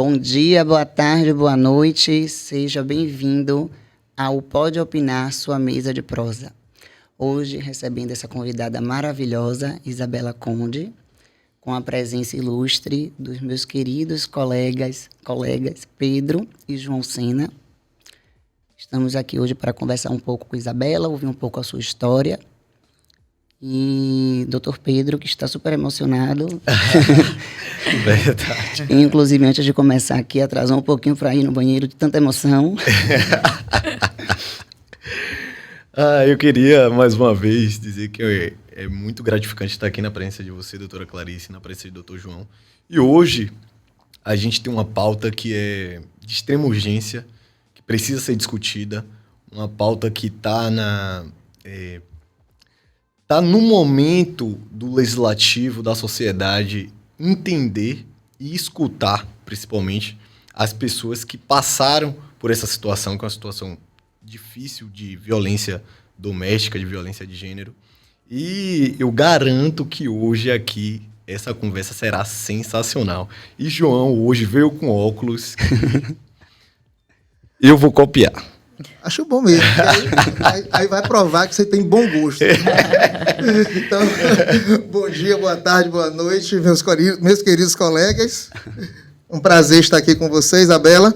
Bom dia, boa tarde, boa noite. Seja bem-vindo ao Pode Opinar, sua mesa de prosa. Hoje, recebendo essa convidada maravilhosa, Isabela Conde, com a presença ilustre dos meus queridos colegas Pedro e João Sena. Estamos aqui hoje para conversar um pouco com Isabela, ouvir um pouco a sua história. E Dr. Pedro, que está super emocionado. Verdade. Inclusive, antes de começar aqui, atrasou um pouquinho para ir no banheiro de tanta emoção. Eu queria, mais uma vez, dizer que é muito gratificante estar aqui na presença de você, doutora Clarice, na presença de doutor João. E hoje, a gente tem uma pauta que é de extrema urgência, que precisa ser discutida, uma pauta que está no momento do legislativo, da sociedade, entender e escutar, principalmente, as pessoas que passaram por essa situação, que é uma situação difícil de violência doméstica, de violência de gênero. E eu garanto que hoje aqui essa conversa será sensacional. E João hoje veio com óculos. Eu vou copiar. Acho bom mesmo. Aí vai provar que você tem bom gosto. Então, bom dia, boa tarde, boa noite, meus queridos colegas. Um prazer estar aqui com você, Isabela,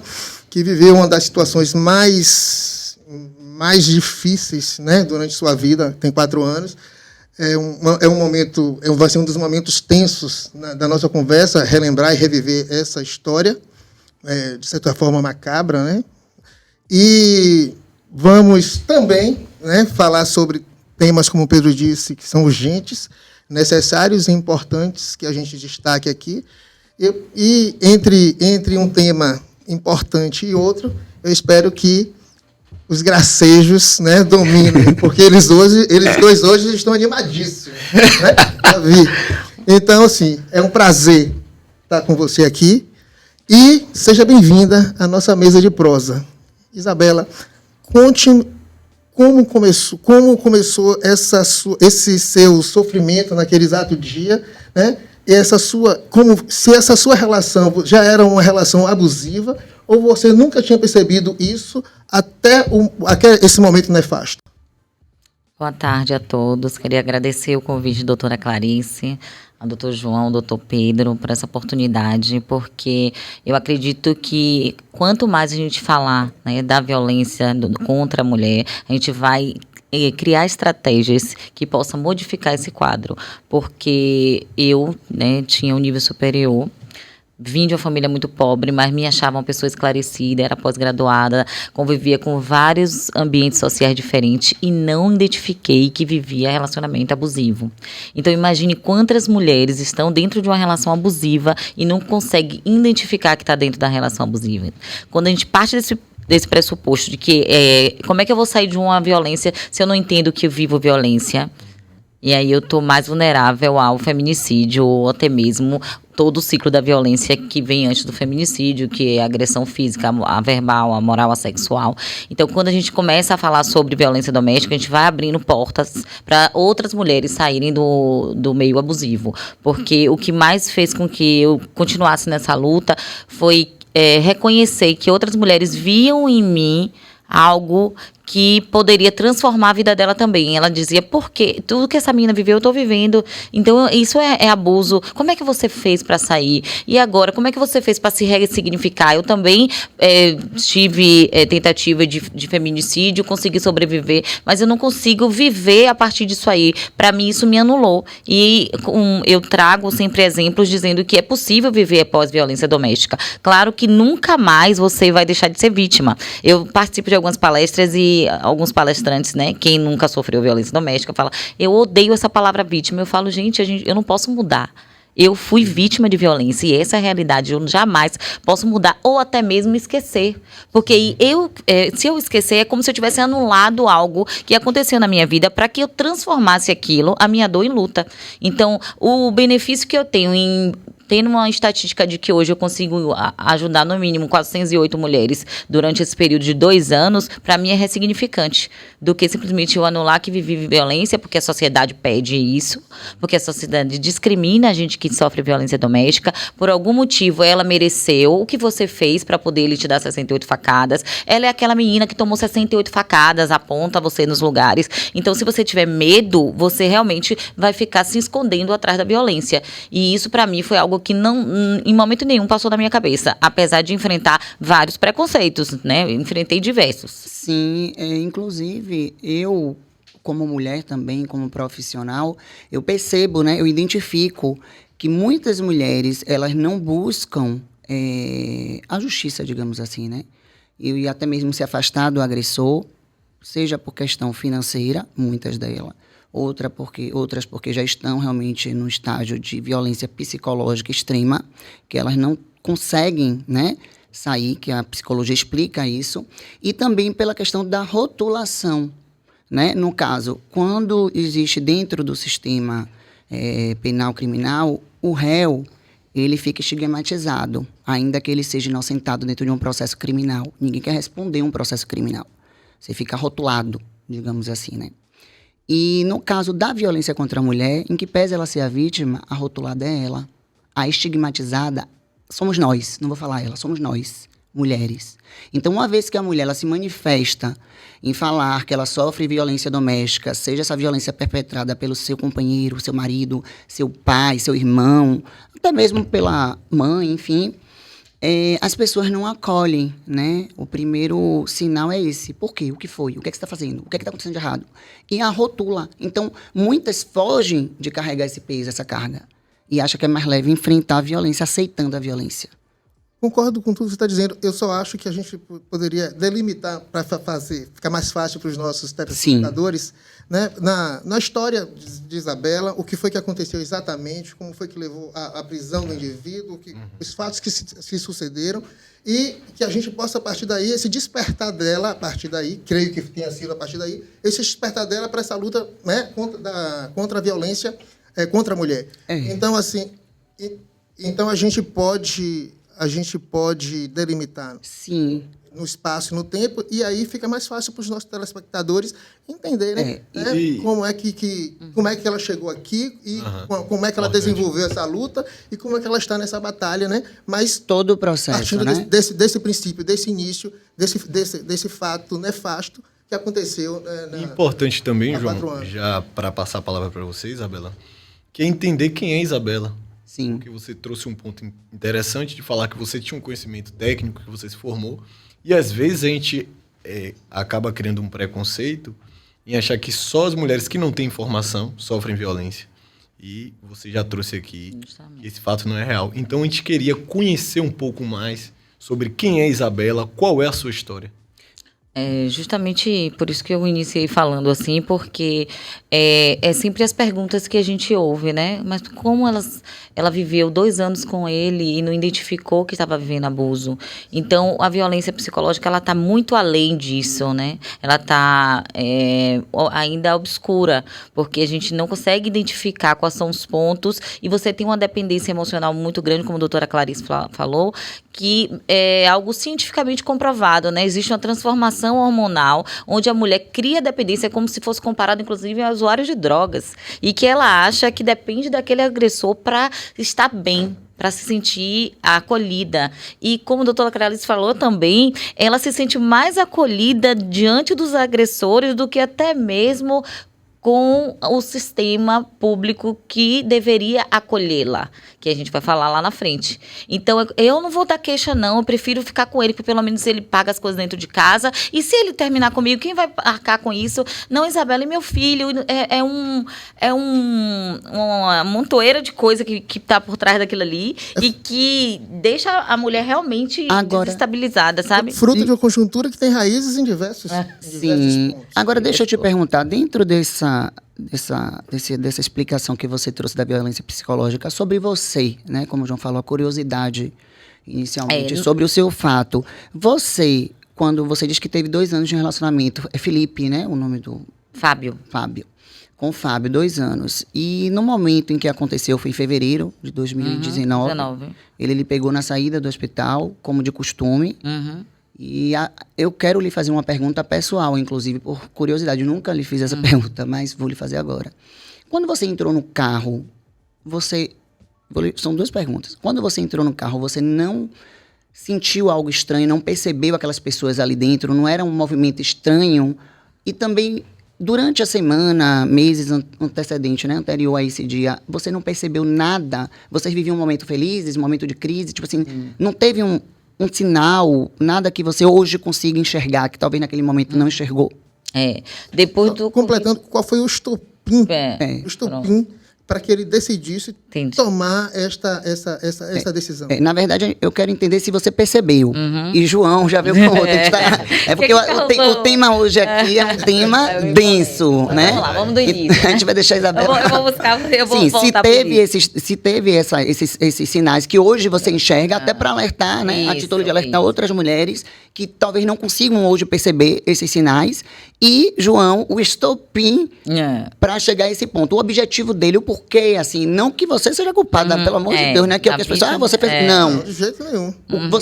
que viveu uma das situações mais difíceis, né, durante sua vida, tem 4 anos. Vai ser um dos momentos tensos da nossa conversa, relembrar e reviver essa história, de certa forma macabra, né? E vamos também, né, falar sobre temas, como o Pedro disse, que são urgentes, necessários e importantes que a gente destaque aqui. E entre um tema importante e outro, eu espero que os gracejos, né, dominem, porque eles dois hoje estão animadíssimos, né, pra vir. Então, assim, é um prazer estar com você aqui e seja bem-vinda à nossa mesa de prosa. Isabela, conte como começou esse seu sofrimento naquele exato dia, né? E se essa sua relação já era uma relação abusiva ou você nunca tinha percebido isso até esse momento nefasto. Boa tarde a todos. Queria agradecer o convite da doutora Clarice, ao doutor João, ao doutor Pedro, por essa oportunidade, porque eu acredito que quanto mais a gente falar, né, da violência contra a mulher, a gente vai criar estratégias que possam modificar esse quadro, porque eu, né, tinha um nível superior, vim de uma família muito pobre, mas me achava uma pessoa esclarecida, era pós-graduada, convivia com vários ambientes sociais diferentes e não identifiquei que vivia relacionamento abusivo. Então, imagine quantas mulheres estão dentro de uma relação abusiva e não conseguem identificar que está dentro da relação abusiva. Quando a gente parte desse pressuposto de que como é que eu vou sair de uma violência se eu não entendo que eu vivo violência? E aí eu estou mais vulnerável ao feminicídio ou até mesmo todo o ciclo da violência que vem antes do feminicídio, que é a agressão física, a verbal, a moral, a sexual. Então, quando a gente começa a falar sobre violência doméstica, a gente vai abrindo portas para outras mulheres saírem do meio abusivo. Porque o que mais fez com que eu continuasse nessa luta foi reconhecer que outras mulheres viam em mim algo que poderia transformar a vida dela também. Ela dizia, por quê? Tudo que essa menina viveu, eu estou vivendo. Então, isso é abuso. Como é que você fez para sair? E agora, como é que você fez para se ressignificar? Eu também tive tentativa de feminicídio, consegui sobreviver, mas eu não consigo viver a partir disso aí. Para mim, isso me anulou. E eu trago sempre exemplos dizendo que é possível viver após violência doméstica. Claro que nunca mais você vai deixar de ser vítima. Eu participo de algumas palestras e alguns palestrantes, né, quem nunca sofreu violência doméstica, fala, eu odeio essa palavra vítima. Eu falo, gente, eu não posso mudar. Eu fui vítima de violência e essa é a realidade. Eu jamais posso mudar ou até mesmo esquecer. Porque se eu esquecer, é como se eu tivesse anulado algo que aconteceu na minha vida para que eu transformasse a minha dor em luta. Então, o benefício que eu tenho em tendo uma estatística de que hoje eu consigo ajudar no mínimo 408 mulheres durante esse período de 2 anos, para mim é ressignificante do que simplesmente eu anular que vive violência, porque a sociedade pede isso, porque a sociedade discrimina a gente que sofre violência doméstica. Por algum motivo, ela mereceu o que você fez para poder ele te dar 68 facadas. Ela é aquela menina que tomou 68 facadas, aponta você nos lugares. Então, se você tiver medo, você realmente vai ficar se escondendo atrás da violência. E isso, para mim, foi algo que não, em momento nenhum, passou na minha cabeça. Apesar de enfrentar vários preconceitos, né? Eu enfrentei diversos. Sim, inclusive, eu, como mulher também, como profissional, eu percebo, né? Eu identifico que muitas mulheres, elas não buscam a justiça, digamos assim, né? E até mesmo se afastar do agressor, seja por questão financeira, muitas delas, outras porque já estão realmente no estágio de violência psicológica extrema, que elas não conseguem, né, sair, que a psicologia explica isso, e também pela questão da rotulação, né? No caso, quando existe dentro do sistema penal criminal, o réu, ele fica estigmatizado, ainda que ele seja inocentado dentro de um processo criminal. Ninguém quer responder um processo criminal. Você fica rotulado, digamos assim, né? E no caso da violência contra a mulher, em que pese ela ser a vítima, a rotulada é ela. A estigmatizada somos nós, não vou falar ela, somos nós, mulheres. Então, uma vez que a mulher ela se manifesta em falar que ela sofre violência doméstica, seja essa violência perpetrada pelo seu companheiro, seu marido, seu pai, seu irmão, até mesmo pela mãe, enfim, as pessoas não acolhem, né? O primeiro sinal é esse. Por quê? O que foi? O que é que você está fazendo? O que é que está acontecendo de errado? E a rotula. Então, muitas fogem de carregar esse peso, essa carga. E acham que é mais leve enfrentar a violência, aceitando a violência. Concordo com tudo que você está dizendo. Eu só acho que a gente poderia delimitar para ficar mais fácil para os nossos telespectadores, né? Na história de Isabela, o que foi que aconteceu exatamente, como foi que levou à prisão do indivíduo, os fatos que se sucederam, e que a gente possa, a partir daí, esse despertar dela, a partir daí, creio que tenha sido a partir daí, esse despertar dela para essa luta, né, contra a violência contra a mulher. Então, assim, então a gente pode delimitar Sim. no espaço e no tempo, e aí fica mais fácil para os nossos telespectadores entenderem como é que ela chegou aqui e como é que ela desenvolveu essa luta e como é que ela está nessa batalha, né? Mas todo o processo, partindo né? desse princípio, desse início, desse fato nefasto que aconteceu. Importante também, há 4 João, anos. já para passar a palavra para você, Isabela, que é entender quem é Isabela. Sim. Porque você trouxe um ponto interessante de falar que você tinha um conhecimento técnico, que você se formou, e às vezes a gente acaba criando um preconceito em achar que só as mulheres que não têm informação sofrem violência. E você já trouxe aqui que esse fato não é real. Então a gente queria conhecer um pouco mais sobre quem é Isabela, qual é a sua história. Justamente por isso que eu iniciei falando assim, porque é sempre as perguntas que a gente ouve, né? Mas como ela viveu 2 anos com ele e não identificou que estava vivendo abuso? Então, a violência psicológica, ela está muito além disso, né? Ela está ainda obscura, porque a gente não consegue identificar quais são os pontos e você tem uma dependência emocional muito grande, como a doutora Clarice falou, que é algo cientificamente comprovado, né? Existe uma transformação hormonal, onde a mulher cria dependência como se fosse comparado, inclusive, a usuários de drogas. E que ela acha que depende daquele agressor para estar bem, para se sentir acolhida. E como a doutora Clarice falou também, ela se sente mais acolhida diante dos agressores do que até mesmo com o sistema público que deveria acolhê-la, que a gente vai falar lá na frente. Então, eu não vou dar queixa, não. Eu prefiro ficar com ele, porque pelo menos ele paga as coisas dentro de casa. E se ele terminar comigo, quem vai arcar com isso? Não, Isabela, é meu filho. Uma montoeira de coisa que está por trás daquilo ali e que deixa a mulher realmente desestabilizada, sabe? Fruto de uma conjuntura que tem raízes em diversos Sim. pontos. Agora, deixa eu te perguntar, dentro dessa explicação que você trouxe da violência psicológica sobre você, né? Como o João falou, a curiosidade inicialmente sobre o seu fato. Você, quando você diz que teve 2 anos de relacionamento, é Felipe, né? O nome do... Fábio. Com o Fábio, 2 anos. E no momento em que aconteceu, foi em fevereiro de 2019. 19. Ele lhe pegou na saída do hospital, como de costume. Uhum. E eu quero lhe fazer uma pergunta pessoal, inclusive, por curiosidade. Eu nunca lhe fiz essa pergunta, mas vou lhe fazer agora. Quando você entrou no carro, são 2 perguntas. Quando você entrou no carro, você não sentiu algo estranho, não percebeu aquelas pessoas ali dentro, não era um movimento estranho? E também, durante a semana, meses antecedentes, né, anterior a esse dia, você não percebeu nada? Vocês viviam um momento felizes, um momento de crise? Tipo assim, não teve um sinal, nada que você hoje consiga enxergar, que talvez naquele momento não enxergou? Depois do... Completando, qual foi o estopim? É, O estopim para que ele decidisse Entendi. tomar essa decisão. Na verdade, eu quero entender se você percebeu. E João já veio com outro. É porque o tema hoje aqui é um tema denso, né? Vamos lá, vamos do início. A gente vai deixar a Isabela... Eu vou buscar, eu vou Sim, voltar pro início. se teve esses sinais que hoje você enxerga, até para alertar, né? A título de alertar outras mulheres que talvez não consigam hoje perceber esses sinais. E, João, o estopim para chegar a esse ponto. O objetivo dele, o porquê, assim, não que você seja culpada, pelo amor de Deus, né? Que é o que as pessoas, você fez. Não. Não, de jeito nenhum.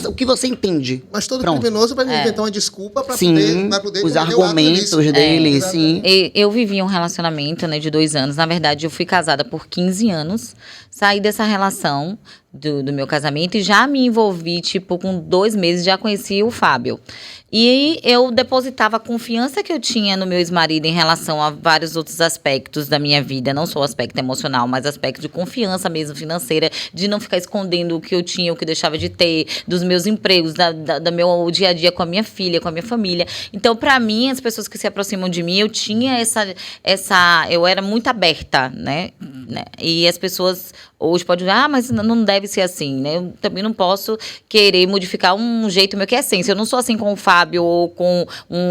O que você entende? Mas todo Pronto. criminoso vai inventar uma desculpa para Sim, poder os cometer o ato argumentos ilícito. dele, Exato. sim. Eu vivi um relacionamento, né, de 2 anos. Na verdade, eu fui casada por 15 anos. Saí dessa relação do meu casamento e já me envolvi, tipo, com 2 meses, já conheci o Fábio. E eu depositava a confiança que eu tinha no meu ex-marido em relação a vários outros aspectos da minha vida, não só o aspecto emocional, mas aspecto de confiança mesmo financeira, de não ficar escondendo o que eu tinha, o que eu deixava de ter, dos meus empregos, do meu dia a dia com a minha filha, com a minha família. Então, para mim, as pessoas que se aproximam de mim, eu tinha eu era muito aberta, né? E as pessoas hoje podem dizer, mas não deve ser assim, né? Eu também não posso querer modificar um jeito meu que é essência. Eu não sou assim com o Fábio ou com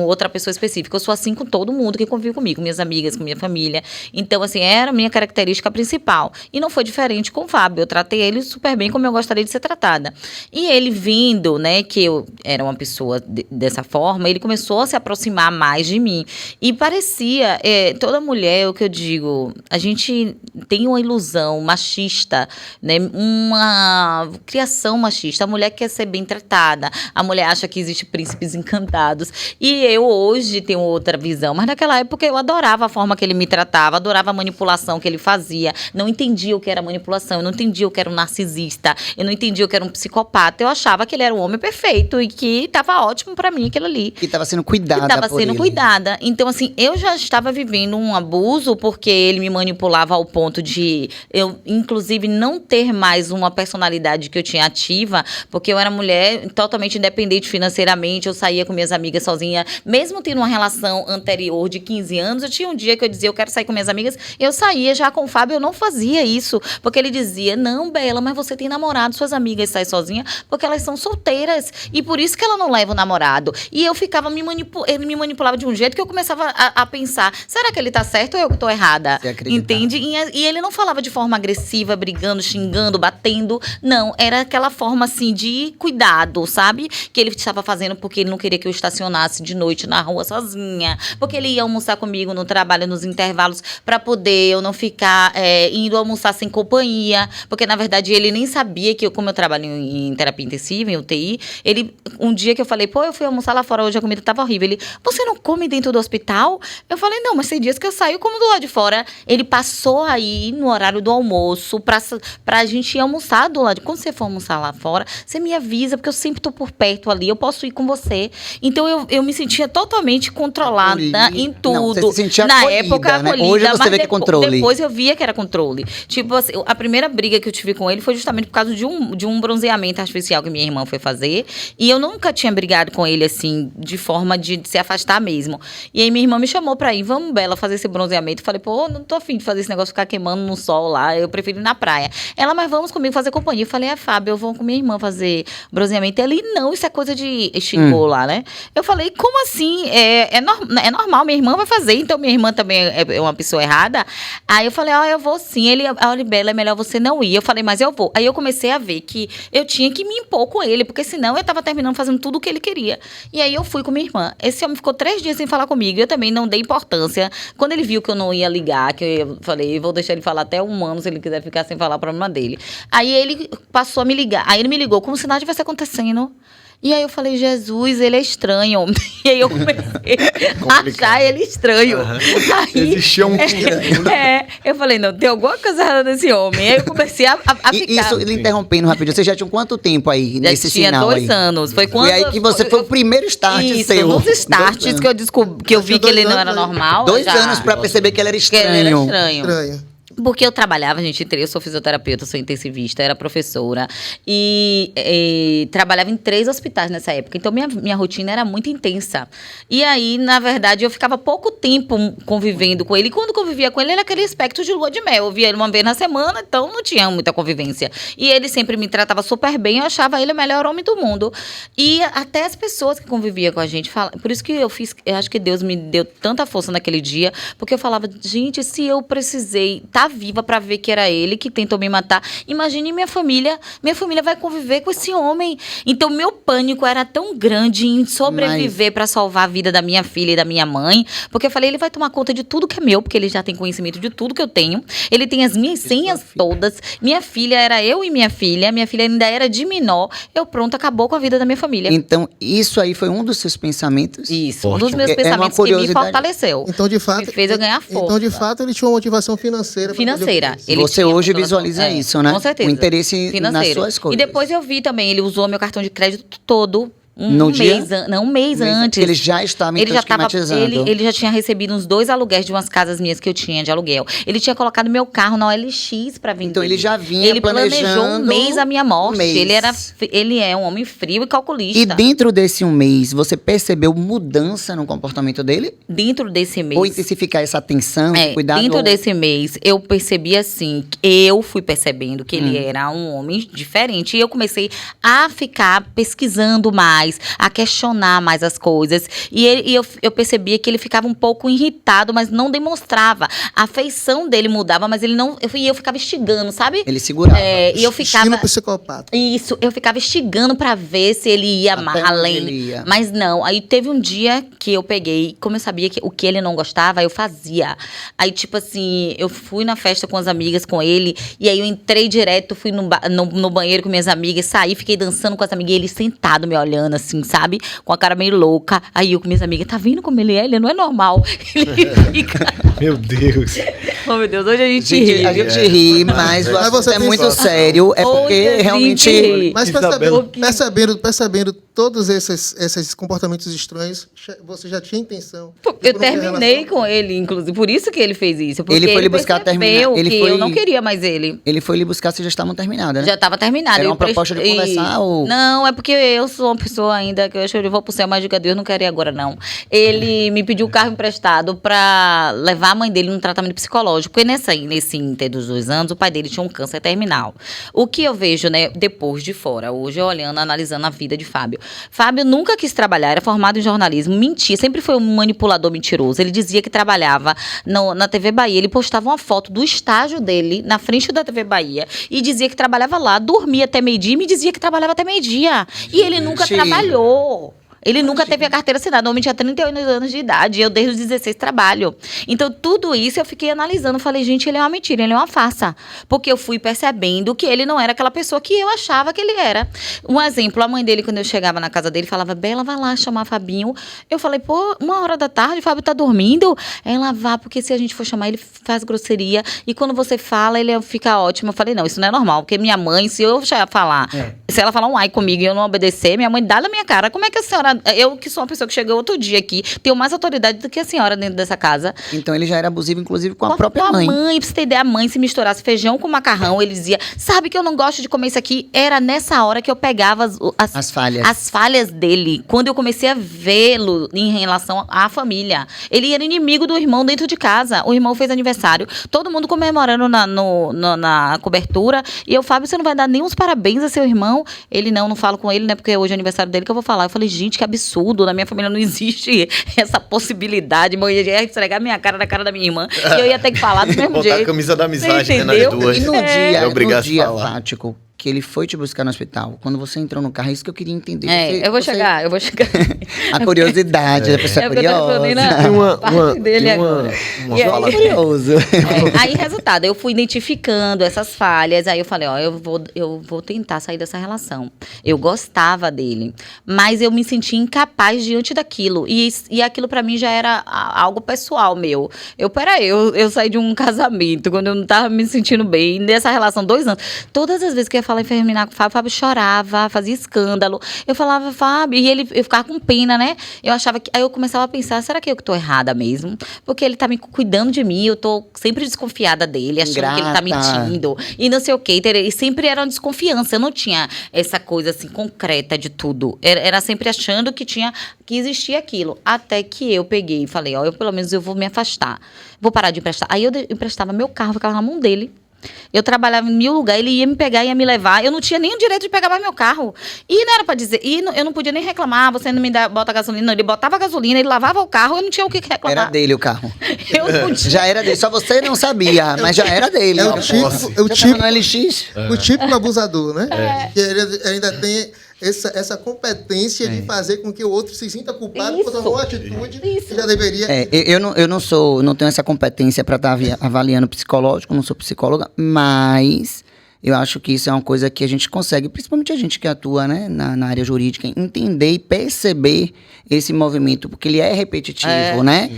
outra pessoa específica. Eu sou assim com todo mundo que convive comigo, com minhas amigas, com minha família. Então, assim, era a minha característica principal. E não foi diferente com o Fábio. Eu tratei ele super bem como eu gostaria de ser tratada. E ele vindo, né, que eu era uma pessoa dessa forma, ele começou a se aproximar mais de mim. E parecia, toda mulher, é o que eu digo, a gente tem uma ilusão machista, né, uma criação machista. A mulher quer ser bem tratada, a mulher acha que existe príncipes encantados. E eu hoje tenho outra visão, mas naquela época eu adorava a forma que ele me tratava, adorava a manipulação que ele fazia, não entendia o que era manipulação, eu não entendia o que era um narcisista, eu não entendia o que era um psicopata. Eu achava que ele era um homem perfeito e que estava ótimo para mim aquilo ali. Que estava sendo cuidada. Que estava sendo cuidada. Então, assim, eu já estava vivendo um abuso porque ele me manipulava ao ponto de eu, inclusive, não ter mais uma personalidade que eu tinha ativa, porque eu era mulher totalmente independente financeiramente, eu saía com minhas amigas sozinha, mesmo tendo uma relação anterior de 15 anos, eu tinha um dia que eu dizia, eu quero sair com minhas amigas, eu saía. Já com o Fábio, eu não fazia isso, porque ele dizia, não, Bela, mas você tem namorado, suas amigas saem sozinha, porque elas são solteiras, e por isso que ela não leva o namorado. E eu ficava ele me manipulava de um jeito que eu começava a pensar, será que ele tá certo ou eu que tô errada? Entende? E ele não falava de forma agressiva, brigando, xingando, batendo, não, era aquela forma assim de cuidado, sabe? Que ele estava fazendo porque ele não queria que eu estacionasse de noite na rua sozinha, porque ele ia almoçar comigo no trabalho, nos intervalos, para poder eu não ficar indo almoçar sem companhia, porque na verdade ele nem sabia que como eu trabalho em terapia intensiva, em UTI, um dia que eu falei, eu fui almoçar lá fora, hoje a comida estava horrível, ele, você não come dentro do hospital? Eu falei, não, mas tem dias que eu saio como do lado de fora. Ele passou aí no horário do almoço pra gente ir almoçar do lado. Quando você for almoçar lá fora, você me avisa, porque eu sempre tô por perto ali, eu posso ir com você. Então eu me sentia totalmente controlada em tudo. Não, você se sentia na acolhida, época, né? acolhida. Hoje você vê que é controle. Depois eu via que era controle. Tipo assim, a primeira briga que eu tive com ele foi justamente por causa de um bronzeamento artificial que minha irmã foi fazer. E eu nunca tinha brigado com ele, assim, de forma de se afastar mesmo. E aí minha irmã me chamou pra ir, vamos, Bela, fazer esse bronzeamento. Eu falei, não tô afim de fazer esse negócio, ficar queimando no sol lá, eu prefiro ir na praia. Ela, mas vamos comigo fazer companhia. Eu falei, Fábio, eu vou com minha irmã fazer bronzeamento. Ele, não, isso é coisa de... Xingou lá lá, né? Eu falei, como assim? É normal, minha irmã vai fazer, então minha irmã também é uma pessoa errada. Aí eu falei, eu vou sim. Ele, olha, Bela, é melhor você não ir. Eu falei, mas eu vou. Aí eu comecei a ver que eu tinha que me impor com ele, porque senão eu tava terminando fazendo tudo o que ele queria. E aí eu fui com minha irmã. Esse homem ficou 3 dias sem falar comigo, eu também não dei importância. Quando ele viu que eu não ia ligar, que eu falei, vou deixar ele falar até 1 ano, se ele quiser ficar sem falar, o problema dele. Aí ele passou a me ligar. Aí ele me ligou, como se nada tivesse acontecendo. E aí eu falei, Jesus, ele é estranho. E aí eu comecei a achar ele estranho. Aí, Existia um eu falei, não, tem alguma coisa errada nesse homem. Aí eu comecei a ficar... Isso, lhe interrompendo rapidinho, você já tinha quanto tempo aí Já nesse tinha sinal 2 aí? anos. Foi quando... Foi aí que você foi o primeiro start Isso, seu. nos starts que eu descobri, que eu vi que ele não era normal. 2 já- anos pra perceber que ele era que ele era estranho. estranho. Porque eu trabalhava, gente, eu sou fisioterapeuta, sou intensivista, era professora e trabalhava em 3 hospitais nessa época. Então, minha rotina era muito intensa. E aí, na verdade, eu ficava pouco tempo convivendo com ele. E quando convivia com ele, era aquele aspecto de lua de mel. Eu via ele uma vez na semana, então não tinha muita convivência. E ele sempre me tratava super bem, eu achava ele o melhor homem do mundo. E até as pessoas que conviviam com a gente, por isso que eu acho que Deus me deu tanta força naquele dia, porque eu falava, gente, se eu precisei viva pra ver que era ele que tentou me matar. Imagine minha família vai conviver com esse homem. Então, meu pânico era tão grande em sobreviver pra salvar a vida da minha filha e da minha mãe, porque eu falei, ele vai tomar conta de tudo que é meu, porque ele já tem conhecimento de tudo que eu tenho. Ele tem as minhas senhas todas. Minha filha era eu e minha filha ainda era de menor. Pronto, acabou com a vida da minha família. Então, isso aí foi um dos seus pensamentos? Isso, um Forte. dos meus É uma pensamentos que me curiosidade. fortaleceu. Então, de fato, Me fez eu ganhar força. Então, de fato, ele tinha uma motivação financeira. pra Financeira. fazer isso. Ele Você tinha hoje motivação- visualiza isso, né? Com certeza. O interesse nas suas coisas. E depois eu vi também, ele usou meu cartão de crédito todo. No dia? Um mês antes. Ele já estava Ele já esquematizando. ele já tinha recebido uns 2 aluguéis de umas casas minhas que eu tinha de aluguel. Ele tinha colocado meu carro na OLX pra vender. Então ele já vinha Ele planejou planejando 1 mês a minha morte. um mês. Ele é um homem frio e calculista. E dentro desse 1 mês, você percebeu mudança no comportamento dele? Dentro desse mês. Ou intensificar essa atenção, cuidado? Dentro desse mês, eu percebi assim, eu fui percebendo que ele era um homem diferente. E eu comecei a ficar pesquisando mais, a questionar mais as coisas. E eu percebia que ele ficava um pouco irritado, mas não demonstrava. A afeição dele mudava, mas ele não... Eu ficava instigando, sabe? Ele segurava. E eu ficava... Estilo psicopata. Isso, eu ficava instigando pra ver se ele ia Até mais onde além. ele ia. Mas não, aí teve um dia que eu peguei, como eu sabia que o que ele não gostava, eu fazia. Aí, tipo assim, eu fui na festa com as amigas, com ele, e aí eu entrei direto, fui no banheiro com minhas amigas, saí, fiquei dançando com as amigas, e ele sentado me olhando assim, sabe? Com a cara meio louca. Aí eu com minhas amigas, tá vendo como ele é? Ele não é normal. Ele fica... Meu Deus. Oh, meu Deus, hoje a gente ri. A gente ri, mas o Mas assunto você é muito pensa- sério. É Hoje porque a gente realmente... ri. Mas Isabela. percebendo todos esses comportamentos estranhos, você já tinha intenção. de Eu por uma terminei relação- com ele, inclusive. Por isso que ele fez isso. Porque Ele foi lhe buscar percebeu terminar. Ele que foi- eu não queria mais ele. Ele foi lhe buscar, vocês já estavam terminadas, né? Já estava terminado. Era Eu uma proposta de conversar ou- Não, é porque eu sou uma pessoa ainda que eu acho que eu vou pro céu, mas diga Deus, não quero ir agora, não. Ele me pediu o carro emprestado pra levar a mãe dele num tratamento psicológico. Porque nesse inter dos 2 anos, o pai dele tinha um câncer terminal. O que eu vejo, né, depois de fora, hoje olhando, analisando a vida de Fábio. Fábio nunca quis trabalhar, era formado em jornalismo, mentia, sempre foi um manipulador mentiroso. Ele dizia que trabalhava na TV Bahia, ele postava uma foto do estágio dele na frente da TV Bahia e dizia que trabalhava lá, dormia até meio-dia e me dizia que trabalhava até meio-dia. E ele nunca Gente. trabalhou. Ele nunca teve a carteira assinada. O homem tinha 38 anos de idade. Eu, desde os 16, trabalho. Então, tudo isso eu fiquei analisando. Falei, gente, ele é uma mentira, ele é uma farsa. Porque eu fui percebendo que ele não era aquela pessoa que eu achava que ele era. Um exemplo, a mãe dele, quando eu chegava na casa dele, falava, Bela, vai lá chamar Fabinho. Eu falei, pô, 1h da tarde, o Fábio tá dormindo? Ela, vá, porque se a gente for chamar, ele faz grosseria. E quando você fala, ele fica ótimo. Eu falei, não, isso não é normal. Porque minha mãe, se eu já falar, se ela falar um ai comigo e eu não obedecer, minha mãe dá na minha cara. Como é que a senhora... Eu, que sou uma pessoa que chegou outro dia aqui, tenho mais autoridade do que a senhora dentro dessa casa. Então ele já era abusivo, inclusive, com a própria Com a mãe. mãe, pra você ter ideia, a mãe, se misturasse feijão com macarrão, ele dizia, sabe que eu não gosto de comer isso aqui? Era nessa hora que eu pegava As falhas. as falhas dele, quando eu comecei a vê-lo em relação à família. Ele era inimigo do irmão dentro de casa. O irmão fez aniversário, todo mundo comemorando na cobertura, e eu, Fábio, você não vai dar nem uns parabéns a seu irmão? Ele, não falo com ele, né, porque hoje é aniversário dele que eu vou falar. Eu falei, gente, gente, que absurdo, na minha família não existe essa possibilidade, eu ia esfregar minha cara na cara da minha irmã, e eu ia ter que falar do mesmo Botar jeito. a camisa da amizade, né, nas entendeu? duas. E no É dia, obrigado no dia a falar. fático, que ele foi te buscar no hospital, quando você entrou no carro, é isso que eu queria entender. Eu vou chegar. A curiosidade da pessoa porque eu tô curiosa. respondendo a Tem uma- parte uma- dele tem uma- agora. uma E aí- fala- Curioso. Aí, resultado, eu fui identificando essas falhas, aí eu falei, ó, eu vou tentar sair dessa relação. Eu gostava dele, mas eu me sentia incapaz diante daquilo, e aquilo pra mim já era algo pessoal meu. Eu saí de um casamento, quando eu não tava me sentindo bem, nessa relação, 2 anos, todas as vezes que eu ia falar em terminar com o Fábio chorava, fazia escândalo, eu falava, Fábio, e eu ficava com pena, né? Eu achava que, aí eu começava a pensar, será que eu que tô errada mesmo? Porque ele tá me cuidando de mim, eu tô sempre desconfiada dele, achando que ele tá Ingrata. mentindo, e não sei o quê, e sempre era uma desconfiança, eu não tinha essa coisa assim concreta de tudo, era sempre achando que existia aquilo, até que eu peguei e falei, ó, pelo menos eu vou me afastar, vou parar de emprestar. Aí eu emprestava meu carro, ficava na mão dele. Eu trabalhava em 1000 lugares, ele ia me pegar, ia me levar. Eu não tinha nem o direito de pegar mais meu carro. E não era pra dizer, eu não podia nem reclamar, você não me bota gasolina. Não, ele botava gasolina, ele lavava o carro, eu não tinha o que reclamar. Era dele o carro. Eu não tinha. Já era dele, só você não sabia, mas já era dele. É o Ó. típico, Já tava no LX? o típico abusador, né? Que ele ainda tem essa competência de fazer com que o outro se sinta culpado por tomar uma atitude que já deveria. Eu não tenho essa competência para estar avaliando psicológico, não sou psicóloga, mas eu acho que isso é uma coisa que a gente consegue, principalmente a gente que atua, né, na área jurídica, entender e perceber esse movimento, porque ele é repetitivo, né?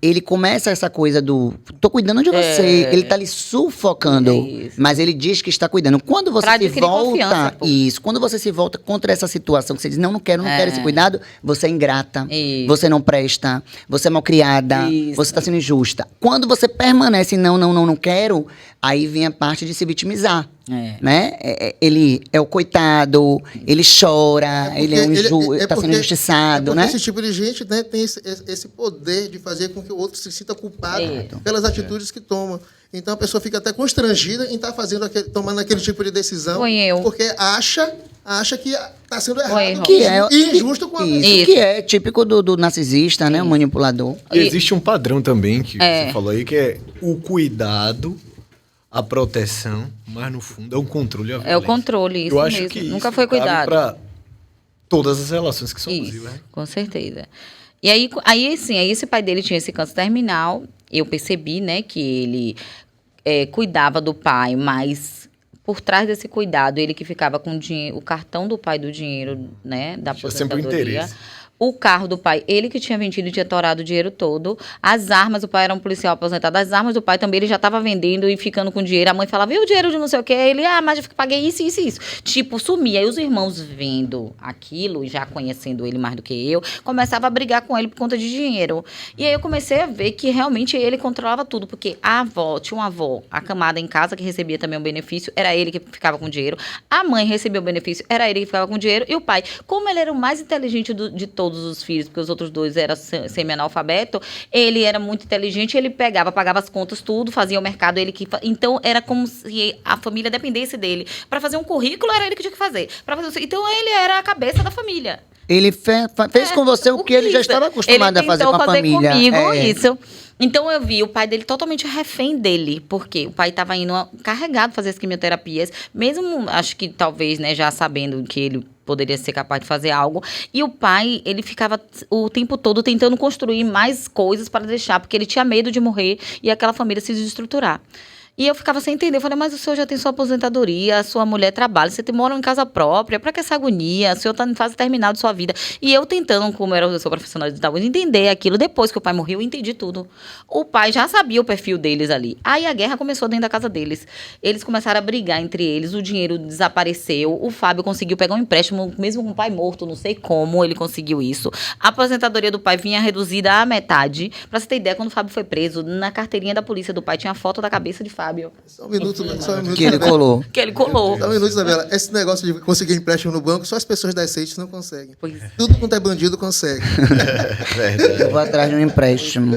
Ele começa essa coisa do tô cuidando de você, ele tá lhe sufocando, Isso. mas ele diz que está cuidando. Quando você Pra se adquirir confiança, volta, pô. isso, quando você se volta contra essa situação, que você diz, não quero esse cuidado, você é ingrata, Isso. você não presta, você é malcriada, Isso. você está sendo injusta. Quando você permanece não quero, aí vem a parte de se vitimizar. Né? Ele é o coitado, ele chora, ele está sendo injustiçado, porque né? esse tipo de gente, né, tem esse poder de fazer com que o outro se sinta culpado pelas atitudes que toma. Então a pessoa fica até constrangida em estar tomando aquele tipo de decisão. Foi eu. Porque acha que está sendo errado Que é- e injusto com a pessoa. Isso, que é típico do narcisista, né? O manipulador. E existe um padrão também que É. você falou aí, que é o cuidado, a proteção, mas no fundo é o controle e a É o violência. controle, isso Eu acho mesmo. que Nunca isso foi cabe cuidado. pra todas as relações que são Isso, abusivas, né? com certeza. E aí esse pai dele tinha esse câncer terminal. Eu percebi, né, que ele cuidava do pai, mas por trás desse cuidado, ele que ficava com o cartão do pai do dinheiro, né, da Tinha sempre um aposentadoria. interesse. O carro do pai, ele que tinha vendido e tinha torado o dinheiro todo. As armas, o pai era um policial aposentado. As armas do pai também, ele já estava vendendo e ficando com dinheiro. A mãe falava, e o dinheiro de não sei o quê? Ele, mas eu paguei isso, isso e isso. Tipo, sumia. E os irmãos vendo aquilo, e já conhecendo ele mais do que eu, começavam a brigar com ele por conta de dinheiro. E aí eu comecei a ver que realmente ele controlava tudo. Porque tinha uma avó acamada em casa, que recebia também um benefício, era ele que ficava com dinheiro. A mãe recebia o benefício, era ele que ficava com dinheiro. E o pai, como ele era o mais inteligente de todos os filhos, porque os outros dois eram semi-analfabeto, ele era muito inteligente, ele pagava as contas, tudo, fazia o mercado, então era como se a família dependesse dele. Para fazer um currículo, era ele que tinha que fazer. Então ele era a cabeça da família. Ele fez com você o que ele já estava acostumado a fazer com a família. Comigo isso. Então eu vi o pai dele totalmente refém dele, porque o pai estava indo carregado fazer as quimioterapias, mesmo acho que talvez, né, já sabendo que ele poderia ser capaz de fazer algo. E o pai, ele ficava o tempo todo tentando construir mais coisas para deixar, porque ele tinha medo de morrer e aquela família se desestruturar. E eu ficava sem entender. Eu falei, mas o senhor já tem sua aposentadoria, a sua mulher trabalha, você mora em casa própria, pra que essa agonia? O senhor tá em fase terminal de sua vida. E eu tentando, como eu sou profissional de saúde, entender aquilo. Depois que o pai morreu, eu entendi tudo. O pai já sabia o perfil deles ali. Aí a guerra começou dentro da casa deles. Eles começaram a brigar entre eles, o dinheiro desapareceu, o Fábio conseguiu pegar um empréstimo, mesmo com o pai morto, não sei como ele conseguiu isso. A aposentadoria do pai vinha reduzida à metade. Pra você ter ideia, quando o Fábio foi preso, na carteirinha da polícia do pai tinha a foto da cabeça de Fábio Fábio. Só um minuto, só um minuto. Que ele Isabela. colou. Que ele colou. Só um minuto, Isabela. Esse negócio de conseguir empréstimo no banco, só as pessoas decentes não conseguem. Pois. Tudo quanto é bandido consegue. Verdade. Eu vou atrás de um empréstimo.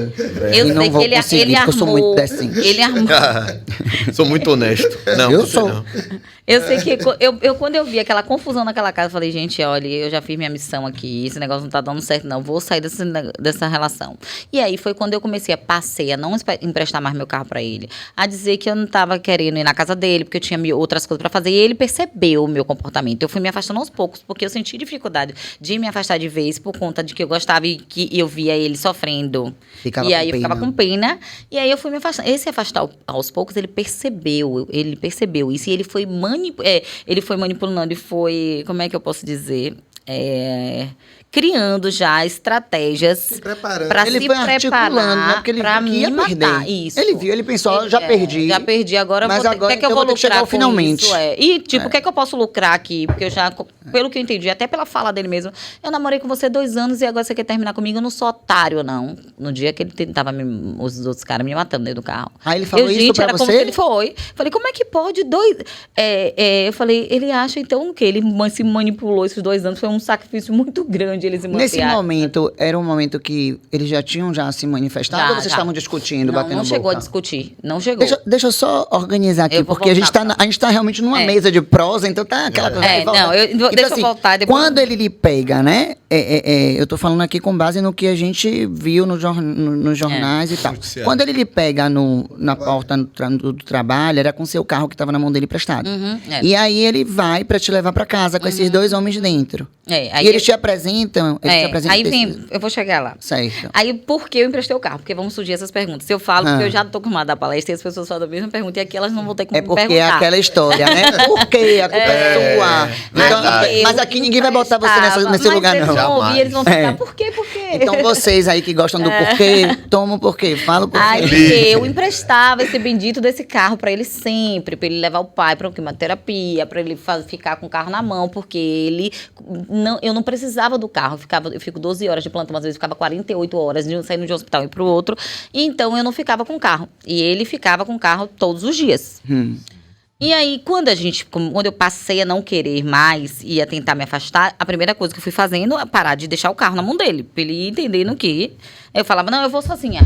Eu E não sei vou que ele conseguir, porque eu sou muito decente. Ele armou. Sou muito honesto. Não, Eu você sou. não. Eu sei que quando eu vi aquela confusão naquela casa, eu falei, gente, olha, eu já fiz minha missão aqui, esse negócio não tá dando certo, não. Vou sair dessa relação. E aí foi quando eu passei a não emprestar mais meu carro pra ele, a dizer que eu não tava querendo ir na casa dele, porque eu tinha outras coisas pra fazer. E ele percebeu o meu comportamento. Eu fui me afastando aos poucos, porque eu senti dificuldade de me afastar de vez por conta de que eu gostava e que eu via ele sofrendo. Ficava e com aí eu ficava pena. com pena. E aí eu fui me afastando. Esse afastar aos poucos, ele percebeu isso. E ele foi manipulando, ele foi, como é que eu posso dizer? Criando já estratégias Se preparando. para Ele se foi articulando, né? Porque ele preparar viu para que ia me matar. perder. Isso. Ele viu, ele pensou, já perdi. Já perdi, agora Mas vou ter, agora o que é que eu então vou vou ter que chegar lucrar ao com finalmente. isso? E, tipo, o que é que eu posso lucrar aqui? Porque eu já, pelo que eu entendi, até pela fala dele mesmo, eu namorei com você 2 anos e agora você quer terminar comigo? Eu não sou otário, não. No dia que ele tentava os outros caras me matando dentro do carro. Aí ele falou isso gente, pra era você? como se ele foi. Falei, como é que pode eu falei, ele acha então que ele se manipulou esses 2 anos, foi um sacrifício muito grande ele se manter. Nesse momento, era um momento que eles já tinham se manifestado ou vocês estavam discutindo, batendo Não chegou a boca? discutir, não chegou. Deixa eu só organizar aqui, Eu vou porque a gente voltar tá realmente numa É. mesa de prosa, então tá aquela coisa que volta. Não, deixa eu voltar depois. Quando ele lhe pega, né? Eu tô falando aqui com base no que a gente viu nos jornais e tal. Noticiário. Quando ele lhe pega na porta do trabalho, era com seu carro que tava na mão dele emprestado. E aí ele vai pra te levar pra casa com esses 2 homens dentro. Aí E eles te apresentam. Eles te apresentam aí desse- vem, eu vou chegar lá. Certo. Aí, por que eu emprestei o carro? Porque vão surgir essas perguntas. Se eu falo, porque Ah. eu já tô acostumada a dar palestra e as pessoas fazem a mesma pergunta e aqui elas não vão ter como É me porque é perguntar. aquela história, né? Por quê? A culpa é sua. Então, Aí mas eu aqui ninguém vai botar você emprestava, nesse lugar, mas não. eles vão ouvir, Jamais. eles vão ficar, É. por quê? Por quê? Então vocês aí que gostam do porquê, tomam o porquê, fala o porquê. Aí eu emprestava esse bendito desse carro pra ele sempre, pra ele levar o pai pra uma terapia, pra ele ficar com o carro na mão, porque eu não precisava do carro, eu fico 12 horas de plantão, às vezes ficava 48 horas saindo de um hospital e pro outro, então eu não ficava com o carro, e ele ficava com o carro todos os dias. E aí, quando eu passei a não querer mais e a tentar me afastar, a primeira coisa que eu fui fazendo é parar de deixar o carro na mão dele, pra ele ir entendendo que eu falava, não, eu vou sozinha.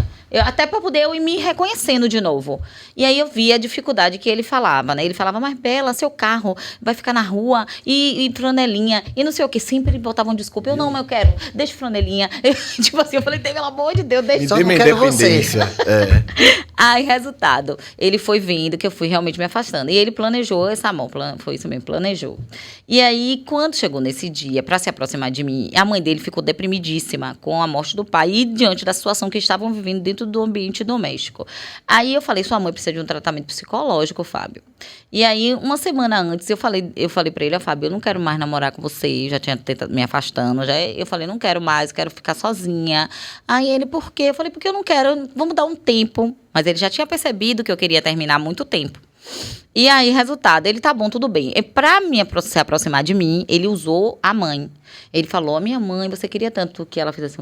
Até pra poder eu ir me reconhecendo de novo. E aí eu via a dificuldade que ele falava, né? Ele falava, mas Bela, seu carro vai ficar na rua e flanelinha e não sei o quê. Sempre ele botava um desculpa. Eu não, eu quero, deixa flanelinha. Tipo assim, eu falei, pelo amor de Deus, deixa. Só não Minha quero você. independência. É. Aí, resultado, ele foi vendo que eu fui realmente me afastando. E ele planejou essa mão, foi isso mesmo, planejou. E aí, quando chegou nesse dia, para se aproximar de mim, a mãe dele ficou deprimidíssima com a morte do pai e diante da situação que estavam vivendo dentro do ambiente doméstico. Aí eu falei, sua mãe precisa de um tratamento psicológico, Fábio. E aí, uma semana antes, eu falei para ele, Fábio, eu não quero mais namorar com você, já tinha tentado me afastando, eu falei, não quero mais, quero ficar sozinha. Aí ele, por quê? Eu falei, porque eu não quero, vamos dar um tempo. Mas ele já tinha percebido que eu queria terminar há muito tempo. E aí, resultado, ele tá bom, tudo bem. E pra se aproximar de mim, ele usou a mãe. Ele falou, a minha mãe, você queria tanto que ela fizesse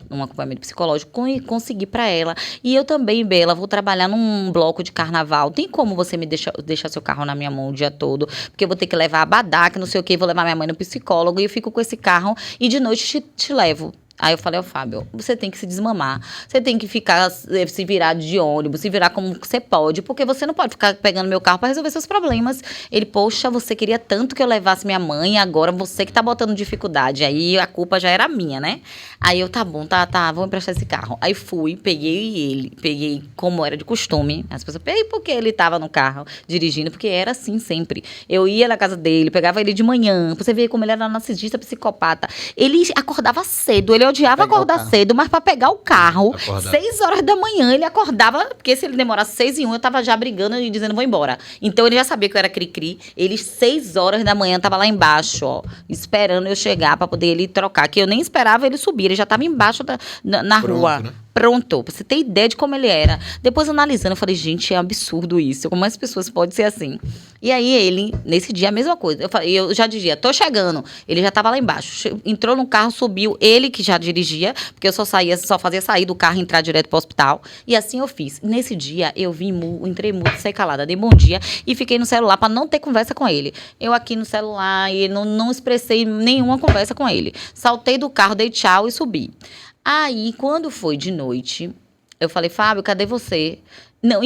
um acompanhamento psicológico, consegui pra ela. E eu também, Bela, vou trabalhar num bloco de carnaval. Tem como você me deixar seu carro na minha mão o dia todo? Porque eu vou ter que levar a badá, que não sei o quê, vou levar minha mãe no psicólogo e eu fico com esse carro e de noite te levo. Aí eu falei ao Fábio, você tem que se desmamar, você tem que ficar, se virar de ônibus, se virar como você pode, porque você não pode ficar pegando meu carro para resolver seus problemas. Ele, poxa, você queria tanto que eu levasse minha mãe, agora você que tá botando dificuldade. Aí a culpa já era minha, né? Aí eu, tá bom, tá, vou emprestar esse carro. Aí fui, peguei como era de costume. As pessoas, peguei porque ele tava no carro dirigindo, porque era assim sempre. Eu ia na casa dele, pegava ele de manhã, você vê como ele era narcisista, psicopata. Ele acordava cedo, ele odiava Pegar o acordar carro. cedo, mas pra pegar o carro, Acordar. 6 horas da manhã, ele acordava, porque se ele demorasse 6h01, eu tava já brigando e dizendo, vou embora. Então ele já sabia que eu era cri-cri. Ele, 6 horas da manhã, tava lá embaixo, ó, esperando eu chegar pra poder ele trocar, que eu nem esperava ele subir, ele já tava embaixo na Pronto, rua. né? pronto, pra você ter ideia de como ele era. Depois, analisando, eu falei, gente, é absurdo isso. Como as pessoas podem ser assim? E aí, ele, nesse dia, a mesma coisa. Eu já dizia, tô chegando. Ele já tava lá embaixo. Entrou no carro, subiu. Ele que já dirigia, porque eu só fazia sair do carro e entrar direto pro hospital. E assim eu fiz. Nesse dia, eu entrei muito, saí calada, dei bom dia e fiquei no celular pra não ter conversa com ele. Eu aqui no celular e não expressei nenhuma conversa com ele. Saltei do carro, dei tchau e subi. Aí, quando foi de noite, eu falei, Fábio, cadê você? Não,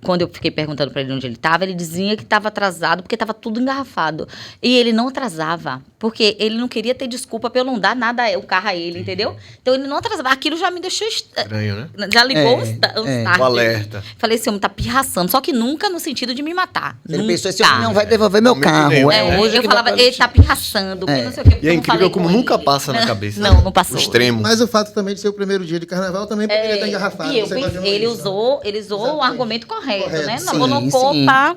quando eu fiquei perguntando pra ele onde ele estava, ele dizia que estava atrasado porque estava tudo engarrafado. E ele não atrasava, porque ele não queria ter desculpa pra eu não dar nada, o carro a ele, entendeu? Então ele não atrasava. Aquilo já me deixou estranho, né? Já ligou um start. O alerta. Falei, esse homem tá pirraçando, só que nunca no sentido de me matar. Ele pensou, esse homem não vai devolver meu carro. Hoje eu que falava, vai ele tá pirraçando, porque não sei o que. E é incrível como nunca passa na cabeça. Não passou. O extremo. Mas o fato também de ser o primeiro dia de carnaval também poderia estar engarrafado. E ele usou o argumento correto, né? Sim, Não colocou sim. pá.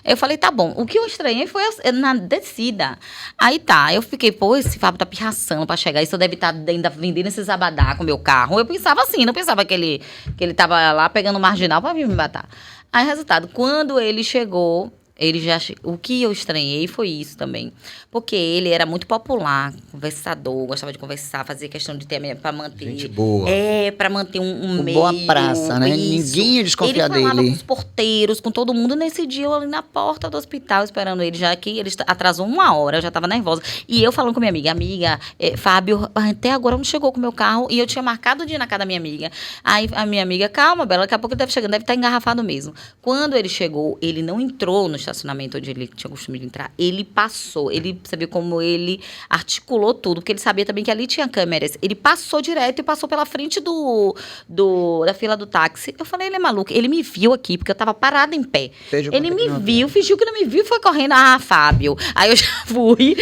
Eu falei, tá bom. O que eu estranhei foi na descida. Aí tá, eu fiquei, pô, esse Fábio tá pirraçando pra chegar. Isso deve estar ainda vendendo esses abadá com o meu carro. Eu pensava assim, não pensava que ele tava lá pegando marginal pra vir me matar. Aí, resultado, quando ele chegou, o que eu estranhei foi isso também. Porque ele era muito popular, conversador, gostava de conversar, fazia questão de ter pra manter. Gente boa. Pra manter um meio. Boa praça, né? Isso. Ninguém ia desconfiar ele falava dele. com os porteiros, com todo mundo. Nesse dia, eu ali na porta do hospital, esperando ele. Já que ele atrasou 1 hora, eu já tava nervosa. E eu falando com minha amiga, Fábio, até agora não chegou com o meu carro. E eu tinha marcado de ir na casa da minha amiga. Aí a minha amiga, calma, Bela, daqui a pouco ele deve chegar, deve estar engarrafado mesmo. Quando ele chegou, ele não entrou no estacionamento onde ele tinha costume de entrar. Ele passou. Você viu como ele articulou tudo, porque ele sabia também que ali tinha câmeras. Ele passou direto e passou pela frente da fila do táxi. Eu falei, ele é maluco. Ele me viu aqui, porque eu tava parada em pé. Ele me viu, fingiu que não me viu e foi correndo. Ah, Fábio. Aí eu já fui.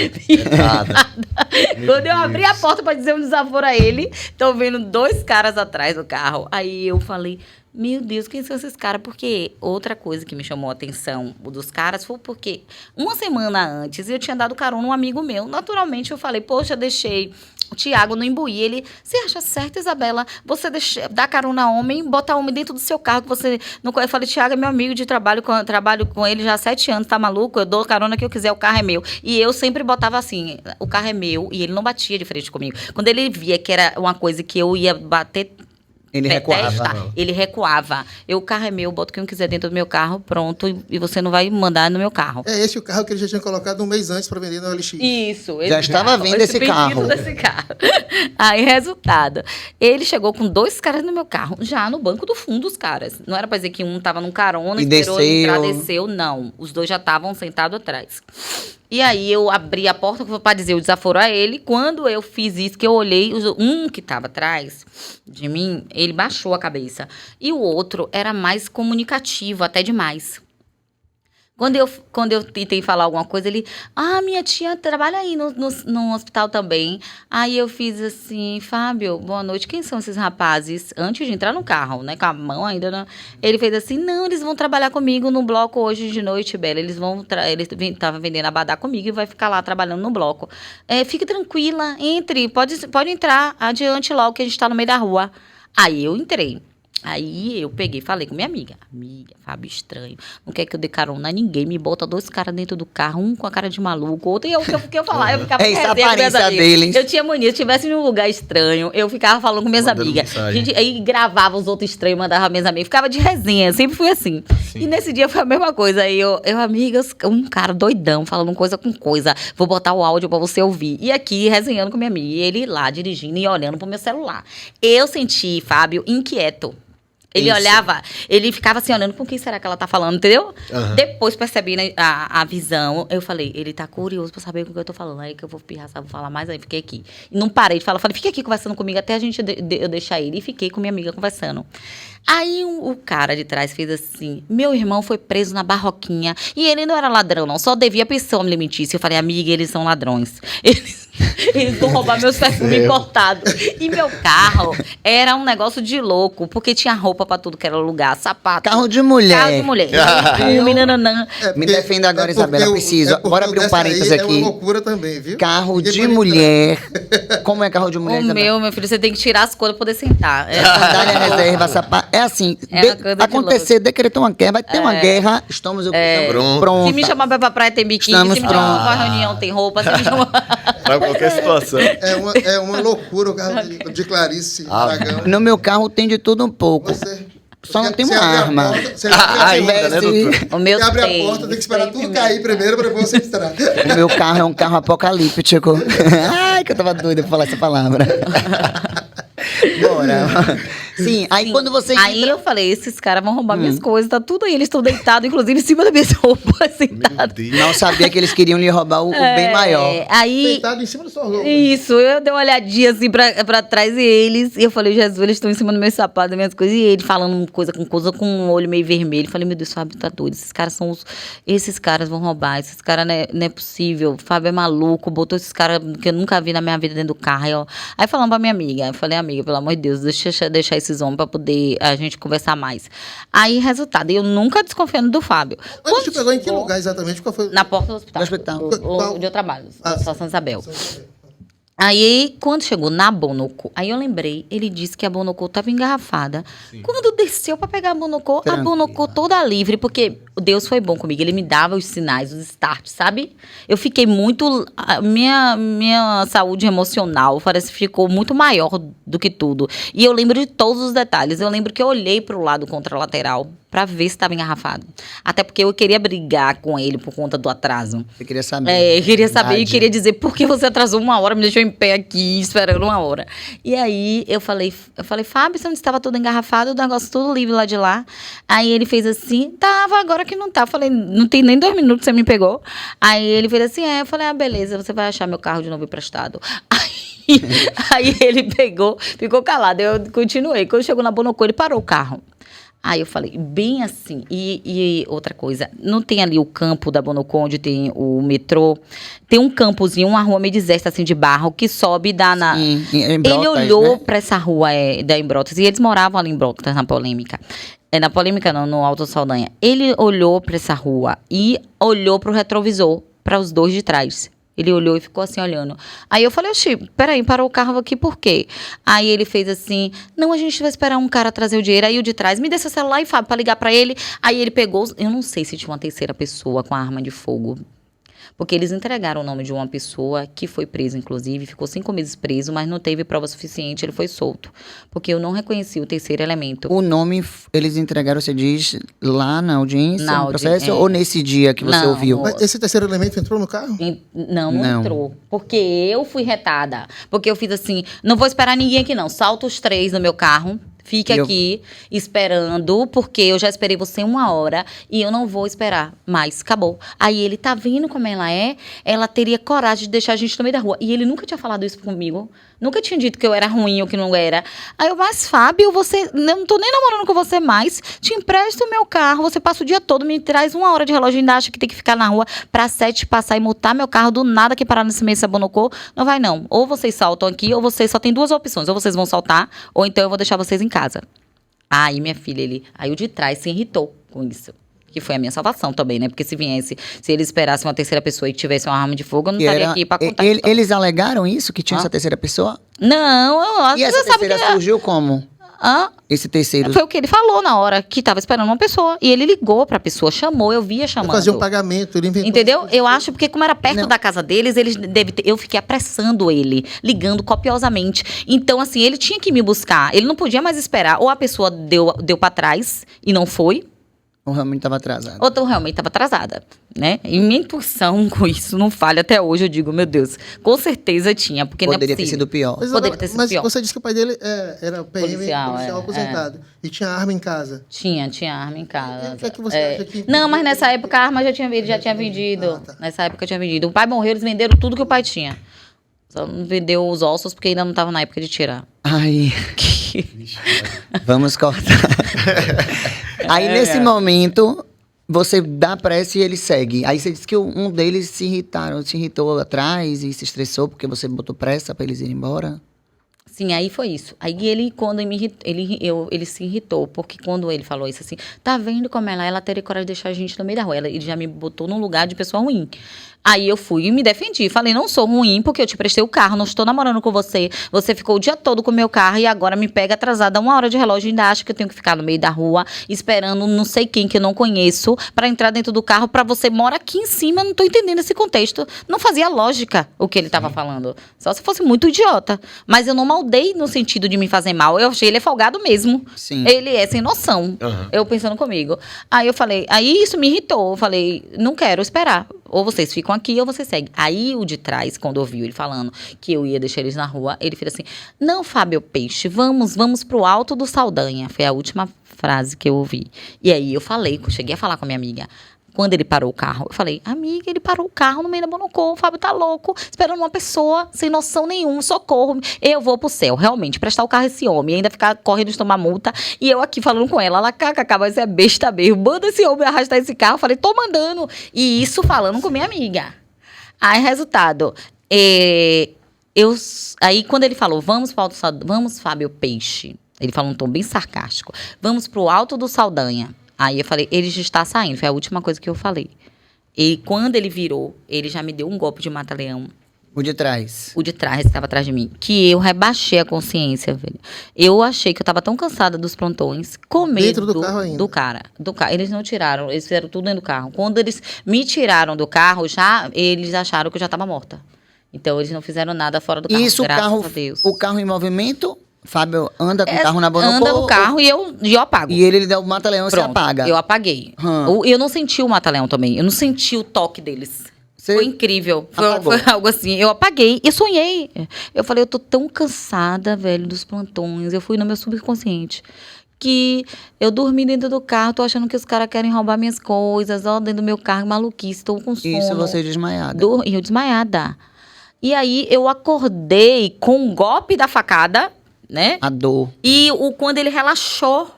Quando eu abri a porta pra dizer um desaforo a ele, tô vendo 2 caras atrás do carro. Aí eu falei, meu Deus, quem são esses caras? Porque outra coisa que me chamou a atenção dos caras foi porque 1 semana antes eu tinha dado carona a um amigo meu. Naturalmente eu falei, poxa, deixei o Tiago no Imbuí. Ele, você acha certo, Isabela, você dar carona a homem, botar homem dentro do seu carro que você não conhece? Eu falei, Tiago é meu amigo de trabalho, trabalho com ele já há 7 anos, tá maluco? Eu dou carona que eu quiser, o carro é meu. E eu sempre botava assim, o carro é meu, e ele não batia de frente comigo. Quando ele via que era uma coisa que eu ia bater... Ele recuava. Ele recuava. O carro é meu, boto quem quiser dentro do meu carro, pronto, e você não vai mandar no meu carro. É esse o carro que ele já tinha colocado 1 mês antes para vender no OLX. Isso. Já estava vendo esse carro. Desse carro. Aí, resultado. Ele chegou com 2 caras no meu carro, já no banco do fundo os caras. Não era pra dizer que um tava num carona, E esperou desceu. entrar, desceu. Não. Os 2 já estavam sentados atrás. E aí eu abri a porta para dizer o desaforo a ele. Quando eu fiz isso, que eu olhei, um que estava atrás de mim, ele baixou a cabeça. E o outro era mais comunicativo, até demais. Quando eu tentei falar alguma coisa, ele... minha tia trabalha aí no hospital também. Aí eu fiz assim, Fábio, boa noite. Quem são esses rapazes? Antes de entrar no carro, né? Com a mão ainda. Não. Ele fez assim, não, eles vão trabalhar comigo no bloco hoje de noite, Bela. Eles estavam vendendo abadá comigo e vai ficar lá trabalhando no bloco. Fique tranquila, entre, pode entrar adiante logo que a gente tá no meio da rua. Aí eu entrei. Aí eu peguei e falei com minha amiga, Fábio estranho, não quer que eu dê carona a ninguém, me bota 2 caras dentro do carro, um com a cara de maluco, outro, e eu falar, eu ficava essa aparência deles. Eu tinha mania, se estivesse em um lugar estranho, eu ficava falando com minhas amigas. Aí gravava os outros estranhos, mandava minhas amigas, ficava de resenha, sempre fui assim. Sim. E nesse dia foi a mesma coisa, aí eu amigas, um cara doidão, falando coisa com coisa, vou botar o áudio pra você ouvir. E aqui, resenhando com minha amiga, e ele lá, dirigindo e olhando pro meu celular. Eu senti, Fábio, inquieto. Ele olhava, ele ficava assim, olhando com quem será que ela tá falando, entendeu? Uhum. Depois, percebendo a visão, eu falei, ele tá curioso pra saber com o que eu tô falando. Aí que eu vou pirraçar, vou falar mais, aí fiquei aqui. E não parei de falar, falei, fica aqui conversando comigo até eu deixar ele. E fiquei com minha amiga conversando. Aí o cara de trás fez assim, meu irmão foi preso na Barroquinha. E ele não era ladrão, não, só devia pensão alimentícia. Eu falei, amiga, eles são ladrões. Eles vão roubar meus perfumes importados. E meu carro era um negócio de louco, porque tinha roupa roupa pra tudo que era lugar, sapato. Carro de mulher. Carro de mulher. Perfume, nananã. Me defenda agora, Isabela, preciso. Bora abrir um parênteses É aqui. uma loucura também, viu? Carro Ninguém de pode mulher. Como é carro de mulher, O Isabela? meu filho, você tem que tirar as coisas pra poder sentar. Sandália, reserva, sapato. É assim, É uma coisa de acontecer, decretou uma guerra, vai ter uma guerra, estamos prontos. Se me chamar pra ir pra praia, tem biquíni. Estamos Se me chamar prontos. pra reunião, tem roupa. Se me chamar... Pra qualquer situação. É uma loucura o carro de Clarice Aragão. No meu carro tem de tudo um pouco. Você, Só não tem você uma abre a arma. porta, você abre a Ainda, porta, né, doutor? O meu você abre a tem. porta, tem que esperar Tem tudo primeiro. cair primeiro pra depois você entrar. O meu carro é um carro apocalíptico. Ai, que eu tava doida pra falar essa palavra. Bora. Sim, aí quando você Aí entra... eu falei, esses caras vão roubar minhas coisas, tá tudo aí. Eles estão deitados, inclusive, em cima da minha roupa, Meu sentados. Deus. Não sabia que eles queriam lhe roubar o bem maior. Aí... Deitado em cima do seu roupa. Isso, eu dei uma olhadinha assim pra trás e eles. E eu falei, Jesus, eles estão em cima do meu sapato, das minhas coisas. E ele falando coisa com um olho meio vermelho. Eu falei, meu Deus, Fábio tá doido. Esses caras são os. Esses caras vão roubar. Esses caras não é possível. O Fábio é maluco. Botou esses caras que eu nunca vi na minha vida dentro do carro. Aí falando pra minha amiga. Eu falei, amiga, pelo amor de Deus, deixar esses homens pra poder a gente conversar mais. Aí, resultado, eu nunca desconfiando do Fábio. Mas você pegou em que lugar exatamente? Qual foi? Na porta do hospital. Do hospital. Onde eu trabalho, Ah, só Santa Isabel. Aí, quando chegou na Bonocô, aí eu lembrei, ele disse que a Bonocô estava engarrafada. Quando desceu para pegar a Bonocô toda livre, porque Deus foi bom comigo, ele me dava os sinais, os starts, sabe? Eu fiquei muito... Minha saúde emocional parece que ficou muito maior do que tudo. E eu lembro de todos os detalhes. Eu lembro que eu olhei para o lado contralateral para ver se estava engarrafado. Até porque eu queria brigar com ele por conta do atraso. Você queria saber. Eu queria saber e Verdade. queria dizer por que você atrasou uma hora, me deixou em pé aqui, esperando uma hora. E aí eu falei, Fábio, você não estava tudo engarrafado, o negócio tudo livre lá de lá. Aí ele fez assim, tava, agora que não tá. Eu falei, não tem nem 2 minutos, você me pegou. Aí ele fez assim, eu falei, beleza, você vai achar meu carro de novo emprestado. Aí ele pegou, ficou calado, eu continuei. Quando chegou na Bonocô, ele parou o carro. Aí eu falei, bem assim. E outra coisa, não tem ali o campo da Bonocô, onde tem o metrô? Tem um campozinho, uma rua meio deserta, assim, de barro, que sobe e dá na... Sim, em Ele Brotas, olhou né? pra essa rua da Embrotas, e eles moravam ali em Brotas, na Polêmica. Na Polêmica não, no Alto Saldanha. Ele olhou pra essa rua e olhou pro retrovisor, para os dois de trás. Ele olhou e ficou assim, olhando. Aí eu falei, oxi, peraí, parou o carro aqui, por quê? Aí ele fez assim, não, a gente vai esperar um cara trazer o dinheiro. Aí o de trás, me dê seu celular e Fábio, pra ligar pra ele. Aí ele pegou, eu não sei se tinha uma terceira pessoa com a arma de fogo. Porque eles entregaram o nome de uma pessoa que foi presa, inclusive, ficou 5 meses preso, mas não teve prova suficiente, ele foi solto. Porque eu não reconheci o terceiro elemento. O nome, eles entregaram, você diz, lá na audiência, Na no processo? é. Ou nesse dia que você Não, ouviu? Mas esse terceiro elemento entrou no carro? Não Não. entrou. Porque eu fui retada. Porque eu fiz assim, não vou esperar ninguém aqui não. Salta os 3 no meu carro. Fique aqui esperando, porque eu já esperei você 1 hora e eu não vou esperar mais. Acabou. Aí ele tá vendo como ela teria coragem de deixar a gente no meio da rua. E ele nunca tinha falado isso comigo. Nunca tinha dito que eu era ruim ou que não era. Aí eu, mas Fábio, eu não tô nem namorando com você mais. Te empresto o meu carro, você passa o dia todo, me traz 1 hora de relógio, ainda acha que tem que ficar na rua pra 7 passar e multar meu carro do nada que parar nesse mês de Bonocô. Não vai não. Ou vocês saltam aqui, ou vocês só tem 2 opções. Ou vocês vão saltar, ou então eu vou deixar vocês em casa. Aí, minha filha, aí o de trás se irritou com isso. Que foi a minha salvação também, né? Porque se ele esperasse uma terceira pessoa e tivesse uma arma de fogo, eu não estaria aqui pra contar. Eles alegaram isso, que tinha essa terceira pessoa? Não, eu acho E que essa você sabe que... terceira surgiu como? Esse terceiro? Foi o que ele falou na hora, que tava esperando uma pessoa. E ele ligou pra pessoa, chamou, eu via chamando. Fazer um pagamento, ele inventou. Entendeu? Eu acho, porque como era perto da casa deles, eu fiquei apressando ele, ligando copiosamente. Então, assim, ele tinha que me buscar. Ele não podia mais esperar. Ou a pessoa deu pra trás e não foi, Ou realmente estava atrasado? ou então realmente estava atrasada, né? E minha intuição com isso não falha até hoje. Eu digo, meu Deus, com certeza tinha, porque não é Poderia ter possível. sido pior. Poderia ter sido Mas pior. você disse que o pai dele era PM, Policial, policial aposentado. E tinha arma em casa. Tinha arma em casa. O que é que você acha que... Não, mas nessa época a arma ele já tinha vendido. tá. Nessa época tinha vendido. O pai morreu, eles venderam tudo que o pai tinha. Só não vendeu os ossos porque ainda não estava na época de tirar. Ai, vamos cortar. Aí, nesse momento, você dá pressa e ele segue. Aí você disse que um deles se irritou atrás e se estressou porque você botou pressa para eles irem embora. Sim, aí foi isso. Aí ele, quando ele se irritou, porque quando ele falou isso assim, tá vendo como ela teria coragem de deixar a gente no meio da rua. Ele já me botou num lugar de pessoa ruim. Aí eu fui e me defendi. Falei, não sou ruim porque eu te prestei o carro, não estou namorando com você. Você ficou o dia todo com o meu carro e agora me pega atrasada 1 hora de relógio e ainda acha que eu tenho que ficar no meio da rua esperando não sei quem que eu não conheço pra entrar dentro do carro pra você mora aqui em cima. Eu não tô entendendo esse contexto. Não fazia lógica o que ele tava falando. Só se fosse muito idiota. Mas eu não maldei no sentido de me fazer mal. Eu achei ele folgado mesmo. Sim. Ele é sem noção. Aham. Eu pensando comigo. Aí eu falei, aí isso me irritou. Eu falei, não quero esperar. Ou vocês ficam aqui ou vocês seguem. Aí o de trás, quando ouviu ele falando que eu ia deixar eles na rua, ele fez assim, não, Fábio Peixe, vamos pro Alto do Saldanha. Foi a última frase que eu ouvi. E aí eu cheguei a falar com a minha amiga. Quando ele parou o carro, eu falei, amiga, ele parou o carro no meio da Bonocô, o Fábio tá louco, esperando uma pessoa sem noção nenhuma, socorro. Eu vou pro céu, realmente, prestar o carro a esse homem, ainda ficar correndo de tomar multa. E eu aqui falando com ela, kkk, mas é besta mesmo, manda esse homem arrastar esse carro. Eu falei, tô mandando. E isso falando com minha amiga. Aí, resultado, aí quando ele falou, vamos, Fábio Peixe, ele falou um tom bem sarcástico, vamos pro Alto do Saldanha. Aí eu falei, ele já está saindo. Foi a última coisa que eu falei. E quando ele virou, ele já me deu um golpe de mata-leão. O de trás. O de trás, que estava atrás de mim. Que eu rebaixei a consciência, velho. Eu achei que eu estava tão cansada dos plantões, com medo Dentro do carro ainda. do cara. Eles não tiraram, eles fizeram tudo dentro do carro. Quando eles me tiraram do carro, eles acharam que eu já estava morta. Então, eles não fizeram nada fora do carro, Isso, graças a Deus. o carro em movimento, Fábio anda com o carro na Bonocô. Anda no carro e eu apago. E ele dá o mata-leão e você Pronto, apaga. eu apaguei. Hum. Eu não senti o mata-leão também. Eu não senti o toque deles. Você Foi incrível. apagou. Foi algo assim. Eu apaguei e sonhei. Eu falei, eu tô tão cansada, velho, dos plantões. Eu fui no meu subconsciente. Que eu dormi dentro do carro, tô achando que os caras querem roubar minhas coisas. Ó, dentro do meu carro, maluquice, tô com sono. Isso, você desmaiada. E eu desmaiada. E aí, eu acordei com o golpe da facada, né? A dor. E quando ele relaxou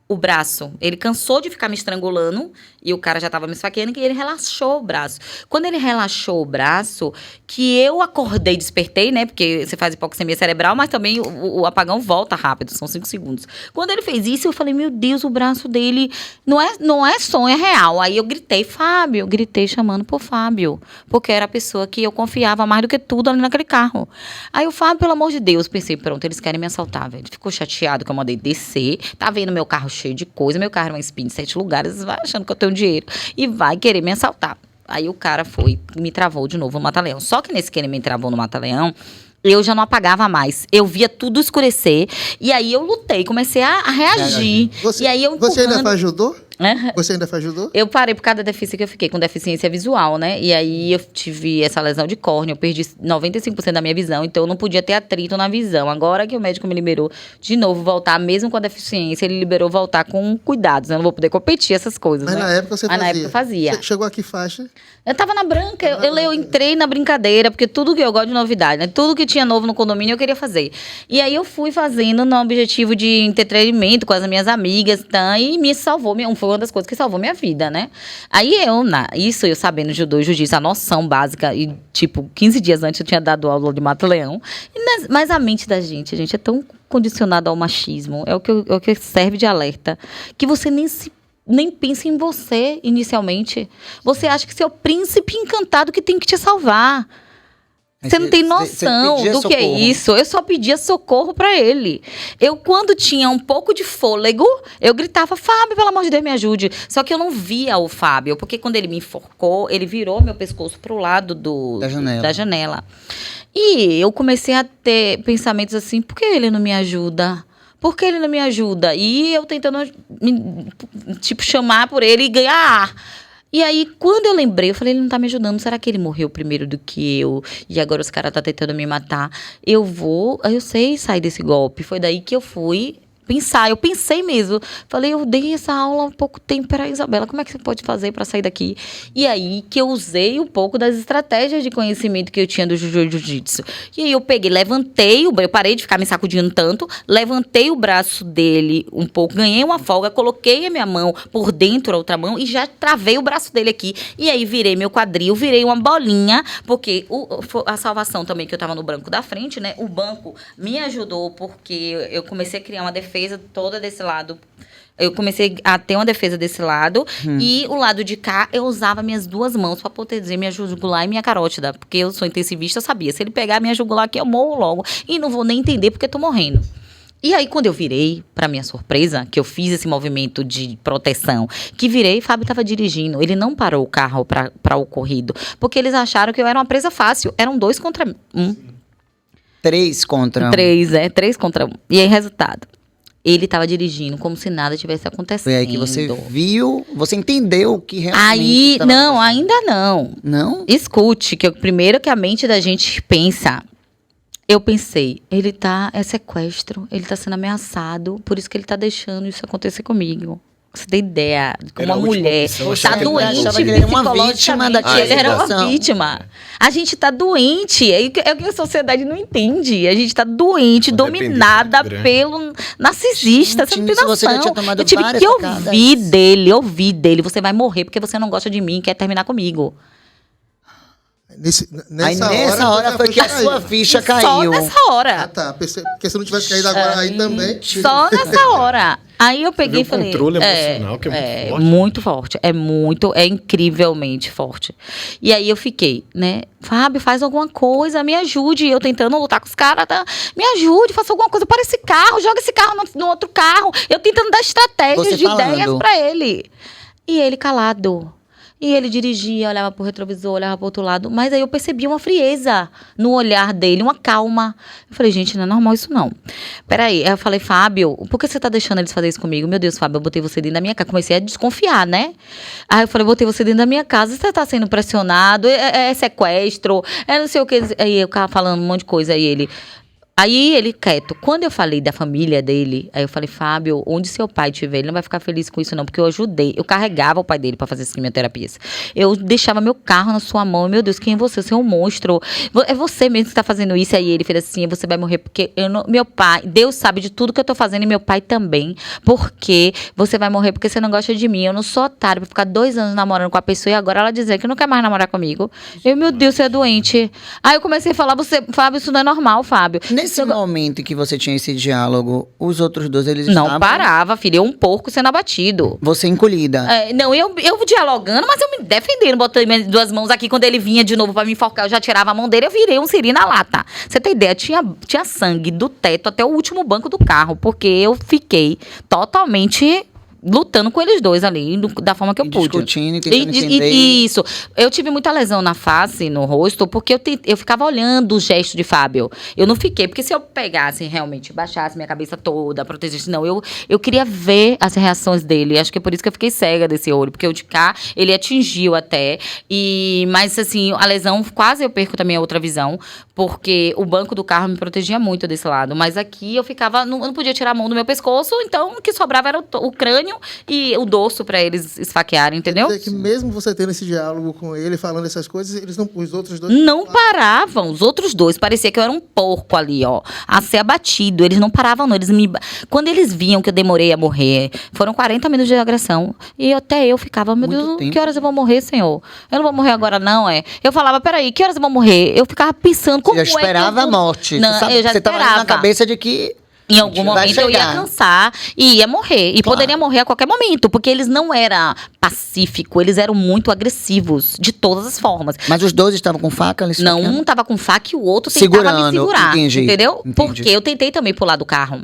o braço, ele cansou de ficar me estrangulando e o cara já tava me esfaqueando, e ele relaxou o braço. Quando ele relaxou o braço, que eu acordei, despertei, né? Porque você faz hipoxemia cerebral, mas também o apagão volta rápido, são 5 segundos. Quando ele fez isso, eu falei, meu Deus, o braço dele não é sonho, é real. Aí eu gritei, Fábio, eu gritei chamando por Fábio, porque era a pessoa que eu confiava mais do que tudo ali naquele carro. Aí o Fábio, pelo amor de Deus, pensei, pronto, eles querem me assaltar, velho. Ficou chateado que eu mandei descer, tá vendo meu carro cheio de coisa, meu carro é uma Spin de 7 lugares, vai achando que eu tenho dinheiro e vai querer me assaltar. Aí o cara foi e me travou de novo no mata-leão. Só que nesse que ele me travou no mata-leão, eu já não apagava mais. Eu via tudo escurecer. E aí eu lutei, comecei a reagir. Você, e aí eu você ainda empurrando- faz judô? É. Você ainda faz judô? Eu parei por causa da deficiência que eu fiquei com deficiência visual, né? E aí eu tive essa lesão de córnea, eu perdi 95% da minha visão, então eu não podia ter atrito na visão. Agora que o médico me liberou de novo voltar, mesmo com a deficiência, ele liberou voltar com cuidados, né? Eu não vou poder competir essas coisas, Mas né? na época você Mas fazia. na época eu fazia. Você chegou a que faixa? Eu tava na branca, eu entrei na brincadeira, porque tudo que eu gosto de novidade, né? Tudo que tinha novo no condomínio eu queria fazer. E aí eu fui fazendo no objetivo de entretenimento com as minhas amigas, tá? E me salvou, foi uma das coisas que salvou minha vida, né? Aí isso eu sabendo judô e jiu-jitsu, a noção básica, e tipo, 15 dias antes eu tinha dado aula de mata-leão. Mas a mente da gente é tão condicionada ao machismo, é o que serve de alerta, que você nem pensa em você inicialmente. Você acha que você é o príncipe encantado que tem que te salvar. Você não tem noção pedia do que é socorro. isso. Eu só pedia socorro pra ele. Eu, quando tinha um pouco de fôlego, eu gritava, Fábio, pelo amor de Deus, me ajude. Só que eu não via o Fábio, porque quando ele me enforcou, ele virou meu pescoço pro lado da janela. E eu comecei a ter pensamentos assim, por que ele não me ajuda? Por que ele não me ajuda? E eu tentando, chamar por ele e ganhar ar. E aí, quando eu lembrei, eu falei, ele não tá me ajudando. Será que ele morreu primeiro do que eu? E agora os caras tá tentando me matar. Eu sei sair desse golpe. Foi daí que eu fui pensar. Eu pensei mesmo. Falei, eu dei essa aula há pouco tempo. Peraí, Isabela, como é que você pode fazer para sair daqui? E aí que eu usei um pouco das estratégias de conhecimento que eu tinha do Jiu-Jitsu. E aí eu peguei, levantei, eu parei de ficar me sacudindo tanto, levantei o braço dele um pouco, ganhei uma folga, coloquei a minha mão por dentro, a outra mão, e já travei o braço dele aqui. E aí virei meu quadril, virei uma bolinha, porque a salvação também, que eu tava no banco da frente, né? O banco me ajudou, porque eu comecei a criar uma defesa toda desse lado. Eu comecei a ter uma defesa desse lado. E o lado de cá, eu usava minhas duas mãos para proteger minha jugular e minha carótida. Porque eu sou intensivista, eu sabia. Se ele pegar minha jugular aqui, eu morro logo. E não vou nem entender porque tô morrendo. E aí, quando eu virei, para minha surpresa, que eu fiz esse movimento de proteção, que virei, Fábio estava dirigindo. Ele não parou o carro para o corrido. Porque eles acharam que eu era uma presa fácil. Eram 2 contra 1. 3 contra 1. 3 contra 1. E aí, resultado. Ele estava dirigindo como se nada tivesse acontecendo. Foi aí que você viu, você entendeu que realmente Aí, estava não, acontecendo. ainda não. Não? Escute, que primeiro que a mente da gente pensa. Eu pensei, é sequestro, ele tá sendo ameaçado, por isso que ele tá deixando isso acontecer comigo. Você tem ideia de como Era a uma última mulher opção, tá achava que ele doente achava que ele era uma psicologicamente. vítima daquela Ele era uma situação. vítima. A gente tá doente, é o que a sociedade não entende. A gente tá doente, Uma dominada dependência muito pelo narcisista. Você não tem Gente, você já noção. tinha tomado Eu tive várias que facadas. ouvir dele. Você vai morrer porque você não gosta de mim e quer terminar comigo. Aí nessa hora foi que a sua ficha Só caiu. nessa hora. Ah, tá. Porque se não tivesse caído agora aí também. Só nessa hora. Aí eu peguei e vê o falei. controle emocional que é muito forte. Muito forte. É incrivelmente forte. E aí eu fiquei, né? Fábio, faz alguma coisa, me ajude. Eu tentando lutar com os caras, tá? Me ajude, faça alguma coisa para esse carro, joga esse carro no outro carro. Eu tentando dar estratégias Você de falando. ideias para ele. E ele calado. E ele dirigia, olhava pro retrovisor, olhava pro outro lado. Mas aí eu percebi uma frieza no olhar dele, uma calma. Eu falei, gente, não é normal isso não. Peraí. Aí eu falei, Fábio, por que você tá deixando eles fazer isso comigo? Meu Deus, Fábio, eu botei você dentro da minha casa. Comecei a desconfiar, né? Aí eu falei, botei você dentro da minha casa. Você tá sendo pressionado, é sequestro, é não sei o que. Aí eu ficava falando um monte de coisa. Aí ele quieto. Quando eu falei da família dele, aí eu falei, Fábio, onde seu pai estiver, ele não vai ficar feliz com isso não, porque eu ajudei. Eu carregava o pai dele pra fazer as quimioterapias. Eu deixava meu carro na sua mão. Meu Deus, quem é você? Você é um monstro. É você mesmo que tá fazendo isso. Aí ele fez assim, você vai morrer porque meu pai, Deus sabe de tudo que eu tô fazendo e meu pai também. Porque você vai morrer porque você não gosta de mim. Eu não sou otário pra ficar 2 anos namorando com a pessoa e agora ela dizer que não quer mais namorar comigo. Meu Deus, você é doente. Aí eu comecei a falar, Fábio, isso não é normal, Fábio. Nesse momento em que você tinha esse diálogo, os outros 2, eles Não estavam... parava, filho. Eu um porco sendo abatido. Você encolhida. Não, eu dialogando, mas eu me defendendo, botando minhas 2 mãos aqui. Quando ele vinha de novo pra me enforcar, eu já tirava a mão dele, eu virei um siri na lata. Você tem ideia? Tinha sangue do teto até o último banco do carro, porque eu fiquei totalmente lutando com eles 2 ali, da forma que eu pude. Discutindo e tentando entender. Isso. Eu tive muita lesão na face, no rosto, porque eu ficava olhando o gesto de Fábio. Eu não fiquei, porque se eu pegasse realmente, baixasse minha cabeça toda, protegesse, não, eu queria ver as reações dele. Acho que é por isso que eu fiquei cega desse olho, porque o de cá, ele atingiu até. Mas, assim, a lesão, quase eu perco também a outra visão, porque o banco do carro me protegia muito desse lado. Mas aqui eu ficava, não podia tirar a mão do meu pescoço, então o que sobrava era o crânio e o dorso pra eles esfaquearem, entendeu? Quer dizer que mesmo você tendo esse diálogo com ele, falando essas coisas, os outros 2... Não paravam. Os outros 2, parecia que eu era um porco ali, ó, a ser abatido. Eles não paravam, não. Quando eles viam que eu demorei a morrer, foram 40 minutos de agressão. E até eu ficava, meu Muito Deus, tempo. que horas eu vou morrer, Senhor? Eu não vou morrer agora, não, é? Eu falava, peraí, que horas eu vou morrer? Eu ficava pensando, como Você já esperava é que a morte. Não, eu já você tava esperava. na cabeça de que... Em algum Vai momento eu ia chegar. cansar e ia morrer. E Claro. poderia morrer a qualquer momento, porque eles não eram pacíficos, eles eram muito agressivos, de todas as formas. Mas os 2 estavam com faca? Eles Não, faqueando? um tava com faca e o outro tentava Segurando, me segurar. entendi, Entendeu? entendi. Porque eu tentei também pular do carro.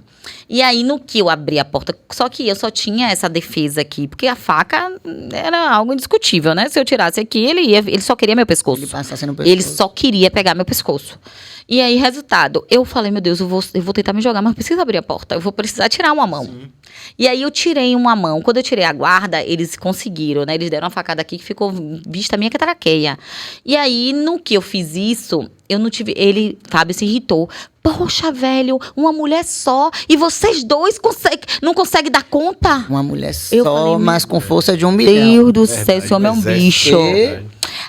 E aí, no que eu abri a porta, só que eu só tinha essa defesa aqui, porque a faca era algo indiscutível, né? Se eu tirasse aqui, ele só queria meu pescoço. Ele passasse no pescoço. Ele só queria pegar meu pescoço. E aí, resultado, eu falei, meu Deus, eu vou tentar me jogar, mas preciso abrir a porta, eu vou precisar tirar uma mão. Sim. E aí eu tirei uma mão. Quando eu tirei a guarda, eles conseguiram, né? Eles deram uma facada aqui que ficou vista a minha cataraqueia. E aí, no que eu fiz isso, eu não tive... Fábio se irritou. Poxa, velho, uma mulher só e vocês dois não conseguem dar conta? Uma mulher só, mas com força de 1 milhão. Deus do céu, esse homem é um bicho.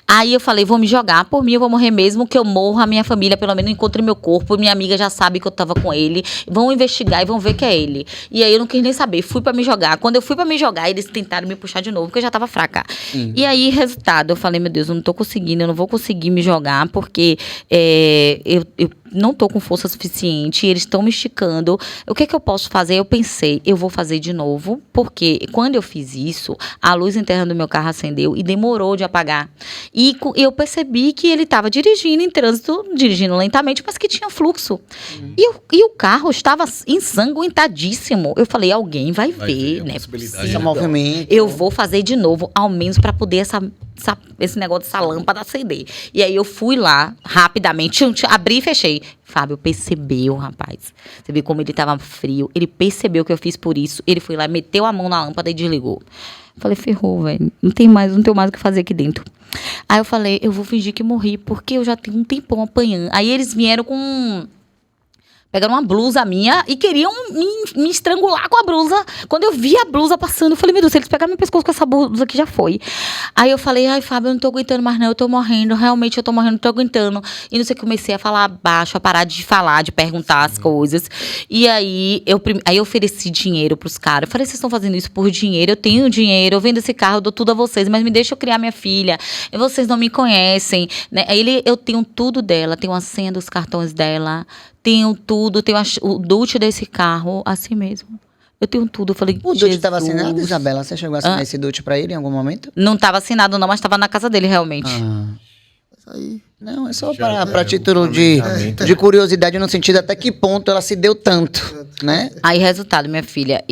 Aí eu falei, vou me jogar, por mim eu vou morrer mesmo, que eu morra, a minha família pelo menos encontre meu corpo, minha amiga já sabe que eu tava com ele, vão investigar e vão ver que é ele. E aí eu não quis nem saber, fui pra me jogar. Quando eu fui pra me jogar, eles tentaram me puxar de novo, porque eu já tava fraca. E aí, resultado, eu falei, meu Deus, eu não tô conseguindo, eu não vou conseguir me jogar, porque eu não tô com força suficiente, eles estão me esticando. O que eu posso fazer? Eu pensei, eu vou fazer de novo, porque quando eu fiz isso, a luz interna do meu carro acendeu e demorou de apagar. E eu percebi que ele estava dirigindo em trânsito, dirigindo lentamente, mas que tinha fluxo. E o carro estava ensanguentadíssimo. Eu falei, alguém vai ver, né? Esse movimento. Eu vou fazer de novo, ao menos para poder esse negócio dessa lâmpada acender. E aí eu fui lá, rapidamente, abri e fechei. Fábio percebeu, rapaz. Você viu como ele estava frio. Ele percebeu que eu fiz por isso. Ele foi lá, meteu a mão na lâmpada e desligou. Falei, ferrou, velho. Não tenho mais o que fazer aqui dentro. Aí eu falei, eu vou fingir que morri, porque eu já tenho um tempão apanhando. Aí eles vieram pegaram uma blusa minha e queriam me estrangular com a blusa. Quando eu vi a blusa passando, eu falei, meu Deus, se eles pegaram meu pescoço com essa blusa aqui, já foi. Aí eu falei, ai, Fábio, eu não tô aguentando mais não, eu tô morrendo, realmente eu tô morrendo, não tô aguentando. E não sei, comecei a falar baixo, a parar de falar, de perguntar as coisas. E aí eu ofereci dinheiro pros caras. Eu falei, vocês estão fazendo isso por dinheiro? Eu tenho dinheiro, eu vendo esse carro, eu dou tudo a vocês, mas me deixa eu criar minha filha. E vocês não me conhecem, né? Aí eu tenho tudo dela, tenho a senha dos cartões dela, tenho tudo, tenho o doute desse carro, assim mesmo. Eu tenho tudo. Eu falei, o doute estava assinado, Isabela? Você chegou a assinar esse doute para ele em algum momento? Não estava assinado não, mas estava na casa dele realmente. Aí. Não, é só para título de curiosidade, no sentido até que ponto ela se deu tanto, né? Aí, resultado, minha filha,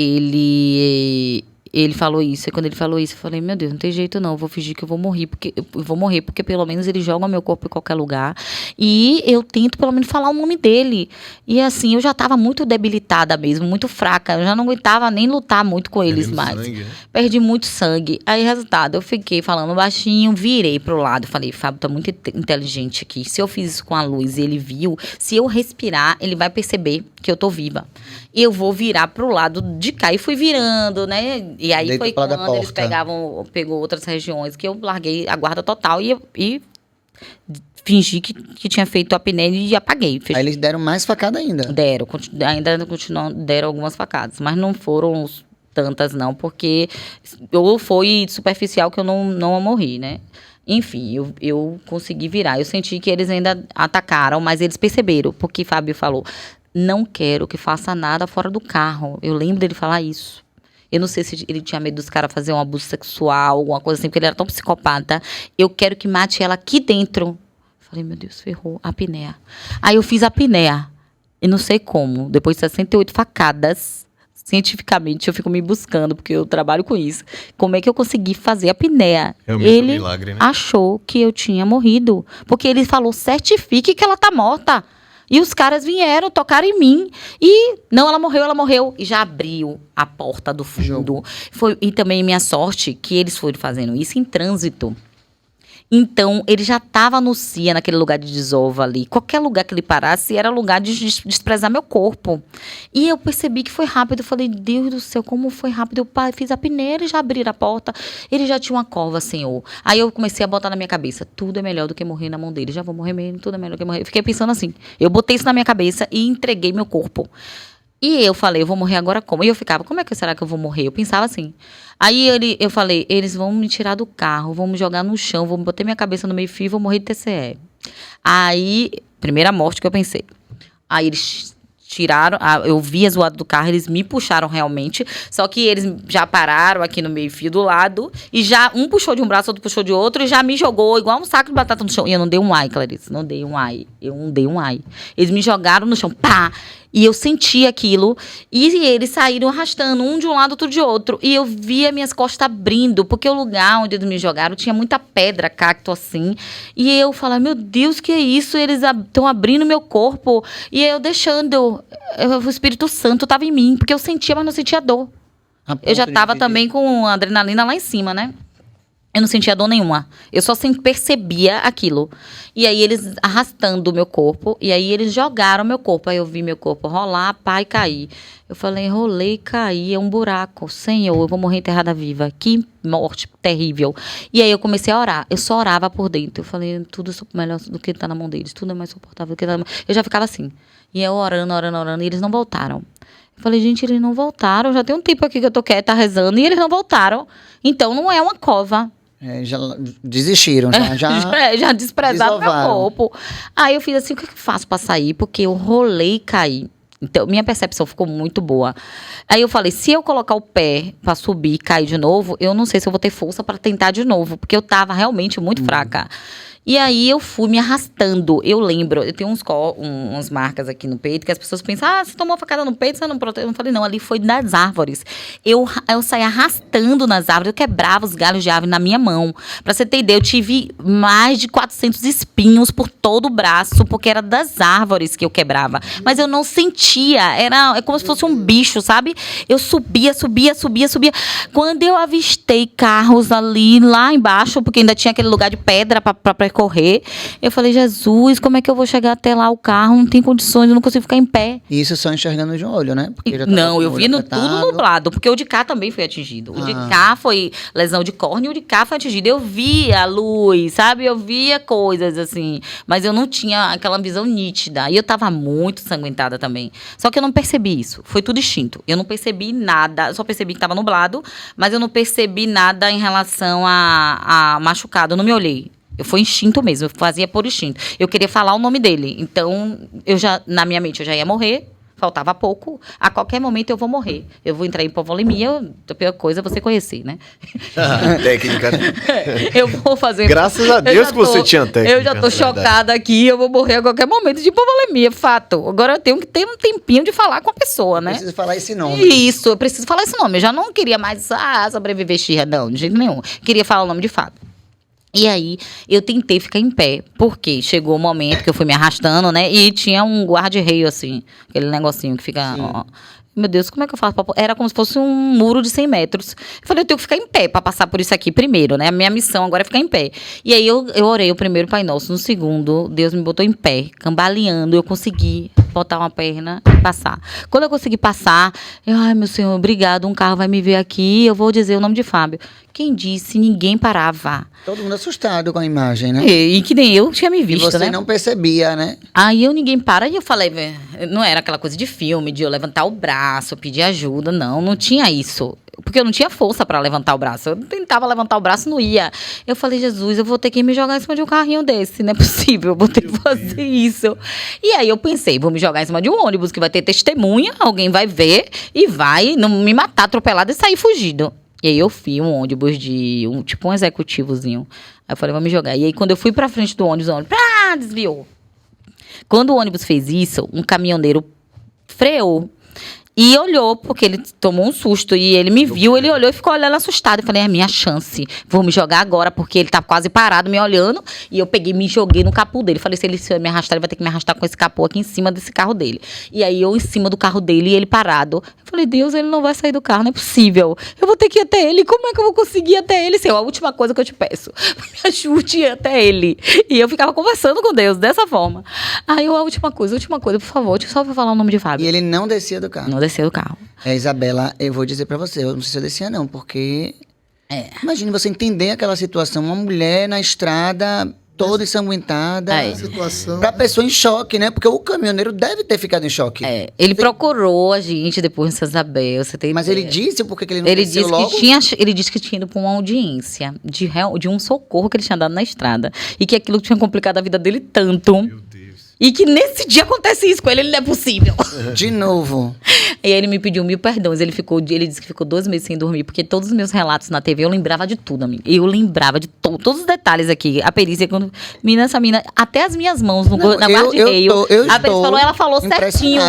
ele falou isso, e quando ele falou isso, eu falei, meu Deus, não tem jeito não, eu vou fingir que eu vou morrer, porque pelo menos ele joga meu corpo em qualquer lugar, e eu tento pelo menos falar o nome dele, e assim, eu já estava muito debilitada mesmo, muito fraca, eu já não aguentava nem lutar muito com eles mais, sangue, né? Perdi muito sangue. Aí, resultado, eu fiquei falando baixinho, virei pro lado, falei, Fábio tá muito inteligente aqui, se eu fiz isso com a luz e ele viu, se eu respirar, ele vai perceber que eu tô viva. Eu vou virar pro lado de cá. E fui virando, né? E aí foi quando eles pegou outras regiões que eu larguei a guarda total e fingi que tinha feito a apneia e apaguei. Aí eles deram mais facada ainda? Deram algumas facadas, mas não foram tantas não, porque ou foi superficial que eu não morri, né? Enfim, eu consegui virar. Eu senti que eles ainda atacaram, mas eles perceberam, porque Fábio falou, não quero que faça nada fora do carro. Eu lembro dele falar isso. Eu não sei se ele tinha medo dos caras fazer um abuso sexual, alguma coisa assim, porque ele era tão psicopata. Eu quero que mate ela aqui dentro. Falei, meu Deus, ferrou, a apneia. Aí eu fiz a apneia. E não sei como, depois de 68 facadas, cientificamente eu fico me buscando, porque eu trabalho com isso. Como é que eu consegui fazer a apneia? Realmente ele é um milagre, né? achou que eu tinha morrido. Porque ele falou, certifique que ela tá morta. E os caras vieram, tocaram em mim. E, não, ela morreu. E já abriu a porta do fundo. E também minha sorte, que eles foram fazendo isso em trânsito. Então, ele já estava no CIA, naquele lugar de desova ali. Qualquer lugar que ele parasse era lugar de desprezar meu corpo. E eu percebi que foi rápido. Eu falei, Deus do céu, como foi rápido. Eu fiz a apneia, eles já abriram a porta. Ele já tinha uma cova, Senhor. Aí eu comecei a botar na minha cabeça, tudo é melhor do que morrer na mão dele. Já vou morrer mesmo, tudo é melhor do que morrer. Eu fiquei pensando assim. Eu botei isso na minha cabeça e entreguei meu corpo. E eu falei, eu vou morrer agora como? E eu ficava, como é que será que eu vou morrer? Eu pensava assim. Aí eu falei, eles vão me tirar do carro, vão me jogar no chão, vão botar minha cabeça no meio-fio e vou morrer de TCE. Aí, primeira morte que eu pensei. Aí eles tiraram, eu vi a zoada do carro, eles me puxaram realmente, só que eles já pararam aqui no meio-fio do lado, e já um puxou de um braço, outro puxou de outro, e já me jogou igual um saco de batata no chão. E eu não dei um ai, Clarice, não dei um ai. Eu não dei um ai. Eles me jogaram no chão, pá! E eu senti aquilo. E eles saíram arrastando, um de um lado, outro de outro. E eu via minhas costas abrindo, porque o lugar onde eles me jogaram tinha muita pedra, cacto assim. E eu falava, meu Deus, que é isso? Eles estão abrindo meu corpo. E eu deixando. O Espírito Santo estava em mim, porque eu sentia, mas não sentia dor. Eu já estava também com a adrenalina lá em cima, né? Eu não sentia dor nenhuma. Eu só percebia aquilo. E aí eles arrastando o meu corpo. E aí eles jogaram meu corpo. Aí eu vi meu corpo rolar, pá, e cair. Eu falei, rolei e caí. É um buraco. Senhor, eu vou morrer enterrada viva. Que morte terrível. E aí eu comecei a orar. Eu só orava por dentro. Eu falei, tudo é melhor do que tá na mão deles. Tudo é mais suportável do que tá na mão. Eu já ficava assim. E eu orando. E eles não voltaram. Eu falei, gente, eles não voltaram. Já tem um tempo aqui que eu tô quieta, rezando. E eles não voltaram. Então não é uma cova. Já desistiram, já desprezaram meu corpo. Aí eu fiz assim, o que eu faço pra sair? Porque eu rolei e caí. Então, minha percepção ficou muito boa. Aí eu falei, se eu colocar o pé pra subir e cair de novo, eu não sei se eu vou ter força pra tentar de novo. Porque eu tava realmente muito fraca. E aí eu fui me arrastando. Eu lembro, eu tenho umas marcas aqui no peito que as pessoas pensam, você tomou facada no peito, você não protegeu. Eu falei, não, ali foi nas árvores. Eu saí arrastando nas árvores, eu quebrava os galhos de árvore na minha mão. Pra você ter ideia, eu tive mais de 400 espinhos por todo o braço, porque era das árvores que eu quebrava. Mas eu não sentia, é como se fosse um bicho, sabe? Eu subia. Quando eu avistei carros ali, lá embaixo, porque ainda tinha aquele lugar de pedra pra percorrer, eu falei, Jesus, como é que eu vou chegar até lá o carro? Não tem condições, eu não consigo ficar em pé. Isso só enxergando de um olho, né? Não, eu vi tudo nublado, porque o de cá também foi atingido. O de cá foi lesão de córnea e o de cá foi atingido. Eu via a luz, sabe? Eu via coisas assim, mas eu não tinha aquela visão nítida. E eu tava muito sanguentada também. Só que eu não percebi isso. Foi tudo instinto. Eu não percebi nada, só percebi que tava nublado, mas eu não percebi nada em relação a machucado. Eu não me olhei. Foi instinto mesmo, eu fazia por instinto. Eu queria falar o nome dele. Então, na minha mente, eu já ia morrer. Faltava pouco. A qualquer momento eu vou morrer. Eu vou entrar em hipovolemia. A pior coisa é você conhecer, né? Técnica. Eu vou fazer... Graças a Deus que você tinha técnica. Eu já tô chocada aqui. Eu vou morrer a qualquer momento de hipovolemia. Fato. Agora eu tenho que ter um tempinho de falar com a pessoa, né? Preciso falar esse nome. Isso, eu preciso falar esse nome. Eu já não queria mais sobreviver xirra, não. De jeito nenhum. Queria falar o nome de fato. E aí, eu tentei ficar em pé, porque chegou o momento que eu fui me arrastando, né? E tinha um guarda-reio, assim, aquele negocinho que fica... Ó, meu Deus, como é que eu faço? Era como se fosse um muro de 100 metros. Eu falei, eu tenho que ficar em pé para passar por isso aqui primeiro, né? A minha missão agora é ficar em pé. E aí, eu orei o primeiro Pai Nosso. No segundo, Deus me botou em pé, cambaleando. Eu consegui botar uma perna e passar. Quando eu consegui passar, ai, meu Senhor, obrigado, um carro vai me ver aqui, eu vou dizer o nome de Fábio. Quem disse, ninguém parava. Todo mundo assustado com a imagem, né? E que nem eu tinha me visto, e você né? não percebia, né? Aí ninguém para, e eu falei, não era aquela coisa de filme, de eu levantar o braço, pedir ajuda, não tinha isso. Porque eu não tinha força para levantar o braço. Eu tentava levantar o braço, não ia. Eu falei, Jesus, eu vou ter que me jogar em cima de um carrinho desse, não é possível, eu vou ter que fazer isso. E aí eu pensei, vou me jogar em cima de um ônibus que vai ter testemunha, alguém vai ver e vai não me matar atropelada e sair fugido. E aí eu fui um ônibus tipo um executivozinho. Aí eu falei, vou me jogar. E aí quando eu fui pra frente do ônibus, desviou. Quando o ônibus fez isso, um caminhoneiro freou. E olhou, porque ele tomou um susto. E ele me viu, ele olhou e ficou olhando assustado. Eu falei, é a minha chance. Vou me jogar agora, porque ele tá quase parado, me olhando. E eu peguei, me joguei no capô dele. Falei, se ele me arrastar, ele vai ter que me arrastar com esse capô aqui em cima desse carro dele. E aí eu em cima do carro dele e ele parado. Eu falei, Deus, ele não vai sair do carro, não é possível. Eu vou ter que ir até ele. Como é que eu vou conseguir ir até ele? Senhor, a última coisa que eu te peço. Me ajude a ir até ele. E eu ficava conversando com Deus dessa forma. Aí a última coisa, por favor, só pra falar o nome de Fábio. E ele não descia do carro. Não desceu do carro. Isabela, eu vou dizer pra você, eu não sei se eu descia não, porque... Imagine você entender aquela situação, uma mulher na estrada, toda ensanguentada. Situação. Pra pessoa em choque, né? Porque o caminhoneiro deve ter ficado em choque. Ele procurou a gente depois em Santa Isabel, você tem Mas ideia. ele disse por que ele não desceu logo? Ele disse que tinha ido pra uma audiência de um socorro que ele tinha dado na estrada. E que aquilo tinha complicado a vida dele tanto. Meu Deus. E que nesse dia acontece isso com ele não é possível. De novo. E aí ele me pediu 1000 perdões. Ele disse que ficou 2 meses sem dormir, porque todos os meus relatos na TV, eu lembrava de tudo, amiga. Eu lembrava de todos os detalhes aqui. A perícia, quando... essa mina, até as minhas mãos na barra de meio. A perícia falou, ela falou certinho.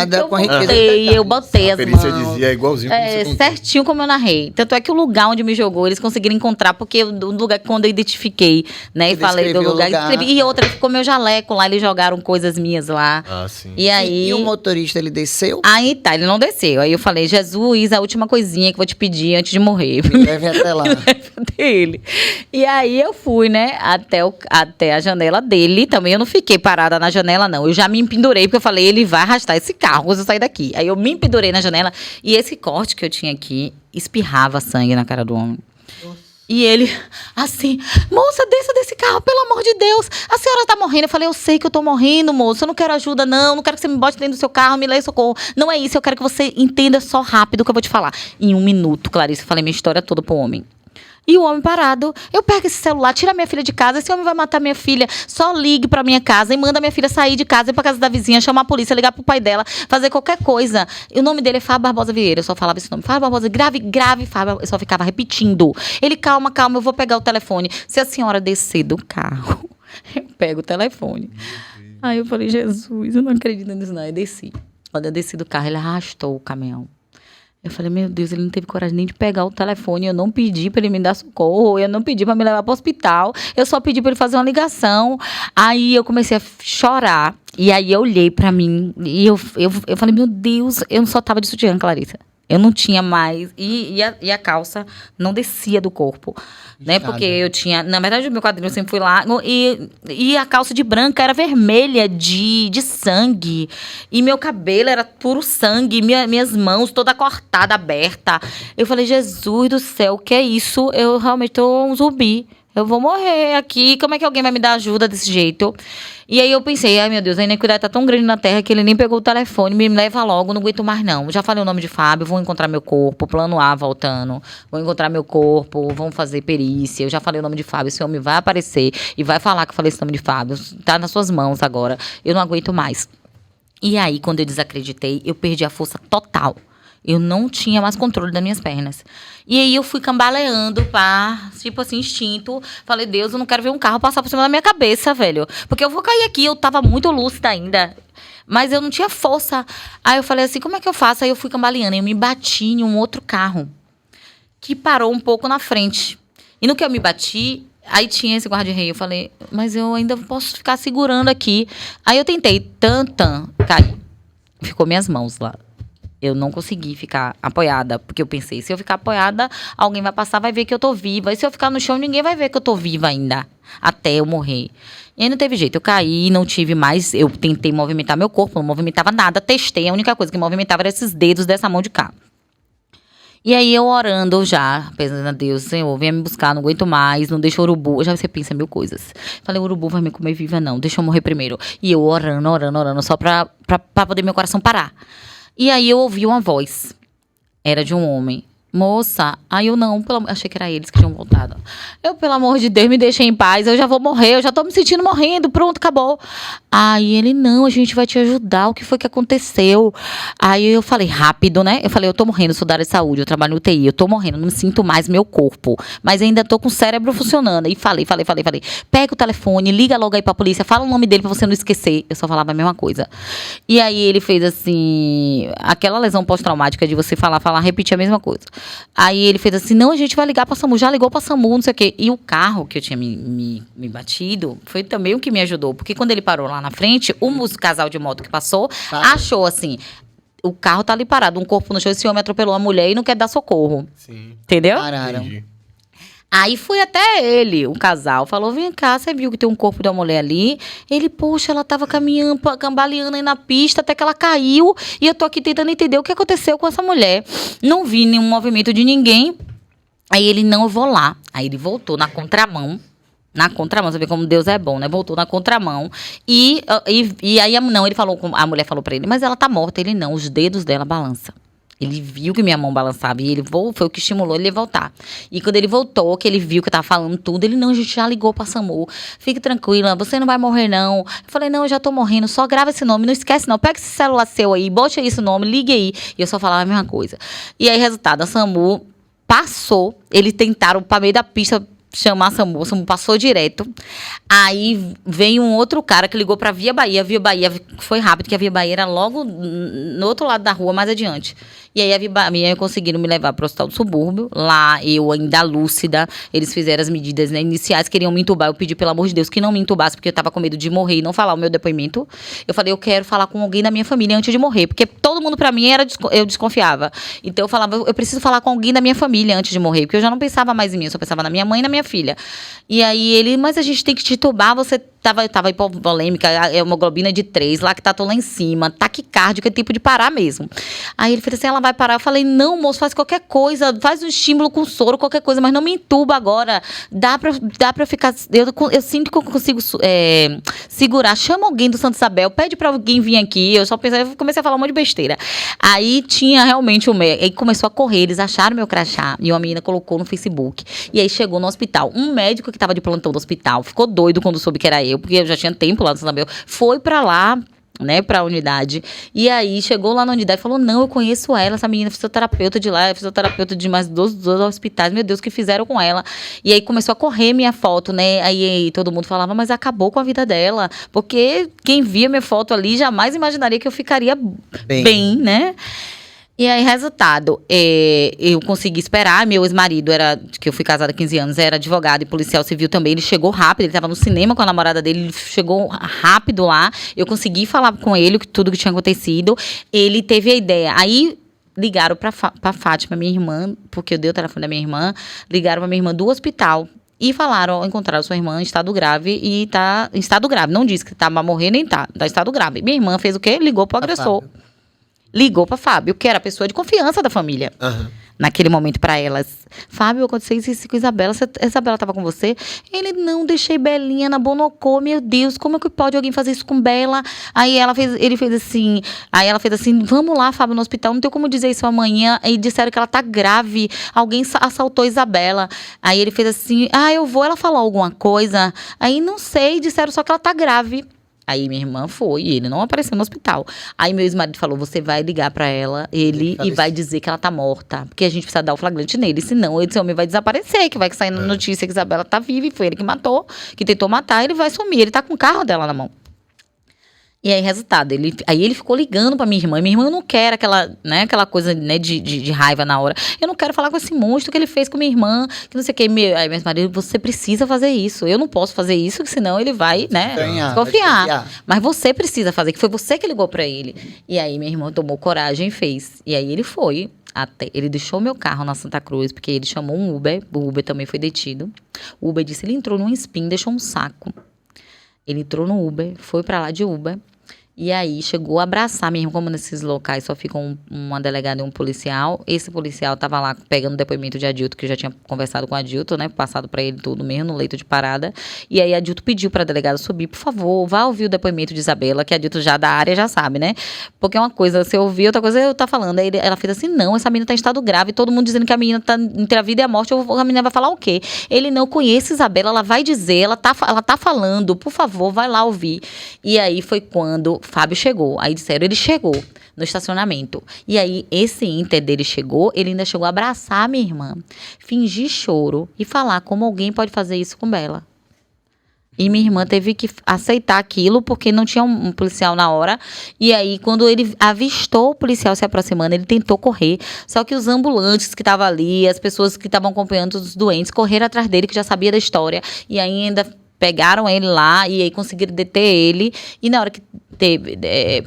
Eu botei as mãos. A perícia dizia igualzinho como você contou. Certinho como eu narrei. Tanto é que o lugar onde me jogou, eles conseguiram encontrar, porque o lugar, quando eu identifiquei, né, e falei do lugar. E outra, ficou meu jaleco lá, eles jogaram coisas minhas lá. Ah, sim. E aí... E o motorista, ele desceu? Aí tá, ele não desceu. Aí eu falei, Jesus, a última coisinha que eu vou te pedir antes de morrer. Me leve até lá. Me leve até ele. E aí eu fui, né, até a janela dele. Também eu não fiquei parada na janela, não. Eu já me empendurei, porque eu falei, ele vai arrastar esse carro quando eu sair daqui. Aí eu me empendurei na janela e esse corte que eu tinha aqui espirrava sangue na cara do homem. E ele, assim, moça, desça desse carro, pelo amor de Deus. A senhora tá morrendo. Eu falei, eu sei que eu tô morrendo, moço. Eu não quero ajuda, não quero que você me bote dentro do seu carro, me lê socorro. Não é isso, eu quero que você entenda só rápido o que eu vou te falar. Em 1 minuto, Clarice, eu falei minha história toda pro homem. E o homem parado, eu pego esse celular, tira minha filha de casa, esse homem vai matar minha filha, só ligue pra minha casa e manda minha filha sair de casa, ir pra casa da vizinha, chamar a polícia, ligar pro pai dela, fazer qualquer coisa. E o nome dele é Fábio Barbosa Vieira, eu só falava esse nome, Fábio Barbosa, grave, Fábio, eu só ficava repetindo. Ele, calma, eu vou pegar o telefone. Se a senhora descer do carro, eu pego o telefone. Aí eu falei, Jesus, eu não acredito nisso não, eu desci. Quando eu desci do carro, ele arrastou o caminhão. Eu falei, meu Deus, ele não teve coragem nem de pegar o telefone. Eu não pedi para ele me dar socorro. Eu não pedi para me levar para o hospital. Eu só pedi para ele fazer uma ligação. Aí eu comecei a chorar. E aí eu olhei para mim. E eu falei, meu Deus, eu só tava de sutiã, Clarissa. Eu não tinha mais. E a calça não descia do corpo. Né? Porque eu tinha... Na verdade, o meu quadril eu sempre fui lá. E a calça de branca era vermelha de sangue. E meu cabelo era puro sangue. Minhas mãos toda cortada, aberta. Eu falei, Jesus do céu, o que é isso? Eu realmente tô um zumbi. Eu vou morrer aqui. Como é que alguém vai me dar ajuda desse jeito? E aí eu pensei, ai meu Deus, a iniquidade tá tão grande na terra que ele nem pegou o telefone, me leva logo, não aguento mais não. Já falei o nome de Fábio, vou encontrar meu corpo, plano A voltando, vou encontrar meu corpo, vamos fazer perícia. Eu já falei o nome de Fábio, esse homem vai aparecer e vai falar que eu falei esse nome de Fábio. Tá nas suas mãos agora, eu não aguento mais. E aí, quando eu desacreditei, eu perdi a força total. Eu não tinha mais controle das minhas pernas. E aí eu fui cambaleando tipo assim, instinto. Falei, Deus, eu não quero ver um carro passar por cima da minha cabeça, velho. Porque eu vou cair aqui. Eu tava muito lúcida ainda. Mas eu não tinha força. Aí eu falei assim, como é que eu faço? Aí eu fui cambaleando. Eu me bati em um outro carro. Que parou um pouco na frente. E no que eu me bati, aí tinha esse guarda-rei. Eu falei, mas eu ainda posso ficar segurando aqui. Aí eu tentei. Cai. Ficou minhas mãos lá. Eu não consegui ficar apoiada, porque eu pensei, se eu ficar apoiada, alguém vai passar, vai ver que eu tô viva. E se eu ficar no chão, ninguém vai ver que eu tô viva ainda, até eu morrer. E aí não teve jeito, eu caí, não tive mais, eu tentei movimentar meu corpo, não movimentava nada, testei, a única coisa que movimentava era esses dedos dessa mão de cá. E aí eu orando já, pensando a Deus, Senhor, venha me buscar, não aguento mais, não deixa o urubu. Já você pensa 1000 coisas. Falei, o urubu vai me comer viva não, deixa eu morrer primeiro. E eu orando, só pra poder meu coração parar. E aí eu ouvi uma voz. Era de um homem. Moça, aí eu não, achei que era eles que tinham voltado. Eu, pelo amor de Deus, me deixem em paz, eu já vou morrer, eu já tô me sentindo morrendo, pronto, acabou. Aí ele, não, a gente vai te ajudar, o que foi que aconteceu? Aí eu falei, rápido, né? Eu falei, eu tô morrendo, sou da área de saúde, eu trabalho no UTI, eu tô morrendo, não me sinto mais meu corpo, mas ainda tô com o cérebro funcionando. E falei, pega o telefone, liga logo aí pra polícia, fala o nome dele pra você não esquecer. Eu só falava a mesma coisa. E aí ele fez assim, aquela lesão pós-traumática de você falar, repetir a mesma coisa. Aí ele fez assim, não, a gente vai ligar pra SAMU, já ligou pra SAMU, não sei o quê. E o carro que eu tinha me batido foi também o que me ajudou, porque quando ele parou lá na frente, o casal de moto que passou, achou assim, o carro tá ali parado, um corpo no chão, esse homem atropelou a mulher e não quer dar socorro. Sim. Entendeu? Pararam. Entendi. Aí fui até ele, o casal, falou, vem cá, você viu que tem um corpo de uma mulher ali? Ele, poxa, ela tava caminhando, cambaleando aí na pista, até que ela caiu, e eu tô aqui tentando entender o que aconteceu com essa mulher. Não vi nenhum movimento de ninguém. Aí ele, não, eu vou lá. Aí ele voltou na contramão, você vê como Deus é bom, né? Voltou na contramão, e aí, não, ele falou, a mulher falou pra ele, mas ela tá morta. Ele, não, os dedos dela balançam. Ele viu que minha mão balançava e foi o que estimulou ele a voltar. E quando ele voltou, que ele viu que eu tava falando tudo, ele, não, a gente já ligou pra SAMU. Fique tranquila, você não vai morrer, não. Eu falei, não, eu já tô morrendo, só grava esse nome, não esquece não. Pega esse celular seu aí, bote aí esse nome, ligue aí. E eu só falava a mesma coisa. E aí, resultado, a SAMU passou, eles tentaram pra meio da pista chamar a SAMU passou direto. Aí veio um outro cara que ligou pra Via Bahia. A Via Bahia foi rápido, porque a Via Bahia era logo no outro lado da rua, mais adiante. E aí a Via Bahia conseguiram me levar pro hospital do subúrbio. Lá, eu ainda lúcida, eles fizeram as medidas, né, iniciais, queriam me entubar. Eu pedi, pelo amor de Deus, que não me entubasse, porque eu tava com medo de morrer e não falar o meu depoimento. Eu falei, eu quero falar com alguém da minha família antes de morrer, porque todo mundo pra mim eu desconfiava. Então eu falava, eu preciso falar com alguém da minha família antes de morrer, porque eu já não pensava mais em mim, eu só pensava na minha mãe e na minha filha. E aí ele, mas a gente tem que te entubar, você tava hipovolêmica, hemoglobina de 3, lactato lá em cima, taquicárdica, é tipo de parar mesmo. Aí ele fez assim, ela vai parar. Eu falei, não, moço, faz qualquer coisa, faz um estímulo com soro, qualquer coisa, mas não me entuba agora. Dá pra ficar, eu sinto que eu consigo segurar. Chama alguém do Santa Isabel, pede pra alguém vir aqui. Eu comecei a falar um monte de besteira. Aí tinha realmente aí começou a correr, eles acharam meu crachá e uma menina colocou no Facebook. E aí chegou no hospital. Um médico que tava de plantão do hospital ficou doido quando soube que era eu, porque eu já tinha tempo lá no Santa Isabel, foi pra lá, né, pra unidade. E aí, chegou lá na unidade e falou, não, eu conheço ela, essa menina é fisioterapeuta de lá, é fisioterapeuta de mais dois hospitais, meu Deus, o que fizeram com ela? E aí, começou a correr minha foto, né, aí todo mundo falava, mas acabou com a vida dela, porque quem via minha foto ali jamais imaginaria que eu ficaria bem, né? E aí, resultado, eu consegui esperar. Meu ex-marido, que eu fui casada há 15 anos, era advogado e policial civil também. Ele chegou rápido, ele estava no cinema com a namorada dele, ele chegou rápido lá. Eu consegui falar com ele tudo que tinha acontecido. Ele teve a ideia. Aí ligaram pra Fátima, minha irmã, porque eu dei o telefone da minha irmã, ligaram pra minha irmã do hospital. E falaram, encontraram sua irmã em estado grave e tá em estado grave. Não disse que tá pra morrer, nem tá em estado grave. Minha irmã fez o quê? Ligou pro agressor. Ligou para Fábio, que era a pessoa de confiança da família. Naquele momento para elas. Fábio, aconteceu isso com Isabela. Isabela estava com você? Ele, não, deixei Belinha na Bonocô. Meu Deus, como é que pode alguém fazer isso com Bela? Aí ela fez assim, vamos lá, Fábio, no hospital. Não tem como dizer isso amanhã. Aí disseram que ela tá grave. Alguém assaltou Isabela. Aí ele fez assim, eu vou. Ela falou alguma coisa? Aí não sei, disseram só que ela tá grave. Aí minha irmã foi, e ele não apareceu no hospital. Aí meu ex-marido falou, você vai ligar pra ela, e vai dizer que ela tá morta. Porque a gente precisa dar o flagrante nele, senão esse homem vai desaparecer, que vai sair na notícia que Isabela tá viva, e foi ele que matou, que tentou matar, ele vai sumir, ele tá com o carro dela na mão. E aí, resultado, ele ficou ligando pra minha irmã. Minha irmã não quer aquela coisa, né, de raiva na hora. Eu não quero falar com esse monstro que ele fez com minha irmã, que não sei o que. Aí meu marido, você precisa fazer isso. Eu não posso fazer isso, senão ele vai, né, desconfiar. Mas você precisa fazer, que foi você que ligou pra ele. E aí minha irmã tomou coragem e fez. E aí ele foi. Ele deixou meu carro na Santa Cruz, porque ele chamou um Uber. O Uber também foi detido. O Uber disse, ele entrou num spin, deixou um saco. Ele entrou no Uber, foi pra lá de Uber. E aí, chegou a abraçar mesmo, como nesses locais só ficam uma delegada e um policial. Esse policial estava lá pegando o depoimento de Adilto, que eu já tinha conversado com o Adilto, né? Passado para ele tudo mesmo, no leito de parada. E aí, Adilto pediu para a delegada subir, por favor, vá ouvir o depoimento de Isabela, que Adilto já da área já sabe, né? Porque uma coisa, você ouvir, outra coisa eu tá falando. Aí ela fez assim, não, essa menina tá em estado grave, todo mundo dizendo que a menina tá entre a vida e a morte, a menina vai falar o quê? Ele não conhece Isabela, ela vai dizer, ela tá falando, por favor, vai lá ouvir. E aí foi quando Fábio chegou. Aí disseram, ele chegou no estacionamento. E aí, esse ínter dele chegou, ele ainda chegou a abraçar a minha irmã, fingir choro e falar como alguém pode fazer isso com Bela. E minha irmã teve que aceitar aquilo, porque não tinha um policial na hora. E aí, quando ele avistou o policial se aproximando, ele tentou correr. Só que os ambulantes que estavam ali, as pessoas que estavam acompanhando os doentes, correram atrás dele, que já sabia da história. E ainda pegaram ele lá e aí conseguiram deter ele. E na hora que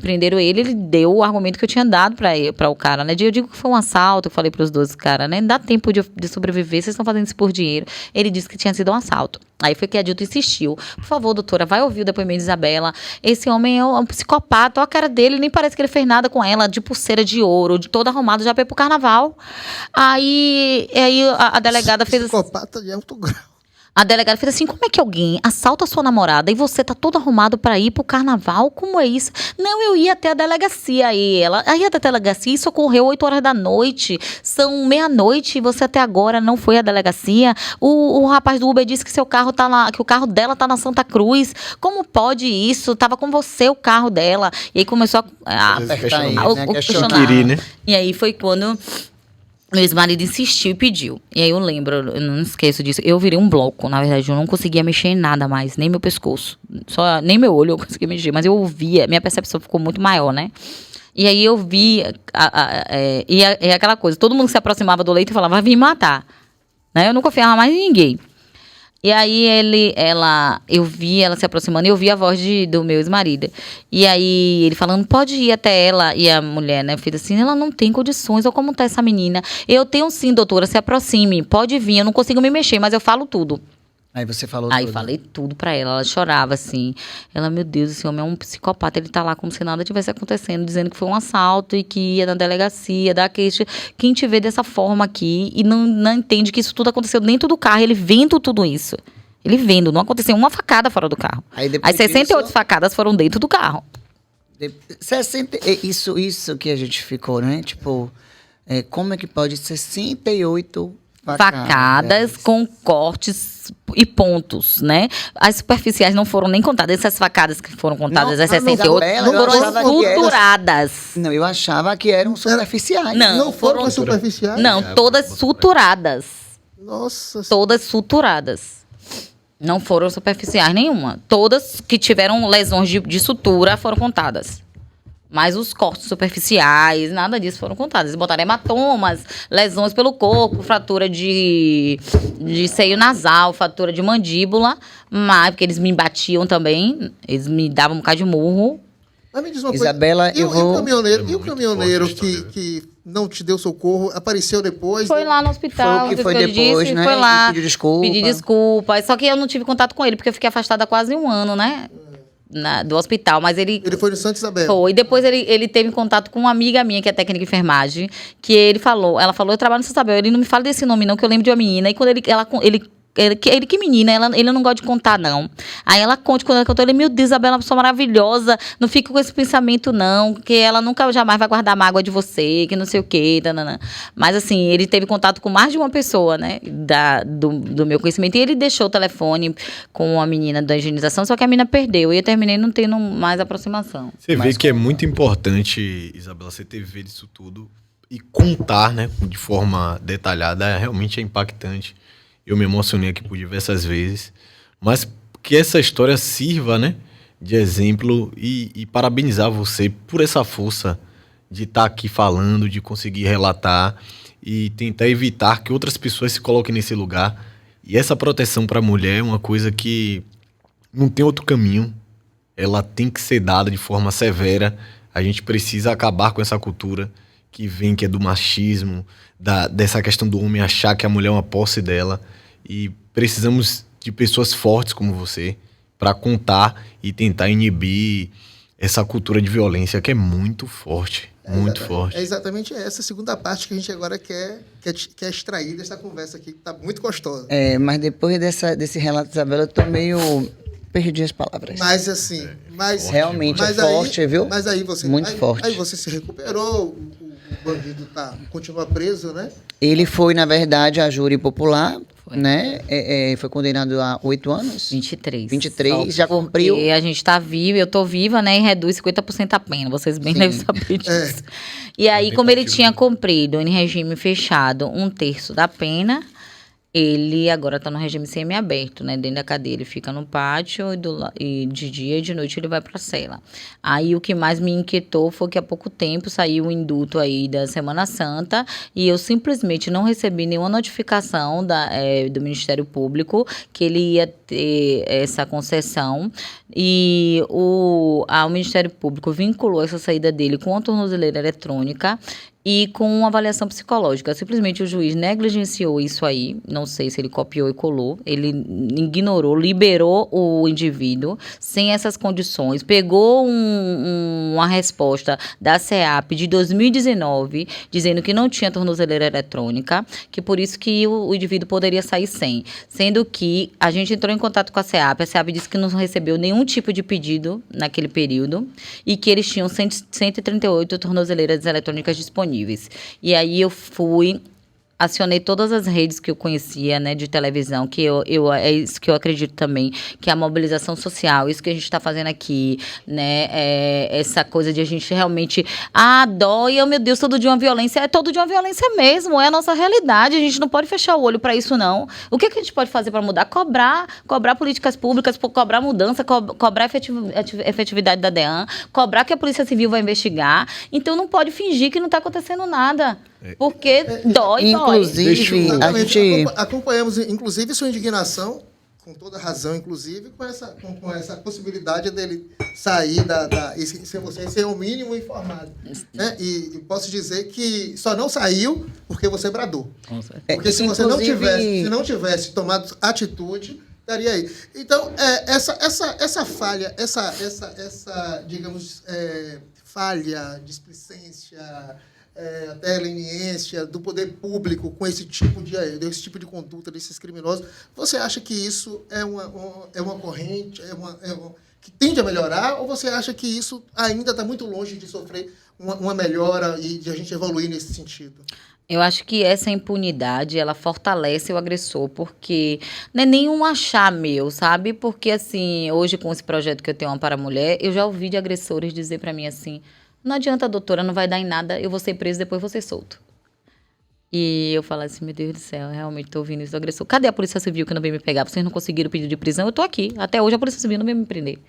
prenderam ele deu o argumento que eu tinha dado para o cara, né? Eu digo que foi um assalto, eu falei para os dois caras, né? Não dá tempo de sobreviver, vocês estão fazendo isso por dinheiro. Ele disse que tinha sido um assalto. Aí foi que a Adilto insistiu. Por favor, doutora, vai ouvir o depoimento de Isabela. Esse homem é um psicopata, olha a cara dele, nem parece que ele fez nada com ela, de pulseira de ouro, de todo arrumado, já veio pro carnaval. Aí a delegada fez... Psicopata de alto grau. A delegada fez assim, como é que alguém assalta a sua namorada e você tá todo arrumado pra ir pro carnaval? Como é isso? Não, eu ia até a delegacia. Aí até a delegacia, isso ocorreu 8 horas da noite. São meia-noite e você até agora não foi à delegacia. O rapaz do Uber disse que seu carro tá lá, que o carro dela tá na Santa Cruz. Como pode isso? Tava com você o carro dela. E aí começou a Apertar ele, o né? questionar. Inquirir, né? E aí foi quando meu ex-marido insistiu e pediu. E aí eu lembro, eu não esqueço disso. Eu virei um bloco, na verdade, eu não conseguia mexer em nada mais, nem meu pescoço. Nem meu olho eu conseguia mexer, mas eu ouvia, minha percepção ficou muito maior, né? E aí eu vi, e aquela coisa, todo mundo que se aproximava do leito e falava, vai vir me matar. Né? Eu não confiava mais em ninguém. E aí eu vi ela se aproximando e eu vi a voz do meu ex-marido. E aí ele falando, pode ir até ela. E a mulher, né, fez assim, ela não tem condições, ou como tá essa menina? Eu tenho sim, doutora, se aproxime, pode vir, eu não consigo me mexer, mas eu falo tudo. Aí você falou Aí tudo. falei tudo pra ela chorava assim. Ela, meu Deus, esse homem é um psicopata, ele tá lá como se nada tivesse acontecendo, dizendo que foi um assalto e que ia na delegacia, dar queixa. Quem te vê dessa forma aqui e não entende que isso tudo aconteceu dentro do carro, ele vendo tudo isso. Ele vendo, não aconteceu uma facada fora do carro. Aí depois As 68 disso- facadas foram dentro do carro. 60, isso que a gente ficou, né? Tipo, como é que pode 68 Facadas com cortes e pontos, né? As superficiais não foram nem contadas. Essas facadas que foram contadas, Não, as 68, Isabela, eu foram achava que era- suturadas. Não, eu achava que eram superficiais. Não. Não foram superficiais? Não, todas suturadas. Nossa Todas suturadas. Não foram superficiais nenhuma. Todas que tiveram lesões de sutura foram contadas. Mas os cortes superficiais, nada disso foram contados. Eles botaram hematomas, lesões pelo corpo, fratura de seio nasal, fratura de mandíbula, mas porque eles me batiam também, eles me davam um bocado de murro. Mas me diz uma Isabela, coisa. eu vou- E o muito caminhoneiro forte a história. que não te deu socorro apareceu depois? Foi lá no hospital, Foi o que fez foi o eu depois, disse, né? foi lá. E pediu desculpa. Pedi desculpa. Só que eu não tive contato com ele, porque eu fiquei afastada há quase um ano, né? Do hospital. Mas ele Ele foi no Santa Isabel. foi. Depois ele teve contato com uma amiga minha, que é técnica de enfermagem, que ela falou, eu trabalho no Santa Isabel. Ele não me fala desse nome, não, que eu lembro de uma menina. E quando que menina, ele não gosta de contar, não. Aí ela conta, quando ela contou, ele, meu Deus, Isabela é uma pessoa maravilhosa, não fica com esse pensamento, não, que ela nunca, jamais vai guardar mágoa de você, que não sei o quê, tanana. Mas, assim, ele teve contato com mais de uma pessoa, né, do meu conhecimento, e ele deixou o telefone com a menina da higienização, só que a menina perdeu, e eu terminei não tendo mais aproximação. Você vê que é muito importante, Isabela, você ter visto isso tudo e contar, né, de forma detalhada, realmente é impactante. Eu me emocionei aqui por diversas vezes, mas que essa história sirva, né, de exemplo e parabenizar você por essa força de estar aqui falando, de conseguir relatar e tentar evitar que outras pessoas se coloquem nesse lugar. E essa proteção para a mulher é uma coisa que não tem outro caminho. Ela tem que ser dada de forma severa. A gente precisa acabar com essa cultura que vem, que é do machismo, dessa questão do homem achar que a mulher é uma posse dela. E precisamos de pessoas fortes como você para contar e tentar inibir essa cultura de violência que é muito forte, muito forte. É exatamente essa segunda parte que a gente agora quer extrair dessa conversa aqui, que está muito gostosa. Mas depois desse relato, Isabela, eu tô meio... Perdi as palavras. Mas assim, Realmente é forte, viu? Mas aí você, Muito forte. Aí você se recuperou, o bandido continua preso, né? Ele foi, na verdade, a júri popular, né? Foi condenado a 8 anos. 23. 23, já cumpriu. E a gente tá viva, eu tô viva, né? E reduz 50% a pena. Vocês bem devem saber disso. E aí, como ele tinha cumprido em regime fechado 1/3 da pena, ele agora tá no regime semiaberto, né? Dentro da cadeia ele fica no pátio e de dia e de noite ele vai pra cela. Aí o que mais me inquietou foi que há pouco tempo saiu o indulto aí da Semana Santa e eu simplesmente não recebi nenhuma notificação do Ministério Público que ele ia ter essa concessão e o Ministério Público vinculou essa saída dele com a tornozeleira eletrônica e com uma avaliação psicológica. Simplesmente o juiz negligenciou isso aí, não sei se ele copiou e colou, ele ignorou, liberou o indivíduo sem essas condições, pegou uma resposta da SEAP de 2019, dizendo que não tinha tornozeleira eletrônica, que por isso que o indivíduo poderia sair sem. Sendo que a gente entrou em contato com a SEAP disse que não recebeu nenhum tipo de pedido naquele período e que eles tinham 138 tornozeleiras eletrônicas disponíveis. E aí eu acionei todas as redes que eu conhecia, né, de televisão, que é isso que eu acredito também, que é a mobilização social, isso que a gente está fazendo aqui, né, essa coisa de a gente realmente, dói, meu Deus, todo dia uma violência, é todo dia uma violência mesmo, é a nossa realidade, a gente não pode fechar o olho para isso, não. O que a gente pode fazer para mudar? Cobrar políticas públicas, cobrar mudança, cobrar efetividade da DEAN, cobrar que a Polícia Civil vai investigar, então não pode fingir que não está acontecendo nada. Porque dói. Inclusive, a gente acompanhamos, inclusive, sua indignação, com toda razão, inclusive, com essa possibilidade dele sair e ser o mínimo informado. Né? E posso dizer que só não saiu porque você bradou. Porque se você não tivesse tomado atitude, estaria aí. Então, essa falha, digamos, falha, displicência, até leniência do poder público com esse tipo de conduta desses criminosos, você acha que isso é uma corrente, que tende a melhorar, ou você acha que isso ainda está muito longe de sofrer uma melhora e de a gente evoluir nesse sentido? Eu acho que essa impunidade, ela fortalece o agressor, porque não é nenhum achar meu, sabe? Porque, assim, hoje com esse projeto que eu tenho para a mulher, eu já ouvi de agressores dizer para mim assim: não adianta, doutora, não vai dar em nada, eu vou ser preso, depois vou ser solto. E eu falo assim, meu Deus do céu, realmente tô ouvindo isso do agressor. Cadê a Polícia Civil que não veio me pegar? Vocês não conseguiram pedir de prisão? Eu tô aqui. Até hoje a Polícia Civil não veio me prender.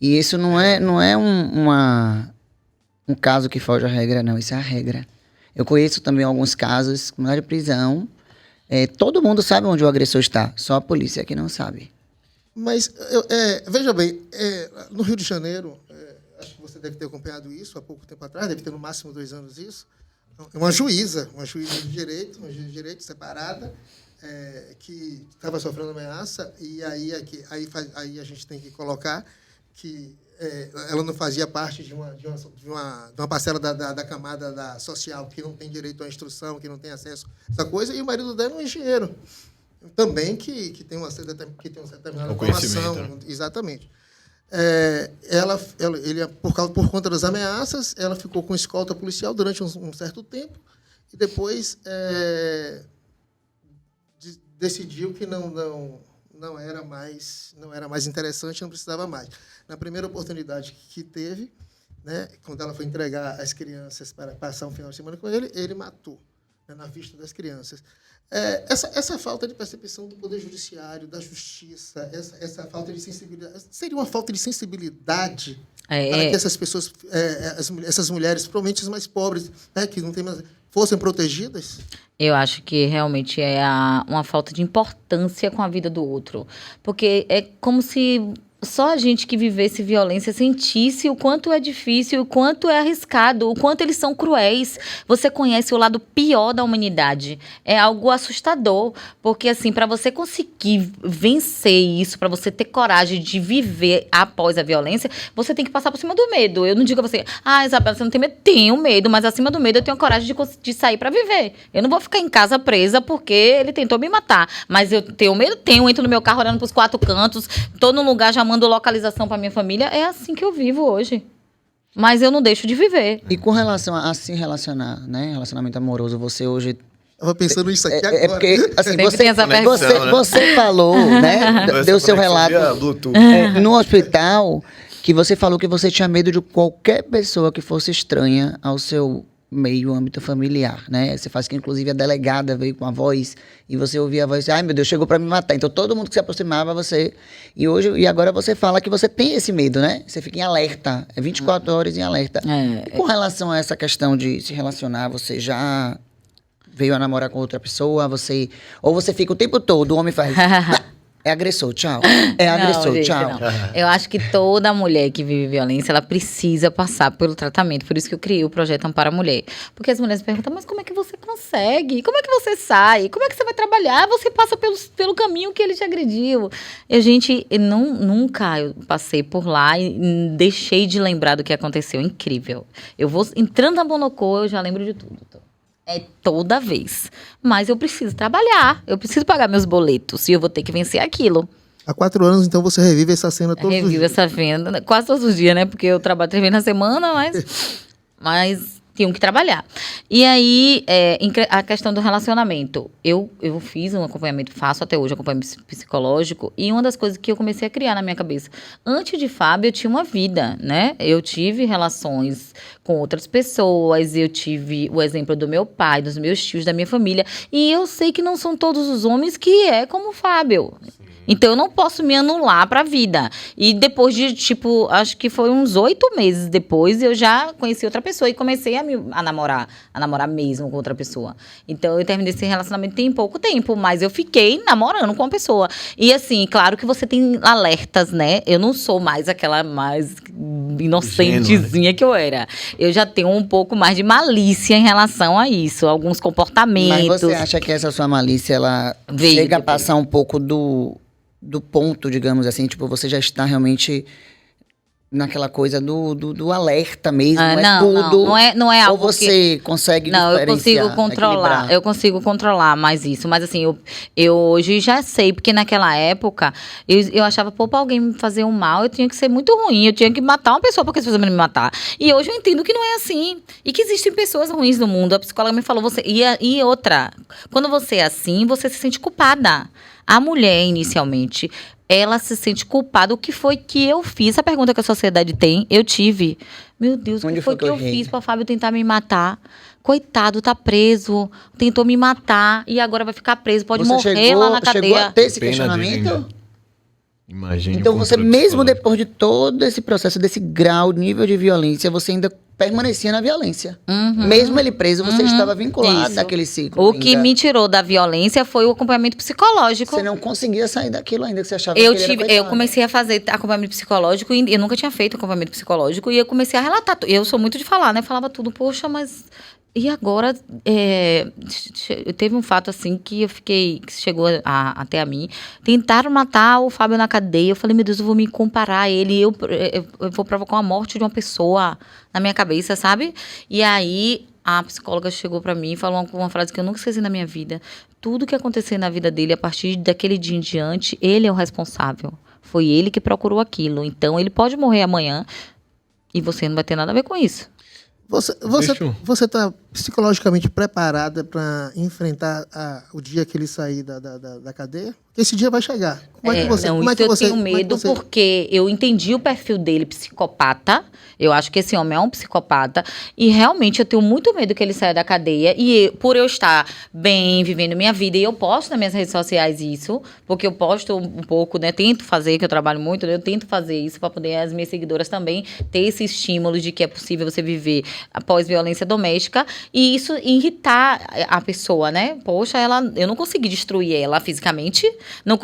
E isso não é um caso que foge à regra, não. Isso é a regra. Eu conheço também alguns casos com de prisão. Todo mundo sabe onde o agressor está, só a polícia que não sabe. Mas, veja bem, no Rio de Janeiro, acho que você deve ter acompanhado isso há pouco tempo atrás, deve ter no máximo 2 anos isso, uma juíza de direito separada, que estava sofrendo ameaça, e aí a gente tem que colocar que ela não fazia parte de uma parcela da camada social que não tem direito à instrução, que não tem acesso a essa coisa, e o marido dela é um engenheiro, também que tem uma determinada formação. Né? Exatamente. Ele, por conta das ameaças, ela ficou com escolta policial durante um certo tempo e depois decidiu que não era mais interessante, não precisava mais. Na primeira oportunidade que teve, né, quando ela foi entregar as crianças para passar um final de semana com ele matou, né, na vista das crianças. Essa falta de percepção do Poder Judiciário, da Justiça, essa falta de sensibilidade, seria uma falta de sensibilidade para que essas pessoas, essas mulheres, provavelmente as mais pobres, né, que não têm mais, fossem protegidas? Eu acho que realmente é uma falta de importância com a vida do outro. Porque é como se só a gente que vivesse violência sentisse o quanto é difícil, o quanto é arriscado, o quanto eles são cruéis. Você conhece o lado pior da humanidade. É algo assustador, porque assim, para você conseguir vencer isso, para você ter coragem de viver após a violência, você tem que passar por cima do medo. Eu não digo a você, Isabela, você não tem medo? Tenho medo, mas acima do medo eu tenho coragem de sair para viver. Eu não vou ficar em casa presa porque ele tentou me matar. Mas eu tenho medo? Tenho. Entro no meu carro olhando pros 4 cantos, tô num lugar já mando localização para minha família. É assim que eu vivo hoje. Mas eu não deixo de viver. E com relação a se relacionar, né? Relacionamento amoroso, você hoje... Eu estava pensando nisso aqui agora. Porque, assim, você falou, né? Deu seu relato no hospital, que você falou que você tinha medo de qualquer pessoa que fosse estranha ao seu meio âmbito familiar, né? Você faz que, inclusive, a delegada veio com a voz e você ouvia a voz, ai meu Deus, chegou para me matar. Então, todo mundo que se aproximava, e agora você fala que você tem esse medo, né? Você fica em alerta, 24 horas em alerta. E com relação a essa questão de se relacionar, você já veio a namorar com outra pessoa, ou você fica o tempo todo, o homem faz... É agressor, tchau. É agressor, Não, gente, tchau. não. Eu acho que toda mulher que vive violência, ela precisa passar pelo tratamento. Por isso que eu criei o projeto Ampara a Mulher. Porque as mulheres perguntam, mas como é que você consegue? Como é que você sai? Como é que você vai trabalhar? Você passa pelo caminho que ele te agrediu. Nunca eu passei por lá e deixei de lembrar do que aconteceu. Incrível. Eu vou entrando na Bonocô, eu já lembro de tudo. É toda vez. Mas eu preciso trabalhar. Eu preciso pagar meus boletos. E eu vou ter que vencer aquilo. Há 4 anos, então, você revive essa cena todos os Revivo dias. essa venda. Quase todos os dias, né? Porque eu trabalho 3 vezes na semana, mas tinham que trabalhar. E aí, a questão do relacionamento. Eu fiz um acompanhamento, faço até hoje acompanhamento psicológico, e uma das coisas que eu comecei a criar na minha cabeça. Antes de Fábio, eu tinha uma vida, né? Eu tive relações com outras pessoas, eu tive o exemplo do meu pai, dos meus tios, da minha família, e eu sei que não são todos os homens que é como o Fábio. Então, eu não posso me anular pra vida. E depois de, acho que foi uns 8 meses depois, eu já conheci outra pessoa e comecei a namorar mesmo com outra pessoa. Então, eu terminei esse relacionamento tem pouco tempo, mas eu fiquei namorando com uma pessoa. E assim, claro que você tem alertas, né? Eu não sou mais aquela mais inocentezinha que eu era. Eu já tenho um pouco mais de malícia em relação a isso, alguns comportamentos. Mas você acha que essa sua malícia, ela chega a passar um pouco do ponto, digamos assim, tipo, você já está realmente naquela coisa do alerta mesmo, não é algo ou você consegue não, eu consigo equilibrar? controlar, eu consigo controlar mais isso, mas assim, eu hoje já sei, porque naquela época, eu achava, pô, pra alguém me fazer um mal, eu tinha que ser muito ruim, eu tinha que matar uma pessoa porque as pessoas me matar, e hoje eu entendo que não é assim, e que existem pessoas ruins no mundo, a psicóloga me falou, e outra, quando você é assim, você se sente culpada. A mulher, inicialmente, ela se sente culpada. O que foi que eu fiz? A pergunta que a sociedade tem, eu tive. Meu Deus, o que foi que eu fiz para Fábio tentar me matar? Coitado, tá preso, tentou me matar e agora vai ficar preso, pode morrer lá na cadeia. Chegou a ter esse questionamento? Imagine. Então você, mesmo depois de todo esse processo, desse grau, nível de violência, você ainda permanecia na violência. Mesmo ele preso, você estava vinculado àquele ciclo. O que me tirou da violência foi o acompanhamento psicológico. Você não conseguia sair daquilo ainda, que você achava que ele era coitado. Eu comecei a fazer acompanhamento psicológico, e eu nunca tinha feito acompanhamento psicológico, e eu comecei a relatar. Eu sou muito de falar, né? Falava tudo, poxa, mas... E agora, teve um fato assim que chegou até a mim. Tentaram matar o Fábio na cadeia. Eu falei, meu Deus, eu vou me comparar a ele. Eu vou provocar a morte de uma pessoa na minha cabeça, sabe? E aí, a psicóloga chegou pra mim e falou uma frase que eu nunca esqueci na minha vida. Tudo que acontecer na vida dele, a partir daquele dia em diante, ele é o responsável. Foi ele que procurou aquilo. Então, ele pode morrer amanhã e você não vai ter nada a ver com isso. Você está psicologicamente preparada para enfrentar o dia que ele sair da cadeia? Porque esse dia vai chegar. Eu tenho medo porque eu entendi o perfil dele, psicopata. Eu acho que esse homem é um psicopata. E realmente eu tenho muito medo que ele saia da cadeia. E por eu estar bem, vivendo minha vida, e eu posto nas minhas redes sociais isso, porque eu posto um pouco, né? Tento fazer, que eu trabalho muito, né? Eu tento fazer isso para poder as minhas seguidoras também ter esse estímulo de que é possível você viver após violência doméstica. E isso irritar a pessoa, né? Poxa, eu não consegui destruir ela fisicamente, não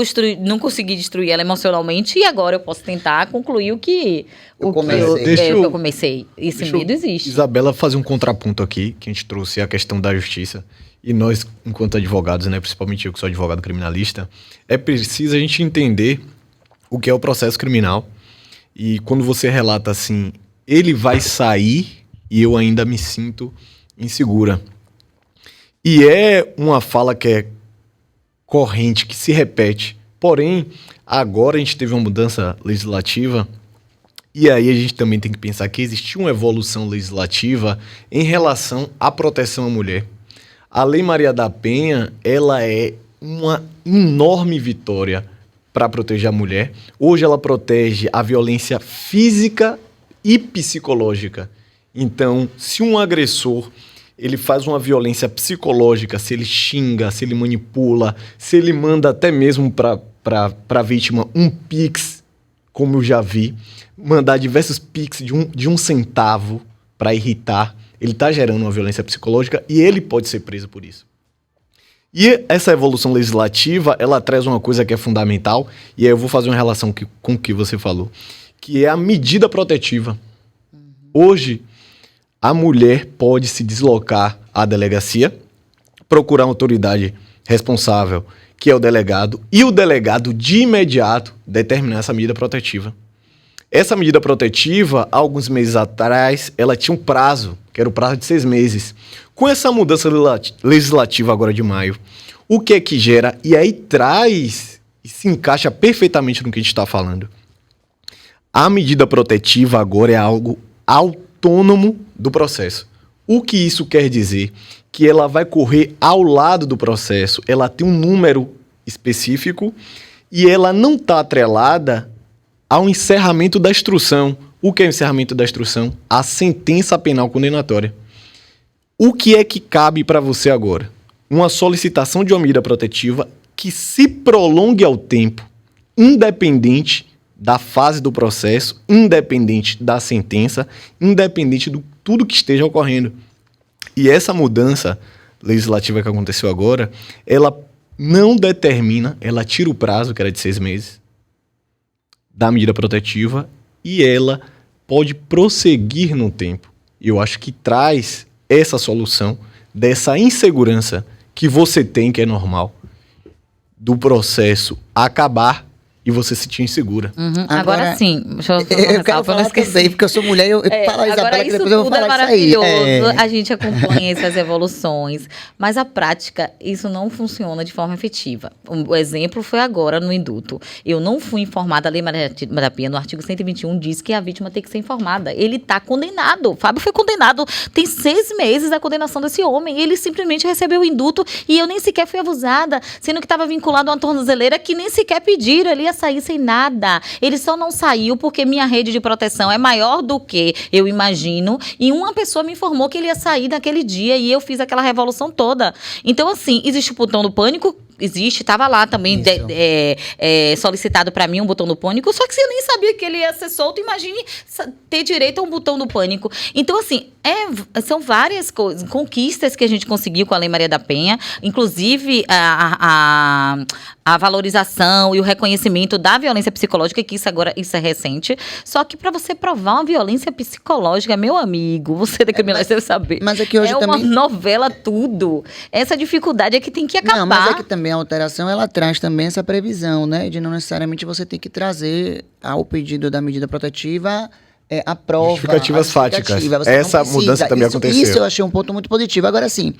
consegui destruir ela emocionalmente, e agora eu posso tentar concluir o que eu comecei. Esse medo existe. Isabela, fazer um contraponto aqui, que a gente trouxe a questão da justiça. E nós, enquanto advogados, né, principalmente eu que sou advogado criminalista, é preciso a gente entender o que é o processo criminal. E quando você relata assim, ele vai sair e eu ainda me sinto insegura. E é uma fala que é corrente, que se repete. Porém, agora a gente teve uma mudança legislativa e aí a gente também tem que pensar que existiu uma evolução legislativa em relação à proteção à mulher. A Lei Maria da Penha, ela é uma enorme vitória para proteger a mulher. Hoje ela protege a violência física e psicológica. Então, se um agressor ele faz uma violência psicológica, se ele xinga, se ele manipula, se ele manda até mesmo para a vítima um pix, como eu já vi, mandar diversos pix de um centavo para irritar, ele está gerando uma violência psicológica e ele pode ser preso por isso. E essa evolução legislativa, ela traz uma coisa que é fundamental, e aí eu vou fazer uma relação com o que você falou, que é a medida protetiva. Hoje, a mulher pode se deslocar à delegacia, procurar uma autoridade responsável, que é o delegado, e o delegado, de imediato, determinar essa medida protetiva. Essa medida protetiva, há alguns meses atrás, ela tinha um prazo, que era o prazo de 6 meses. Com essa mudança legislativa agora de maio, o que é que gera? E aí traz e se encaixa perfeitamente no que a gente está falando. A medida protetiva agora é algo autônomo do processo. O que isso quer dizer? Que ela vai correr ao lado do processo, ela tem um número específico e ela não está atrelada ao encerramento da instrução. O que é o encerramento da instrução? A sentença penal condenatória. O que é que cabe para você agora? Uma solicitação de uma medida protetiva que se prolongue ao tempo, independente da fase do processo, independente da sentença, independente de tudo que esteja ocorrendo. E essa mudança legislativa que aconteceu agora, ela não determina, ela tira o prazo, que era de 6 meses, da medida protetiva, e ela pode prosseguir no tempo. Eu acho que traz essa solução dessa insegurança que você tem, que é normal, do processo acabar e você se sentir insegura. Agora sim, deixa Eu quero falar também, porque eu sou mulher e eu falo a Isabela, que depois eu vou falar isso aí. Maravilhoso, a gente acompanha essas evoluções, mas a prática, isso não funciona de forma efetiva. O exemplo foi agora no indulto. Eu não fui informada, a Lei Maria da Penha, no artigo 121, diz que a vítima tem que ser informada. Ele está condenado, o Fábio foi condenado, tem 6 meses a condenação desse homem, ele simplesmente recebeu o indulto e eu nem sequer fui abusada, sendo que estava vinculado a uma tornozeleira que nem sequer pediram, ele ia sair sem nada. Ele só não saiu porque minha rede de proteção é maior do que eu imagino, e uma pessoa me informou que ele ia sair naquele dia e eu fiz aquela revolução toda. Então, assim, existe o botão do pânico, existe, estava lá também solicitado para mim um botão do pânico, só que eu nem sabia que ele ia ser solto, imagine ter direito a um botão do pânico. Então, assim, são várias coisas, conquistas que a gente conseguiu com a Lei Maria da Penha, inclusive a valorização e o reconhecimento da violência psicológica, que isso é recente, só que para você provar uma violência psicológica, meu amigo, você da criminalidade deve saber, mas é que hoje uma também novela tudo. Essa dificuldade é que tem que acabar. Não, mas é que também a alteração, ela traz também essa previsão, né? De não necessariamente você ter que trazer ao pedido da medida protetiva a prova. Justificativas fáticas. Você Essa mudança também aconteceu. Isso eu achei um ponto muito positivo. Agora, sim,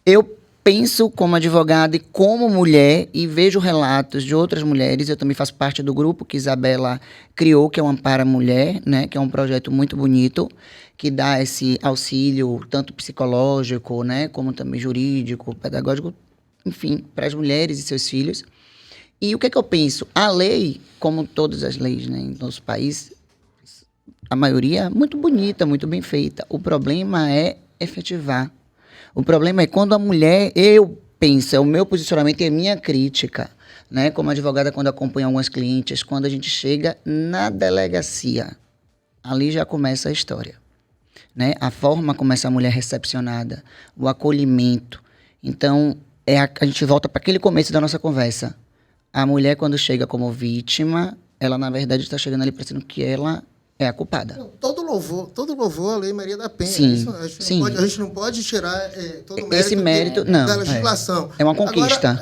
eu penso como advogada e como mulher e vejo relatos de outras mulheres. Eu também faço parte do grupo que Isabela criou, que é o Ampara Mulher, né? Que é um projeto muito bonito, que dá esse auxílio tanto psicológico, né? Como também jurídico, pedagógico, enfim, para as mulheres e seus filhos. E o que é que eu penso? A lei, como todas as leis, né, em nosso país, a maioria muito bonita, muito bem feita. O problema é efetivar. O problema é quando a mulher, eu penso, é o meu posicionamento e a minha crítica, né, como advogada, quando acompanho algumas clientes, quando a gente chega na delegacia, ali já começa a história, né? A forma como essa mulher é recepcionada, o acolhimento. Então, a gente volta para aquele começo da nossa conversa. A mulher, quando chega como vítima, ela, na verdade, está chegando ali parecendo que ela é a culpada. Não, todo louvor à Lei Maria da Penha. Sim, Isso, a gente não pode tirar todo o mérito, esse mérito não, da legislação. É uma conquista.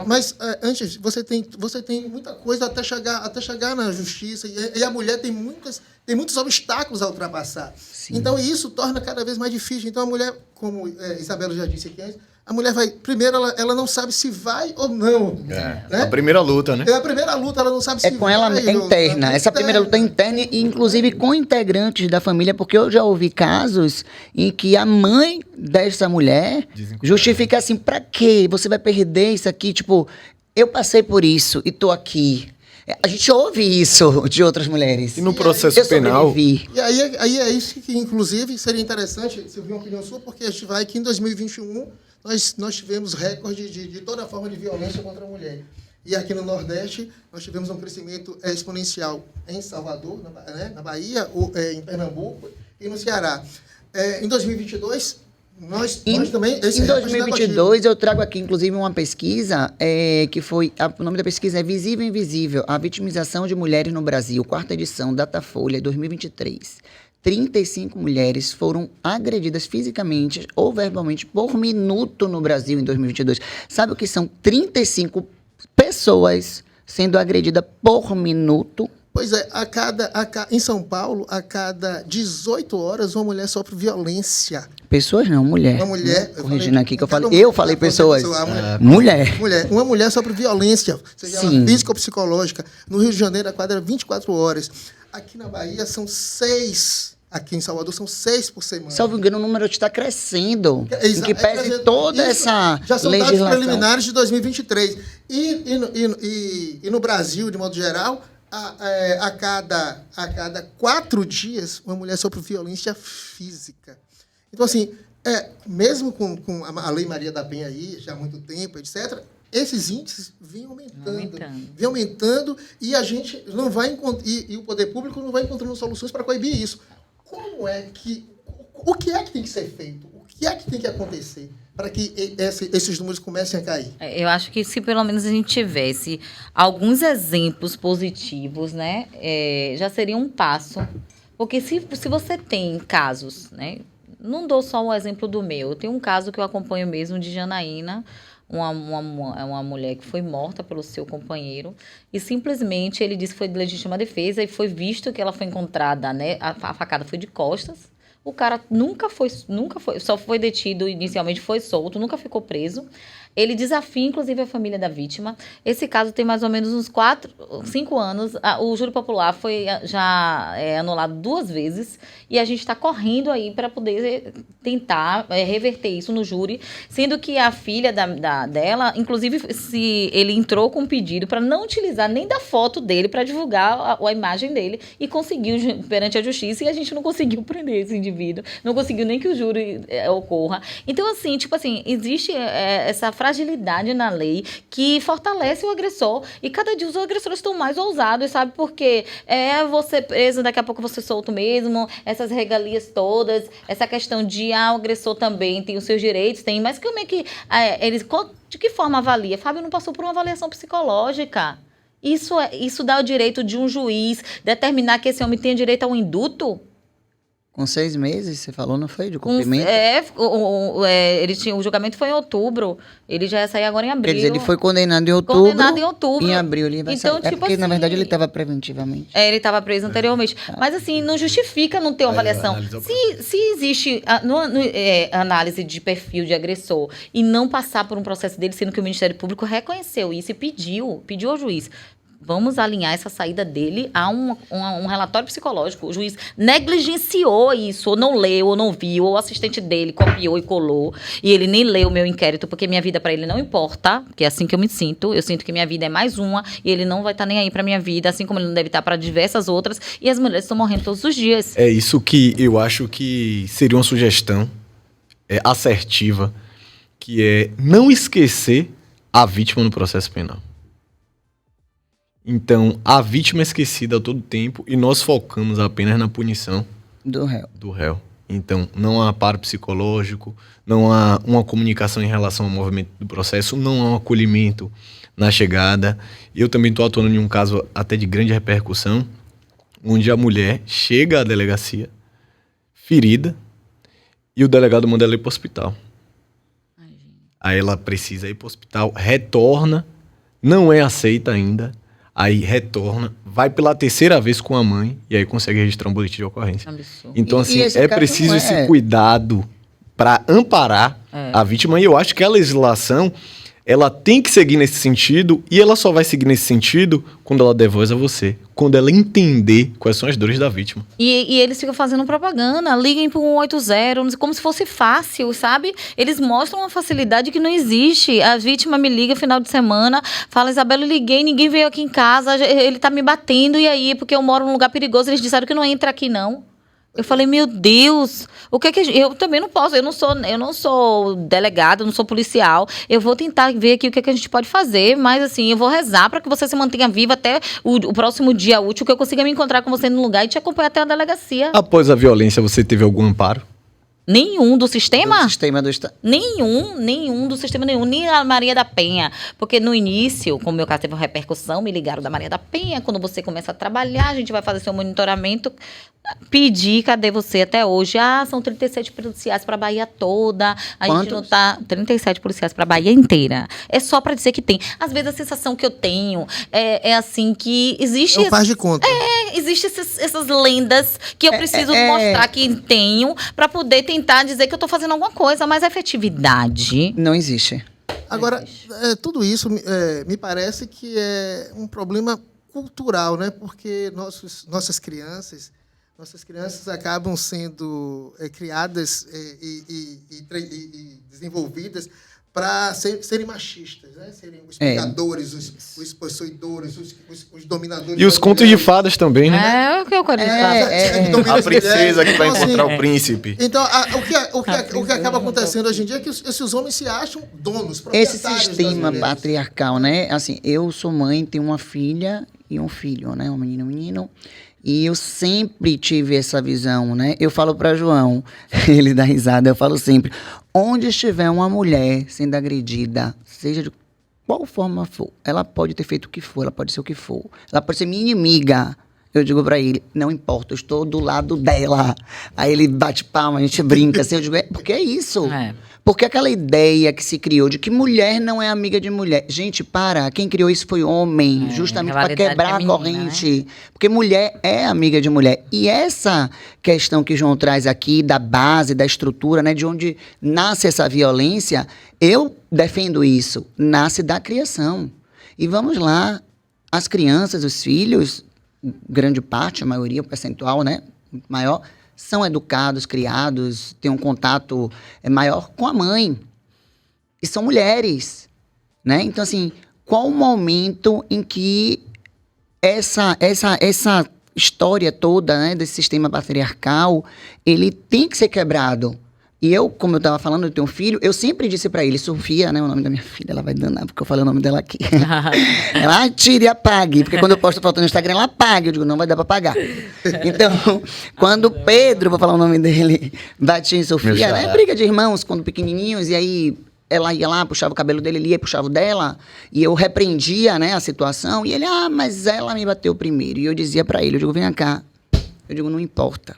Mas antes, você tem muita coisa até chegar na justiça, e a mulher tem muitos obstáculos a ultrapassar. Sim. Então, isso torna cada vez mais difícil. Então, a mulher, como Isabela já disse aqui antes, a mulher vai... Primeiro, ela não sabe se vai ou não. Né? A primeira luta, né? É a primeira luta, ela não sabe se vai. É com ela, é interna. Essa primeira luta é interna, e inclusive com integrantes da família, porque eu já ouvi casos em que a mãe dessa mulher justifica assim, pra quê? Você vai perder isso aqui? Tipo, eu passei por isso e tô aqui. A gente ouve isso de outras mulheres. E no processo penal... E aí é isso que, inclusive, seria interessante, se eu ouvir uma opinião sua, porque a gente vai aqui em 2021... Nós tivemos recorde de toda forma de violência contra a mulher. E aqui no Nordeste, nós tivemos um crescimento exponencial em Salvador, na Bahia, em Pernambuco e no Ceará. Em 2022, Nós também... Esse Em é recorde 2022, eu trago aqui, inclusive, uma pesquisa que foi... O nome da pesquisa é Visível e Invisível, a vitimização de mulheres no Brasil, quarta edição, Datafolha, 2023. 35 mulheres foram agredidas fisicamente ou verbalmente por minuto no Brasil em 2022. Sabe o que são 35 pessoas sendo agredidas por minuto? Pois é, em São Paulo, a cada 18 horas, uma mulher sofre violência. Pessoas não, mulher. Uma mulher... Corrigindo aqui que eu falei pessoas. Mulher. Uma mulher sofre violência, seja ela Sim. física ou psicológica. No Rio de Janeiro, a quadra é 24 horas. Aqui na Bahia, são 6. Aqui em Salvador, são 6 por semana. Salvo engano, o número está crescendo. Em que pese crescendo. toda Isso essa já são legislação. dados preliminares de 2023. E no Brasil, de modo geral, a cada 4 dias, uma mulher sofre violência física. Então, assim, mesmo com a Lei Maria da Penha aí, já há muito tempo, etc., esses índices vêm aumentando e a gente não vai e o poder público não vai encontrando soluções para coibir isso. O que é que tem que ser feito? O que é que tem que acontecer para que esses números comecem a cair? Eu acho que se pelo menos a gente tivesse alguns exemplos positivos, né, já seria um passo. Porque se você tem casos, né, não dou só o exemplo do meu, eu tenho um caso que eu acompanho mesmo de Janaína, uma mulher que foi morta pelo seu companheiro e simplesmente ele disse que foi de legítima defesa e foi visto que ela foi encontrada, né, a facada foi de costas. O cara nunca foi, só foi detido inicialmente, foi solto, nunca ficou preso. Ele desafia, inclusive, a família da vítima. Esse caso tem mais ou menos uns 5 anos. O júri popular foi já anulado 2 vezes. E a gente está correndo aí para poder tentar reverter isso no júri. Sendo que a filha dela, inclusive, ele entrou com um pedido para não utilizar nem da foto dele para divulgar a imagem dele. E conseguiu perante a justiça. E a gente não conseguiu prender esse indivíduo. Não conseguiu nem que o júri ocorra. Então, assim, existe essa fragilidade na lei que fortalece o agressor e cada dia os agressores estão mais ousados, sabe? Porque você preso, daqui a pouco você solto mesmo, essas regalias todas, essa questão de o agressor também tem os seus direitos, mas como é que de que forma avalia? Fábio não passou por uma avaliação psicológica. Isso dá o direito de um juiz determinar que esse homem tem direito a um induto? Com 6 meses, você falou, não foi? De cumprimento? O julgamento foi em outubro. Ele já ia sair agora em abril. Quer dizer, ele foi condenado em outubro. Em abril ele vai sair. Então, porque, na verdade, ele estava preventivamente. Ele estava preso anteriormente. Mas, assim, não justifica não ter uma avaliação. Se existe análise de perfil de agressor e não passar por um processo dele, sendo que o Ministério Público reconheceu isso e pediu ao juiz. Vamos alinhar essa saída dele a um relatório psicológico. O juiz negligenciou isso, ou não leu, ou não viu, ou o assistente dele copiou e colou, e ele nem leu o meu inquérito, porque minha vida para ele não importa, que é assim que eu me sinto. Eu sinto que minha vida é mais uma, e ele não vai estar nem aí para minha vida, assim como ele não deve estar para diversas outras, e as mulheres estão morrendo todos os dias. É isso que eu acho que seria uma sugestão assertiva, que é não esquecer a vítima no processo penal. Então, a vítima é esquecida a todo tempo e nós focamos apenas na punição do réu. Então, não há amparo psicológico, não há uma comunicação em relação ao movimento do processo, não há um acolhimento na chegada. Eu também estou atuando em um caso até de grande repercussão, onde a mulher chega à delegacia ferida e o delegado manda ela ir para o hospital. Aí ela precisa ir para o hospital, retorna, não é aceita ainda. Aí retorna, vai pela 3ª vez com a mãe e aí consegue registrar um boletim de ocorrência. Absurdo. Então, assim, preciso esse cuidado para amparar a vítima. E eu acho que a legislação, ela tem que seguir nesse sentido e ela só vai seguir nesse sentido quando ela der voz a você. Quando ela entender quais são as dores da vítima. E eles ficam fazendo propaganda, liguem para o 180, como se fosse fácil, sabe? Eles mostram uma facilidade que não existe. A vítima me liga final de semana, fala, Isabela, eu liguei, ninguém veio aqui em casa, ele tá me batendo, e aí, porque eu moro num lugar perigoso, eles disseram que não entra aqui, não. Eu falei, meu Deus, o que é que eu também não posso, eu não sou delegada, eu não sou policial, eu vou tentar ver aqui o que é que a gente pode fazer, mas assim, eu vou rezar para que você se mantenha viva até o próximo dia útil, que eu consiga me encontrar com você no lugar e te acompanhar até a delegacia. Após a violência, você teve algum amparo? Nenhum do sistema? Do sistema do Estado. Nenhum do sistema nenhum, nem a Maria da Penha. Porque no início, como o meu caso teve uma repercussão, me ligaram da Maria da Penha. Quando você começa a trabalhar, a gente vai fazer seu monitoramento. Pedi, cadê você até hoje? São 37 policiais para a Bahia toda. A gente não tá. 37 policiais para a Bahia inteira. É só para dizer que tem. Às vezes a sensação que eu tenho é assim que existe. Não faz de conta. Existem essas lendas que eu preciso mostrar que tenho para poder tentar dizer que eu estou fazendo alguma coisa, mas a efetividade Não existe. Agora, tudo isso me parece que é um problema cultural, né? Porque nossas crianças acabam sendo criadas e desenvolvidas para serem machistas, né? Serem os pegadores, os possuidores, os dominadores. E os contos de fadas também, né? é o que eu quero dizer. A princesa que vai Então, encontrar assim, o príncipe. Então, o que acaba acontecendo hoje em dia é que esses homens se acham donos, Esse proprietários das sistema mulheres. patriarcal, né? Assim, eu sou mãe, tenho uma filha e um filho, né? Um menino e um menino. E eu sempre tive essa visão, né? Eu falo para João, ele dá risada, eu falo sempre, onde estiver uma mulher sendo agredida, seja de qual forma for, ela pode ter feito o que for, ela pode ser o que for, ela pode ser minha inimiga. Eu digo para ele, não importa, eu estou do lado dela. Aí ele bate palma, a gente brinca, assim, eu digo, porque é isso. Porque aquela ideia que se criou de que mulher não é amiga de mulher. Gente, quem criou isso foi homem, justamente para quebrar a corrente. Né? Porque mulher é amiga de mulher. E essa questão que João traz aqui, da base, da estrutura, né, de onde nasce essa violência, eu defendo isso. Nasce da criação. E vamos lá, as crianças, os filhos, grande parte, a maioria, o percentual, né, maior, são educados, criados, têm um contato maior com a mãe. E são mulheres, né? Então, assim, qual o momento em que essa história toda, né, desse sistema patriarcal, ele tem que ser quebrado? E eu, como eu estava falando, eu tenho um filho, eu sempre disse para ele, Sofia, né, o nome da minha filha, ela vai danar, porque eu falei o nome dela aqui. Ela tire e apague, porque quando eu posto foto no Instagram, ela apaga, eu digo, não vai dar para apagar. Então, quando Pedro, vou falar o nome dele, batia em Sofia, né, briga de irmãos, quando pequenininhos, e aí ela ia lá, puxava o cabelo dele, ele ia, puxava o dela, e eu repreendia, né, a situação, e ele, mas ela me bateu primeiro. E eu dizia para ele, eu digo, vem cá, eu digo, não importa.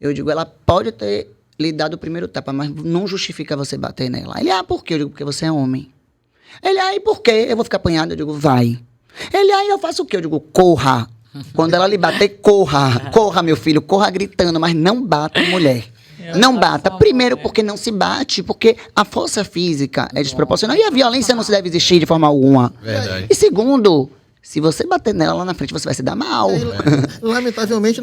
Eu digo, ela pode ter lhe dado o primeiro tapa, mas não justifica você bater nela. Ele, por quê? Eu digo, porque você é homem. Ele, e por quê? Eu vou ficar apanhado? Eu digo, vai. Ele, eu faço o quê? Eu digo, corra. Quando ela lhe bater, corra. Corra, meu filho, corra gritando, mas não bata mulher. Não bata. Primeiro, porque não se bate, porque a força física é desproporcional e a violência não se deve existir de forma alguma. Verdade. E segundo, se você bater nela lá na frente, você vai se dar mal. Lamentavelmente,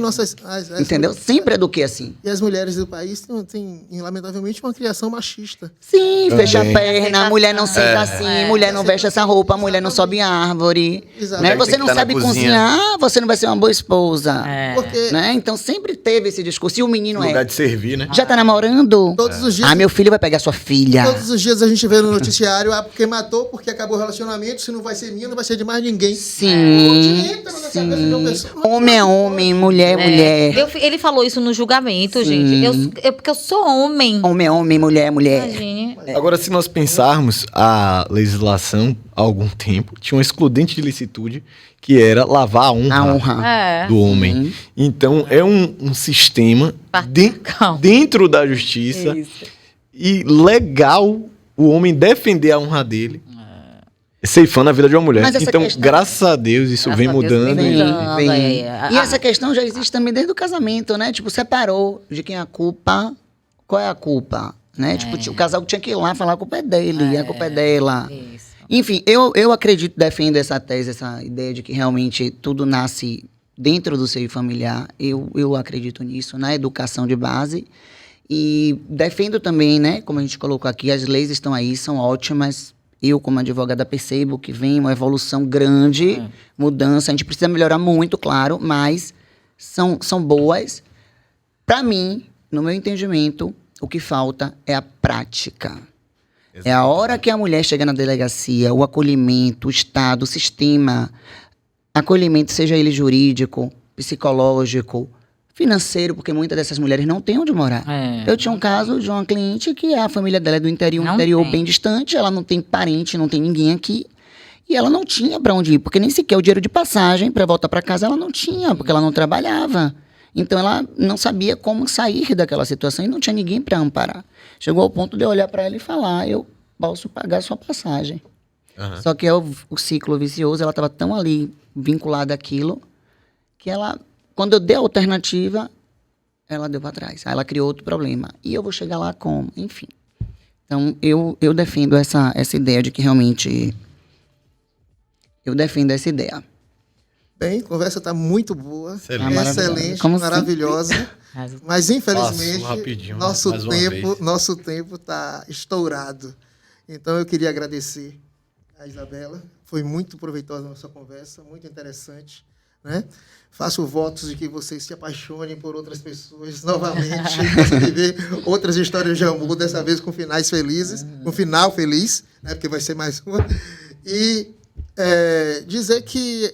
entendeu? Sempre é do que assim. E as mulheres do país têm, lamentavelmente, uma criação machista. Sim, fecha a perna, a mulher não senta assim, mulher não veste essa roupa, a mulher não sobe em árvore. Né? Você não sabe cozinhar, você não vai ser uma boa esposa. Porque Né? Então sempre teve esse discurso. E o menino lugar de servir, né? já tá namorando? todos os dias, meu filho vai pegar sua filha. todos os dias a gente vê no noticiário, porque matou, porque acabou o relacionamento, se não vai ser minha, não vai ser de mais ninguém. Sim, homem é homem, mulher é mulher. Ele falou isso no julgamento, gente. Porque eu sou homem. Homem é homem, mulher é mulher. Imagine. Agora, se nós pensarmos, a legislação, há algum tempo, tinha um excludente de licitude, que era lavar a honra, do homem. Então, é um sistema dentro da justiça e legal o homem defender a honra dele, ceifando a vida de uma mulher. Então, graças a Deus, isso vem mudando. Vem. E essa questão já existe também desde o casamento, né? Tipo, separou de quem é a culpa. Qual é a culpa? Né? Tipo, o casal tinha que ir lá falar a culpa é dele, a culpa é dela. Isso. Enfim, eu acredito, defendo essa tese, essa ideia de que realmente tudo nasce dentro do seio familiar. Eu acredito nisso, na educação de base. E defendo também, né? Como a gente colocou aqui, as leis estão aí, são ótimas. Eu, como advogada, percebo que vem uma evolução grande, mudança. A gente precisa melhorar muito, claro, mas são boas. Para mim, no meu entendimento, o que falta é a prática. Exatamente. É a hora que a mulher chega na delegacia, o acolhimento, o Estado, o sistema, acolhimento, seja ele jurídico, psicológico, financeiro, porque muitas dessas mulheres não têm onde morar. Eu tinha um caso de uma cliente que a família dela é do interior, um interior bem distante, ela não tem parente, não tem ninguém aqui, e ela não tinha para onde ir, porque nem sequer o dinheiro de passagem para voltar para casa ela não tinha, porque ela não trabalhava. Então ela não sabia como sair daquela situação e não tinha ninguém para amparar. Chegou ao ponto de eu olhar para ela e falar, eu posso pagar a sua passagem. Só que o ciclo vicioso, ela estava tão ali vinculada àquilo, que ela, quando eu dei a alternativa, ela deu para trás. Aí ela criou outro problema. E eu vou chegar lá como? Enfim. Então, eu defendo essa ideia de que realmente... Eu defendo essa ideia. Bem, a conversa está muito boa, excelente, Como maravilhosa. Mas, infelizmente, rapidinho, nosso tempo está estourado. Então, eu queria agradecer a Isabela. Foi muito proveitosa a nossa conversa, muito interessante, né? Faço votos de que vocês se apaixonem por outras pessoas novamente, possam viver outras histórias de amor, dessa vez com finais felizes, um final feliz, né? Porque vai ser mais uma. E dizer que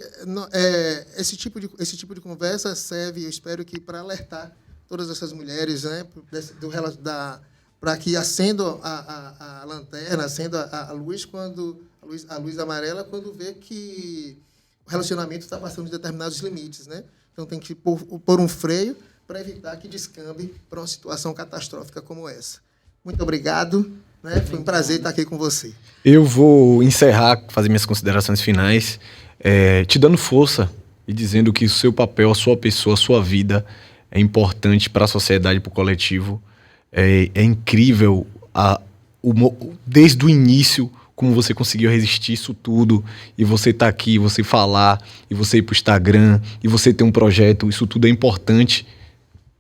esse tipo de conversa serve, eu espero que para alertar todas essas mulheres, né? Para que acendam a lanterna, acendam a luz quando a luz amarela, quando vê que o relacionamento está passando de determinados limites, né? Então tem que pôr um freio para evitar que descambe para uma situação catastrófica como essa. Muito obrigado, né? Foi um prazer estar aqui com você. Eu vou encerrar, fazer minhas considerações finais, te dando força e dizendo que o seu papel, a sua pessoa, a sua vida é importante para a sociedade, para o coletivo. É incrível desde o início como você conseguiu resistir isso tudo, e você tá aqui, você falar, e você ir pro Instagram, e você ter um projeto, isso tudo é importante,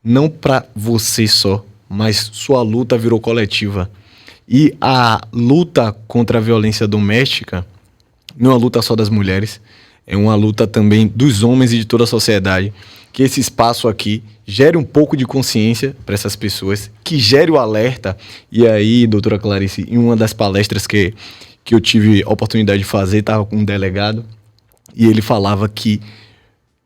não para você só, mas sua luta virou coletiva. E a luta contra a violência doméstica não é uma luta só das mulheres, é uma luta também dos homens e de toda a sociedade. Que esse espaço aqui gere um pouco de consciência para essas pessoas, que gere o alerta. E aí, doutora Clarice, em uma das palestras que eu tive a oportunidade de fazer, estava com um delegado, e ele falava que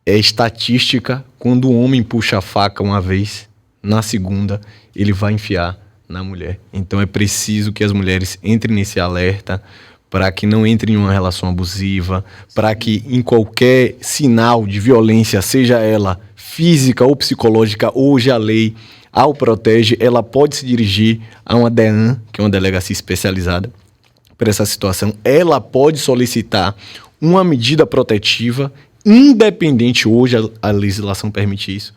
é estatística, quando o homem puxa a faca uma vez, na segunda, ele vai enfiar na mulher. Então é preciso que as mulheres entrem nesse alerta, para que não entre em uma relação abusiva, para que em qualquer sinal de violência, seja ela física ou psicológica, hoje a lei ao protege, ela pode se dirigir a uma DEAN, que é uma delegacia especializada para essa situação. Ela pode solicitar uma medida protetiva, independente, hoje a legislação permite isso,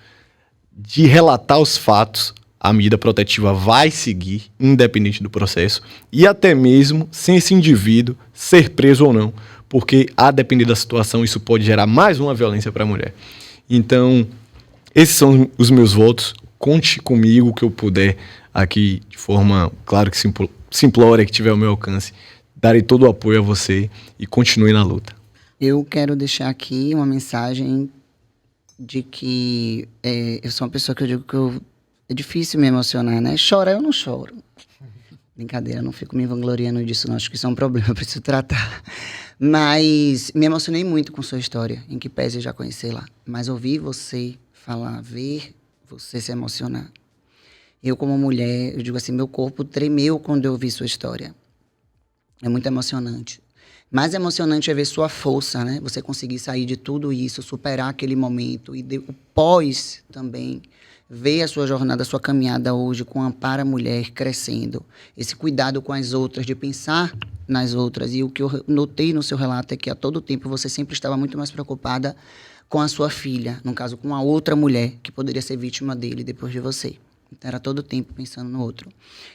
de relatar os fatos. A medida protetiva vai seguir, independente do processo, e até mesmo sem esse indivíduo ser preso ou não, porque, a depender da situação, isso pode gerar mais uma violência para a mulher. Então, esses são os meus votos. Conte comigo o que eu puder aqui, de forma, claro que simplória, que tiver ao meu alcance. Darei todo o apoio a você e continue na luta. Eu quero deixar aqui uma mensagem de que eu sou uma pessoa que eu digo que é difícil me emocionar, né? Chorar eu não choro. Brincadeira, não fico me vangloriando disso, não. Acho que isso é um problema, eu preciso tratar. Mas me emocionei muito com sua história, em que pese eu já conheci lá. Mas ouvir você falar, ver você se emocionar. Eu, como mulher, eu digo assim, meu corpo tremeu quando eu ouvi sua história. É muito emocionante. Mais emocionante é ver sua força, né? Você conseguir sair de tudo isso, superar aquele momento. E o pós também. Ver a sua jornada, a sua caminhada hoje com Ampara Mulher crescendo. Esse cuidado com as outras, de pensar nas outras. E o que eu notei no seu relato é que a todo tempo você sempre estava muito mais preocupada com a sua filha. No caso, com a outra mulher que poderia ser vítima dele depois de você. Então, era todo tempo pensando no outro.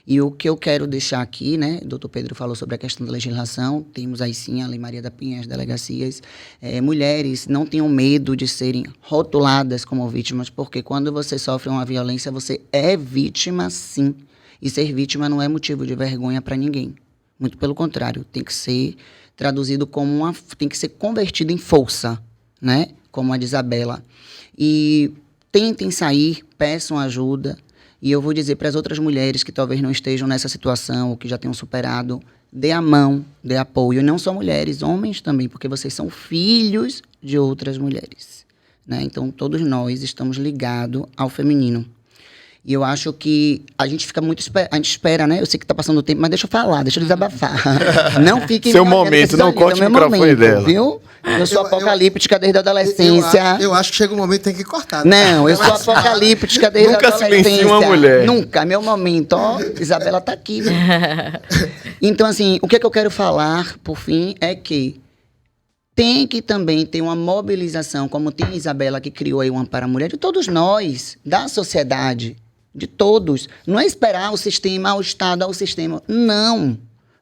E o que eu quero deixar aqui, né? O doutor Pedro falou sobre a questão da legislação. Temos aí sim a Lei Maria da Penha, as delegacias. Mulheres não tenham medo de serem rotuladas como vítimas, porque quando você sofre uma violência, você é vítima, sim. E ser vítima não é motivo de vergonha para ninguém. Muito pelo contrário, tem que ser traduzido como tem que ser convertido em força, né? Como a de Isabela. E tentem sair, peçam ajuda. E eu vou dizer para as outras mulheres que talvez não estejam nessa situação ou que já tenham superado, dê a mão, dê apoio. E não só mulheres, homens também, porque vocês são filhos de outras mulheres. né? Então, todos nós estamos ligados ao feminino. E eu acho que a gente fica muito... A gente espera, né? Eu sei que tá passando o tempo, mas deixa eu falar, deixa eu desabafar. Não fique... Seu momento, não corte o microfone dela. Viu? Eu sou apocalíptica desde a adolescência. Eu acho que chega um momento que tem que cortar. Né? Não, eu sou apocalíptica desde a adolescência. Nunca silencie uma mulher. Nunca, meu momento. Ó, Isabela tá aqui. Viu? Então, assim, o que eu quero falar, por fim, é que tem que também ter uma mobilização, como tem a Isabela, que criou aí o Amparo à Mulher, de todos nós, da sociedade, de todos. Não é esperar o sistema, ao Estado, ao sistema. Não.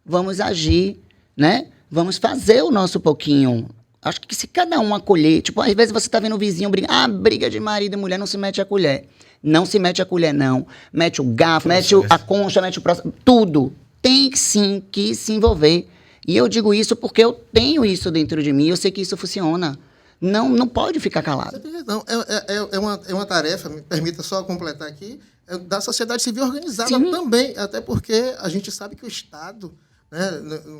Vamos agir, né? Vamos fazer o nosso pouquinho. Acho que se cada um acolher... Tipo, às vezes você tá vendo o vizinho brigar. Ah, briga de marido e mulher, não se mete a colher. Não se mete a colher, não. Mete o garfo, mete a concha, mete o próximo... Tudo. Tem sim que se envolver. E eu digo isso porque eu tenho isso dentro de mim. Eu sei que isso funciona. Não pode ficar calado. Não, é uma tarefa, me permita só completar aqui, da sociedade civil organizada também, até porque a gente sabe que o Estado, né,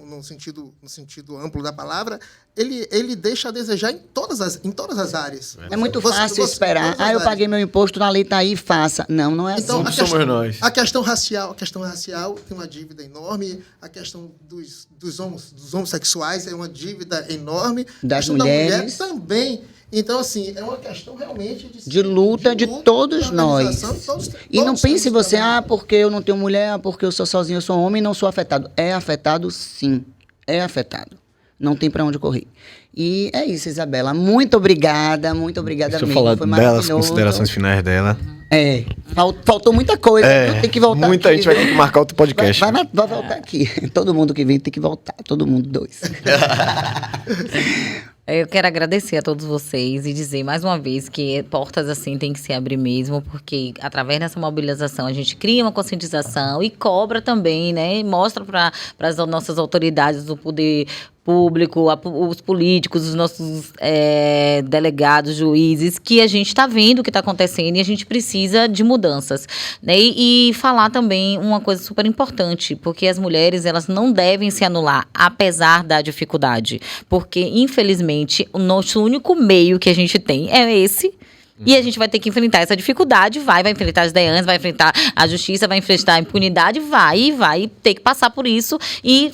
no sentido amplo da palavra, ele deixa a desejar em todas as áreas. É muito fácil esperar. Eu paguei meu imposto, na lei tá aí, faça. Não é então, assim. Somos nós. A questão racial tem uma dívida enorme, a questão dos homossexuais é uma dívida enorme, das a mulheres da mulher também. Então, assim, é uma questão realmente de luta de todos nós. E não pense você, porque eu não tenho mulher, porque eu sou sozinho, eu sou homem e não sou afetado. É afetado, sim. É afetado. Não tem para onde correr. E é isso, Isabela. Muito obrigada mesmo. Deixa eu falar delas, considerações finais dela. Faltou muita coisa. Tem que voltar muita aqui, gente vai ter que marcar outro podcast. Vai voltar aqui. Todo mundo que vem tem que voltar. Todo mundo, 2. Eu quero agradecer a todos vocês e dizer mais uma vez que portas assim tem que se abrir mesmo, porque através dessa mobilização a gente cria uma conscientização e cobra também, né? E mostra para as nossas autoridades do poder público, os políticos, os nossos delegados, juízes, que a gente está vendo o que está acontecendo e a gente precisa de mudanças, né? E falar também uma coisa super importante, porque as mulheres, elas não devem se anular, apesar da dificuldade, porque, infelizmente, o nosso único meio que a gente tem é esse. E a gente vai ter que enfrentar essa dificuldade, vai enfrentar as DEANs, vai enfrentar a justiça, vai enfrentar a impunidade, vai ter que passar por isso e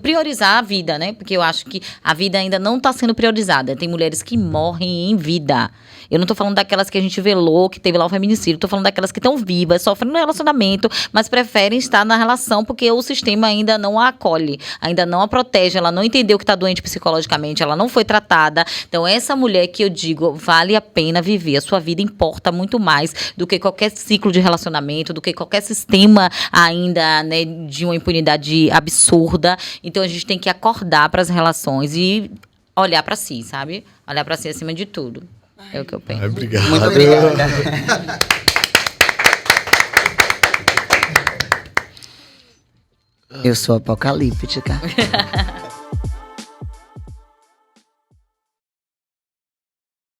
priorizar a vida, né? Porque eu acho que a vida ainda não está sendo priorizada. Tem mulheres que morrem em vida. Eu não tô falando daquelas que a gente velou, que teve lá o feminicídio. Tô falando daquelas que estão vivas, sofrendo no relacionamento, mas preferem estar na relação porque o sistema ainda não a acolhe, ainda não a protege, ela não entendeu que está doente psicologicamente, ela não foi tratada. Então, essa mulher que eu digo, vale a pena viver. A sua vida importa muito mais do que qualquer ciclo de relacionamento, do que qualquer sistema ainda, né, de uma impunidade absurda. Então, a gente tem que acordar para as relações e olhar para si, sabe? Olhar para si acima de tudo. É o que eu penso. Obrigado. Muito obrigada. Eu sou apocalíptica.